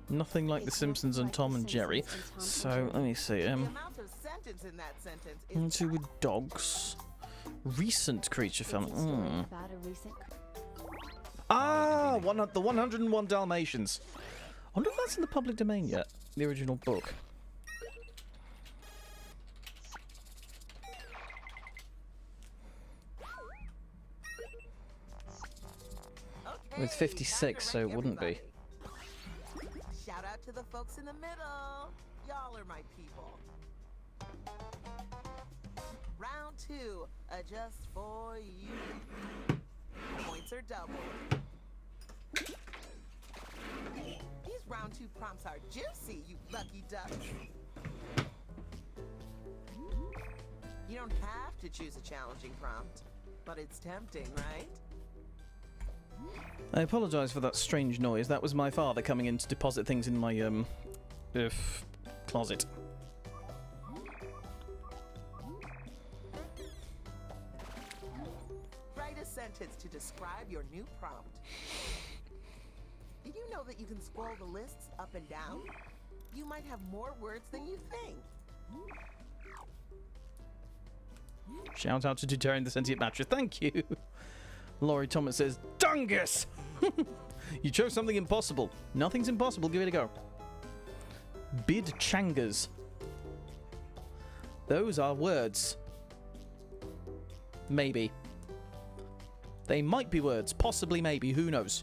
Nothing like The It's Simpsons nothing and like Tom The and Jerry. Simpsons and Tom and So, Jerry. let me see. The amount of sentence in that sentence is Into with dogs. Recent creature It's film. a story about a recent Ah, the 101 Dalmatians. I wonder if that's in the public domain yet. The original book. Okay, With 56, time to so it rank wouldn't be. everybody. Shout out to the folks in the middle. Y'all are my people. Round 2, adjust for you. Points are doubled. These round 2 prompts are juicy, you lucky ducks. You don't have to choose a challenging prompt, but it's tempting, right? I apologise for that strange noise. That was my father coming in to deposit things in my closet. Write a sentence to describe your new prompt. Did you know that you can scroll the lists up and down? You might have more words than you think. Shout out to Deuterium the Sentient Mattress. Thank you. Laurie Thomas says, Dungus! You chose something impossible. Nothing's impossible. Give it a go. Bid Changas. Those are words. Maybe. They might be words. Possibly, maybe. Who knows?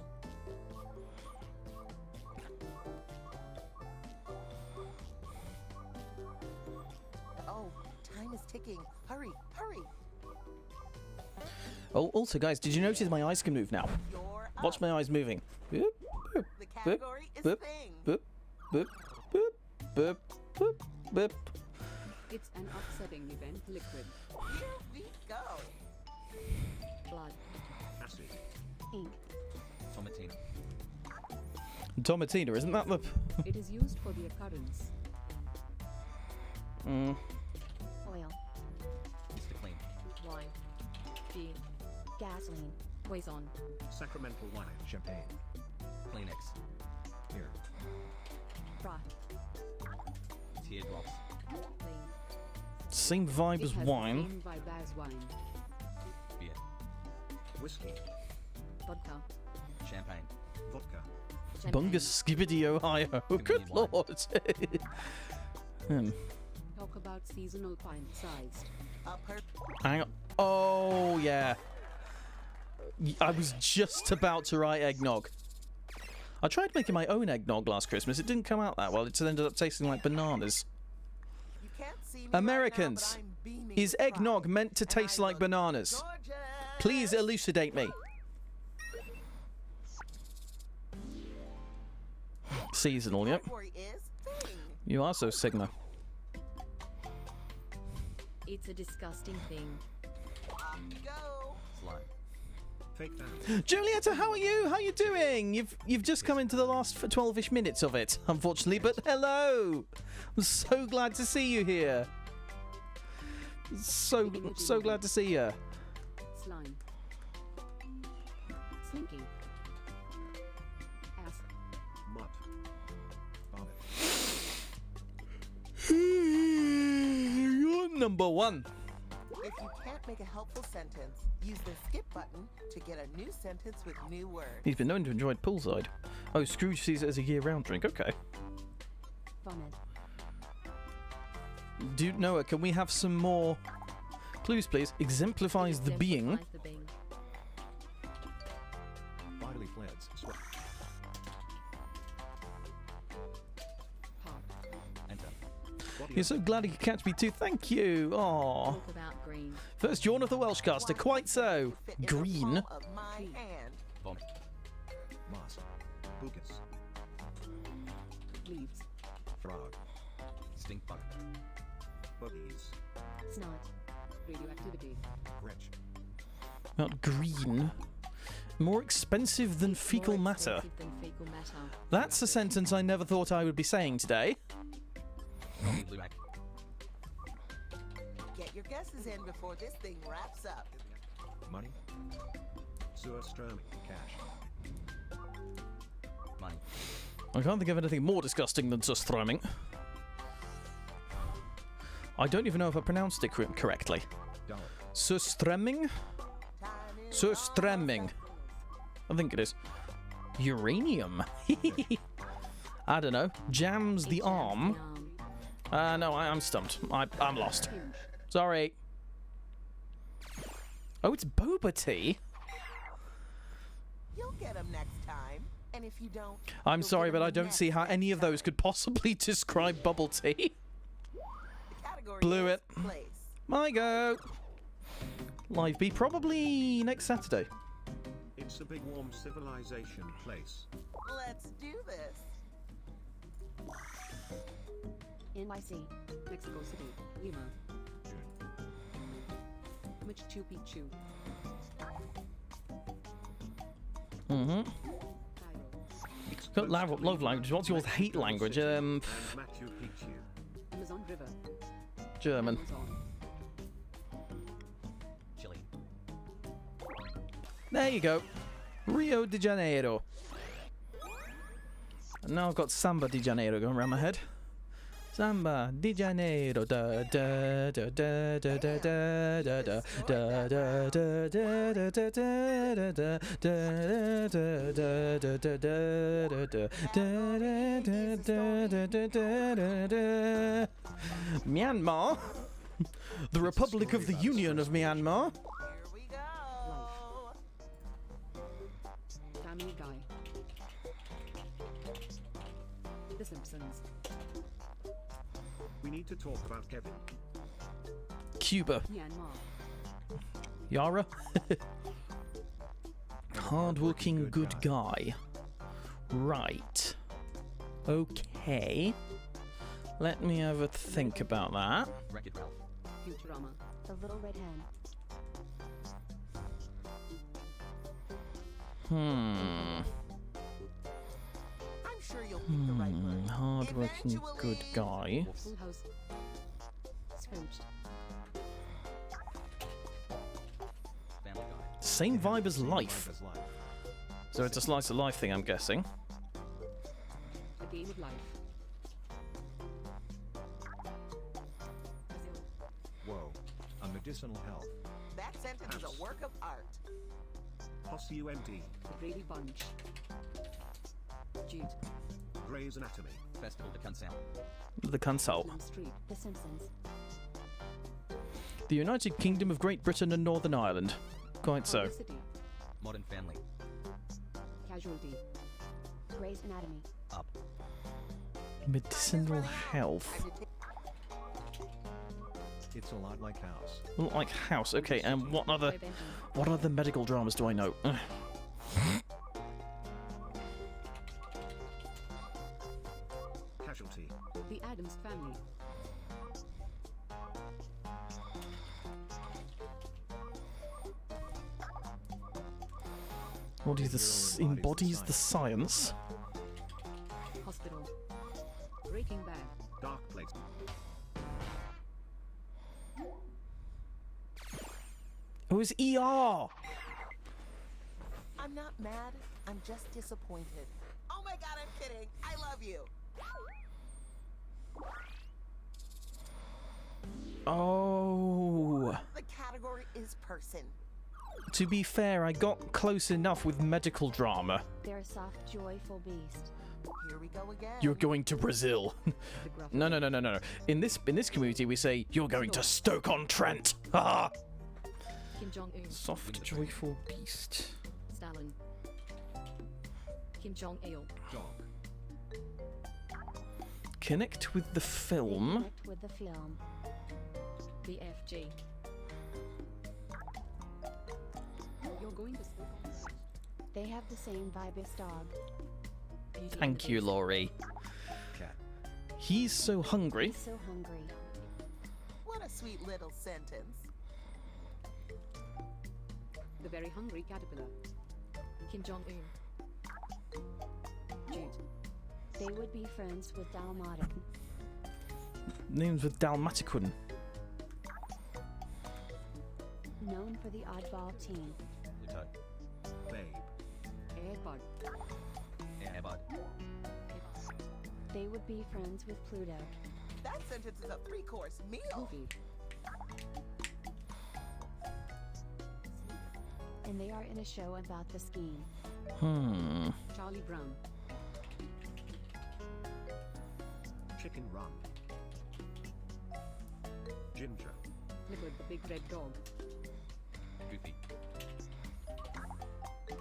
Oh, time is ticking. Hurry, hurry. Oh, also, guys, did you notice my eyes can move now? You're Watch up. my eyes moving. Boop, boop, The category is boop, thing. boop, boop, boop, boop, boop, boop. It's an upsetting event liquid. Here we go. Blood. Acid. ink. Tomatina. Tomatina, isn't that the... It is used for the occurrence. Oil. Mr. Clean. Wine. Beer. Gasoline. Poison. Sacramental wine. Champagne. Kleenex. Here. Broth. Teardrops. Clean. Same vibe It as has wine. the same vibe as wine. Beer. Whiskey. Vodka. Champagne. Vodka. Champagne. Bungus Skibbity, Ohio. Good Convenient wine. lord. Talk about seasonal pint-sized. Hang on. Oh, yeah. I was just about to write eggnog. I tried making my own eggnog last Christmas. It didn't come out that well. It ended up tasting like bananas. You can't see me Americans, right now, but I'm beaming is with pride. eggnog meant to And taste I like look bananas? gorgeous. Please elucidate me. Seasonal, yep. Category is thing. You are so Sigma. It's a disgusting thing. Off you go. Slime. Fake fan. Julietta, how are you? How you doing? You've just come into the last 12-ish minutes of it, unfortunately, but hello! I'm so glad to see you here. So glad to see you. Slime. Slinky. Ass. Mud. Vomit. You're number one. If you can't make a helpful sentence, use the skip button to get a new sentence with new words. He's been known to enjoy poolside. Oh, Scrooge sees it as a year-round drink. Okay. Vomit. Dude Noah, can we have some more clues, please? Exemplifies the being. Exemplifies the being. Bodily fluids. Sweat. Pop. Enter. Body You're so glad he could catch me too. Thank you. Aw. Talk about green. First yawn of the Welshcaster. Quite so. Fit in the Green. palm of my hand. Vomit. Moss. Bucus. Leaves. Frog. Stink bug. Buggies. Snot. Radioactivity. Gretch. Not green. More expensive than fecal More matter. expensive than fecal matter. That's a sentence I never thought I would be saying today. Zombie blue act. Get your guesses in before this thing wraps up. Money. Surströmming. Cash. Money. I can't think of anything more disgusting than surströmming. I don't even know if I pronounced it correctly. Dollar. Surströmming? Surströmming. I think it is. Uranium. I don't know. Jams the arm. No, I'm stumped. I'm lost. Sorry. Oh, it's boba tea. You'll get them next time. And if you don't, I'm you'll sorry, get 'em but I the don't see next how any of those could possibly describe bubble tea. The category Blew is it. Place. My go. Live B probably next Saturday. It's a big warm civilization place. Let's do this. NYC. Mexico City. Lima. Machu Picchu. Mm-hmm. Cairo. Got love language. What's yours? Hate language? And Machu Picchu. Amazon River. German. Amazon. Chile. There you go. Rio de Janeiro. And now I've got Samba de Janeiro going around my head. Samba de Janeiro, da da da da da da da da da da da da da da da da da da. Myanmar, the Republic of the Union of Myanmar. Here we go. Family Guy. The Simpsons. We need to talk about Kevin. Cuba. Myanmar. Yara. Hard-working good guy. Right. Okay. Let me have a think about that. Wreck-It Ralph. Futurama. The Little Red Hen. I'm sure you'll pick the right word. Hard-working good guy. Full House. Scrooged. Family Guy. Same vibe as life. As life. So it's a slice of life thing, I'm guessing. A Game of Life. Brazil. Whoa. A medicinal health. That sentence is a work of art. POS-UMD. The Brady Bunch. Jude. Grey's Anatomy. Festival de Cancel. The console. Elm Street. The Simpsons. The United Kingdom of Great Britain and Northern Ireland. Quite so. Hollywood City. Modern Family. Casualty. Grey's Anatomy. Up. Medicinal health. Time to take- It's a lot like House. Look like house. Okay, and what Benton. other medical dramas do I know? Casualty. The Addams Family. Embodies the science. Hospital. Breaking Bad. Dark Place. It was ER. I'm not mad. I'm just disappointed. Oh my god, I'm kidding. I love you. Oh. The category is person. To be fair, I got close enough with medical drama. They're a soft, joyful beast. Here we go again. You're going to Brazil. The Gruff. No. In this community, we say you're going to Stoke-on-Trent. Ah. Kim Jong-un. Soft, joyful beast. Stalin. Kim Jong-il. Dog. Connect with the film. Connect with the film. BFG. You're going to They have the same vibe as dog. Beauty and Thank the you, Beast. Laurie. Cat. He's so hungry. He's so hungry. What a sweet little sentence. The very hungry caterpillar. Kim Jong-un. Jude. They would be friends with Dalmatic. Names with Dalmaticun. Known for the oddball team. Pluto. Babe. Airbud. Airbud. They would be friends with Pluto. That sentence is a 3-course meal. Goofy. And they are in a show about the scheme. Charlie Brown. Chicken Run. Ginger. Clifford the Big Red Dog. Goofy.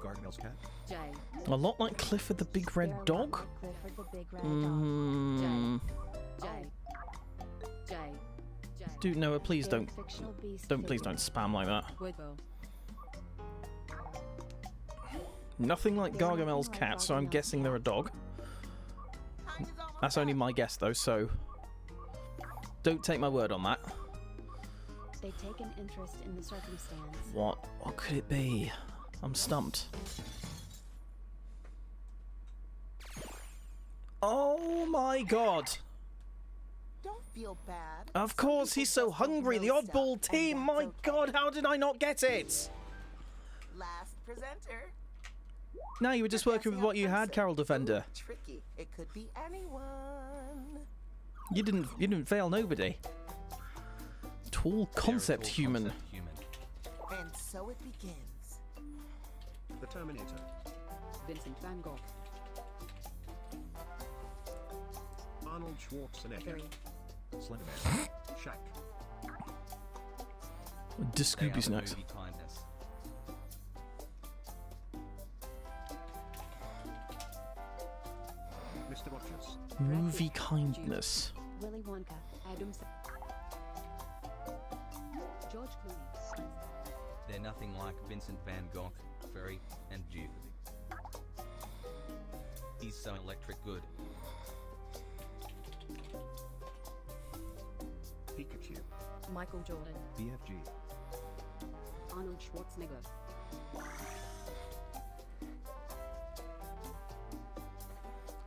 Gargoyle's cat. Jay. A lot like Clifford the Big They're Red a lot Dog? like Clifford the Big Red Dog. Mm. Jay. Jay. Jay. Dude, Noah, please They're don't. fictional beast Please don't spam like that. Woodville. Nothing like They're nothing Gargamel's like cat, so I'm Gargamel's guessing they're a dog. That's only my guess, though, so don't take my word on that. They take an interest in the circumstance. What could it be? I'm stumped. Oh my god! Don't feel bad. Of Some course, people he's so just don't hungry. The know oddball stuff, and team. that's My okay. god, how did I not get it? Last presenter. No, you were just working with what you had, Carol Defender. Tricky. It could be anyone. You didn't fail nobody. Tall concept They're a tall human. concept human. And so it begins. The Terminator. Vincent Van Gogh. Arnold Schwarzenegger. Very. Slenderman. Shaq. The They are Scooby the Snacks. movie kindness. Mr. Rogers. Movie kindness. Willy Wonka. Adam George Clooney. They're nothing like Vincent Van Gogh, Ferry, and Duke. He's so electric good. Pikachu. Michael Jordan. BFG. Arnold Schwarzenegger.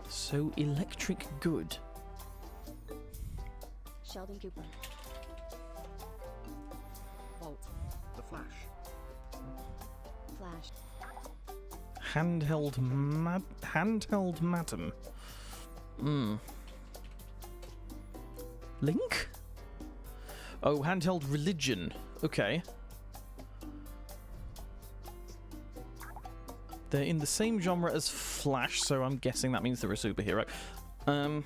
So electric good. Sheldon Cooper. Bolt. The Flash. Flash. Handheld madam. Link? Oh, handheld religion. Okay. They're in the same genre as Flash, so I'm guessing that means they're a superhero. The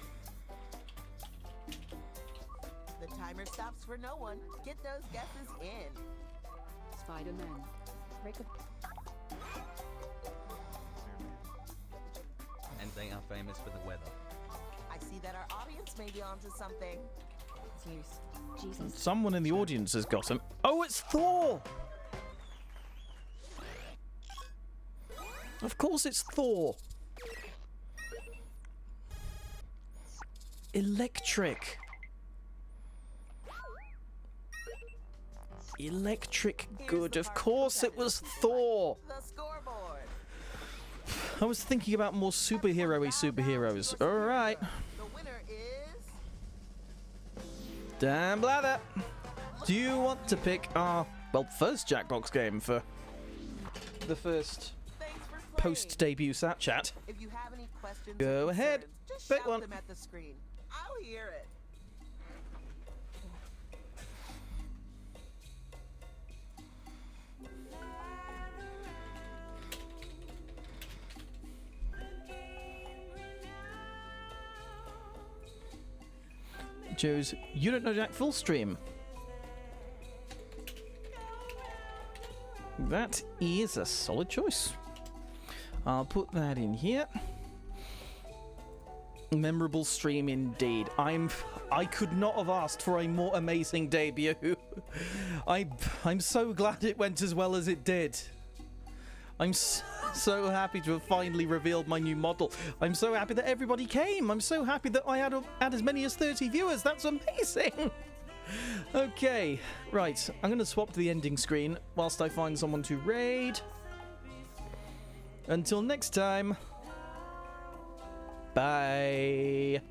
timer stops for no one. Get those guesses in. Spider-Man. Rick. And they are famous for the weather. I see that our audience may be onto something. Zeus. Jesus. Someone in the audience has got him. Oh, it's Thor! Of course it's Thor. Electric. Electric good. Of course it was Thor. The scoreboard. I was thinking about more superhero-y superheroes. Alright. The winner is Dan Blather. Do you want to pick our, well, first Jackbox game for the first thanks for playing. post-debut Sat Chat? If you have any questions, Go or ahead. concerns, just Pick shout one. them at the screen. I'll hear it. Joe's, you don't know Jack Fullstream. That is a solid choice. I'll put that in here. Memorable stream indeed. I could not have asked for a more amazing debut. I'm so glad it went as well as it did. I'm so So happy to have finally revealed my new model. I'm so happy that everybody came. I'm so happy that I had as many as 30 viewers. That's amazing. Okay, right. I'm going to swap to the ending screen whilst I find someone to raid. Until next time. Bye.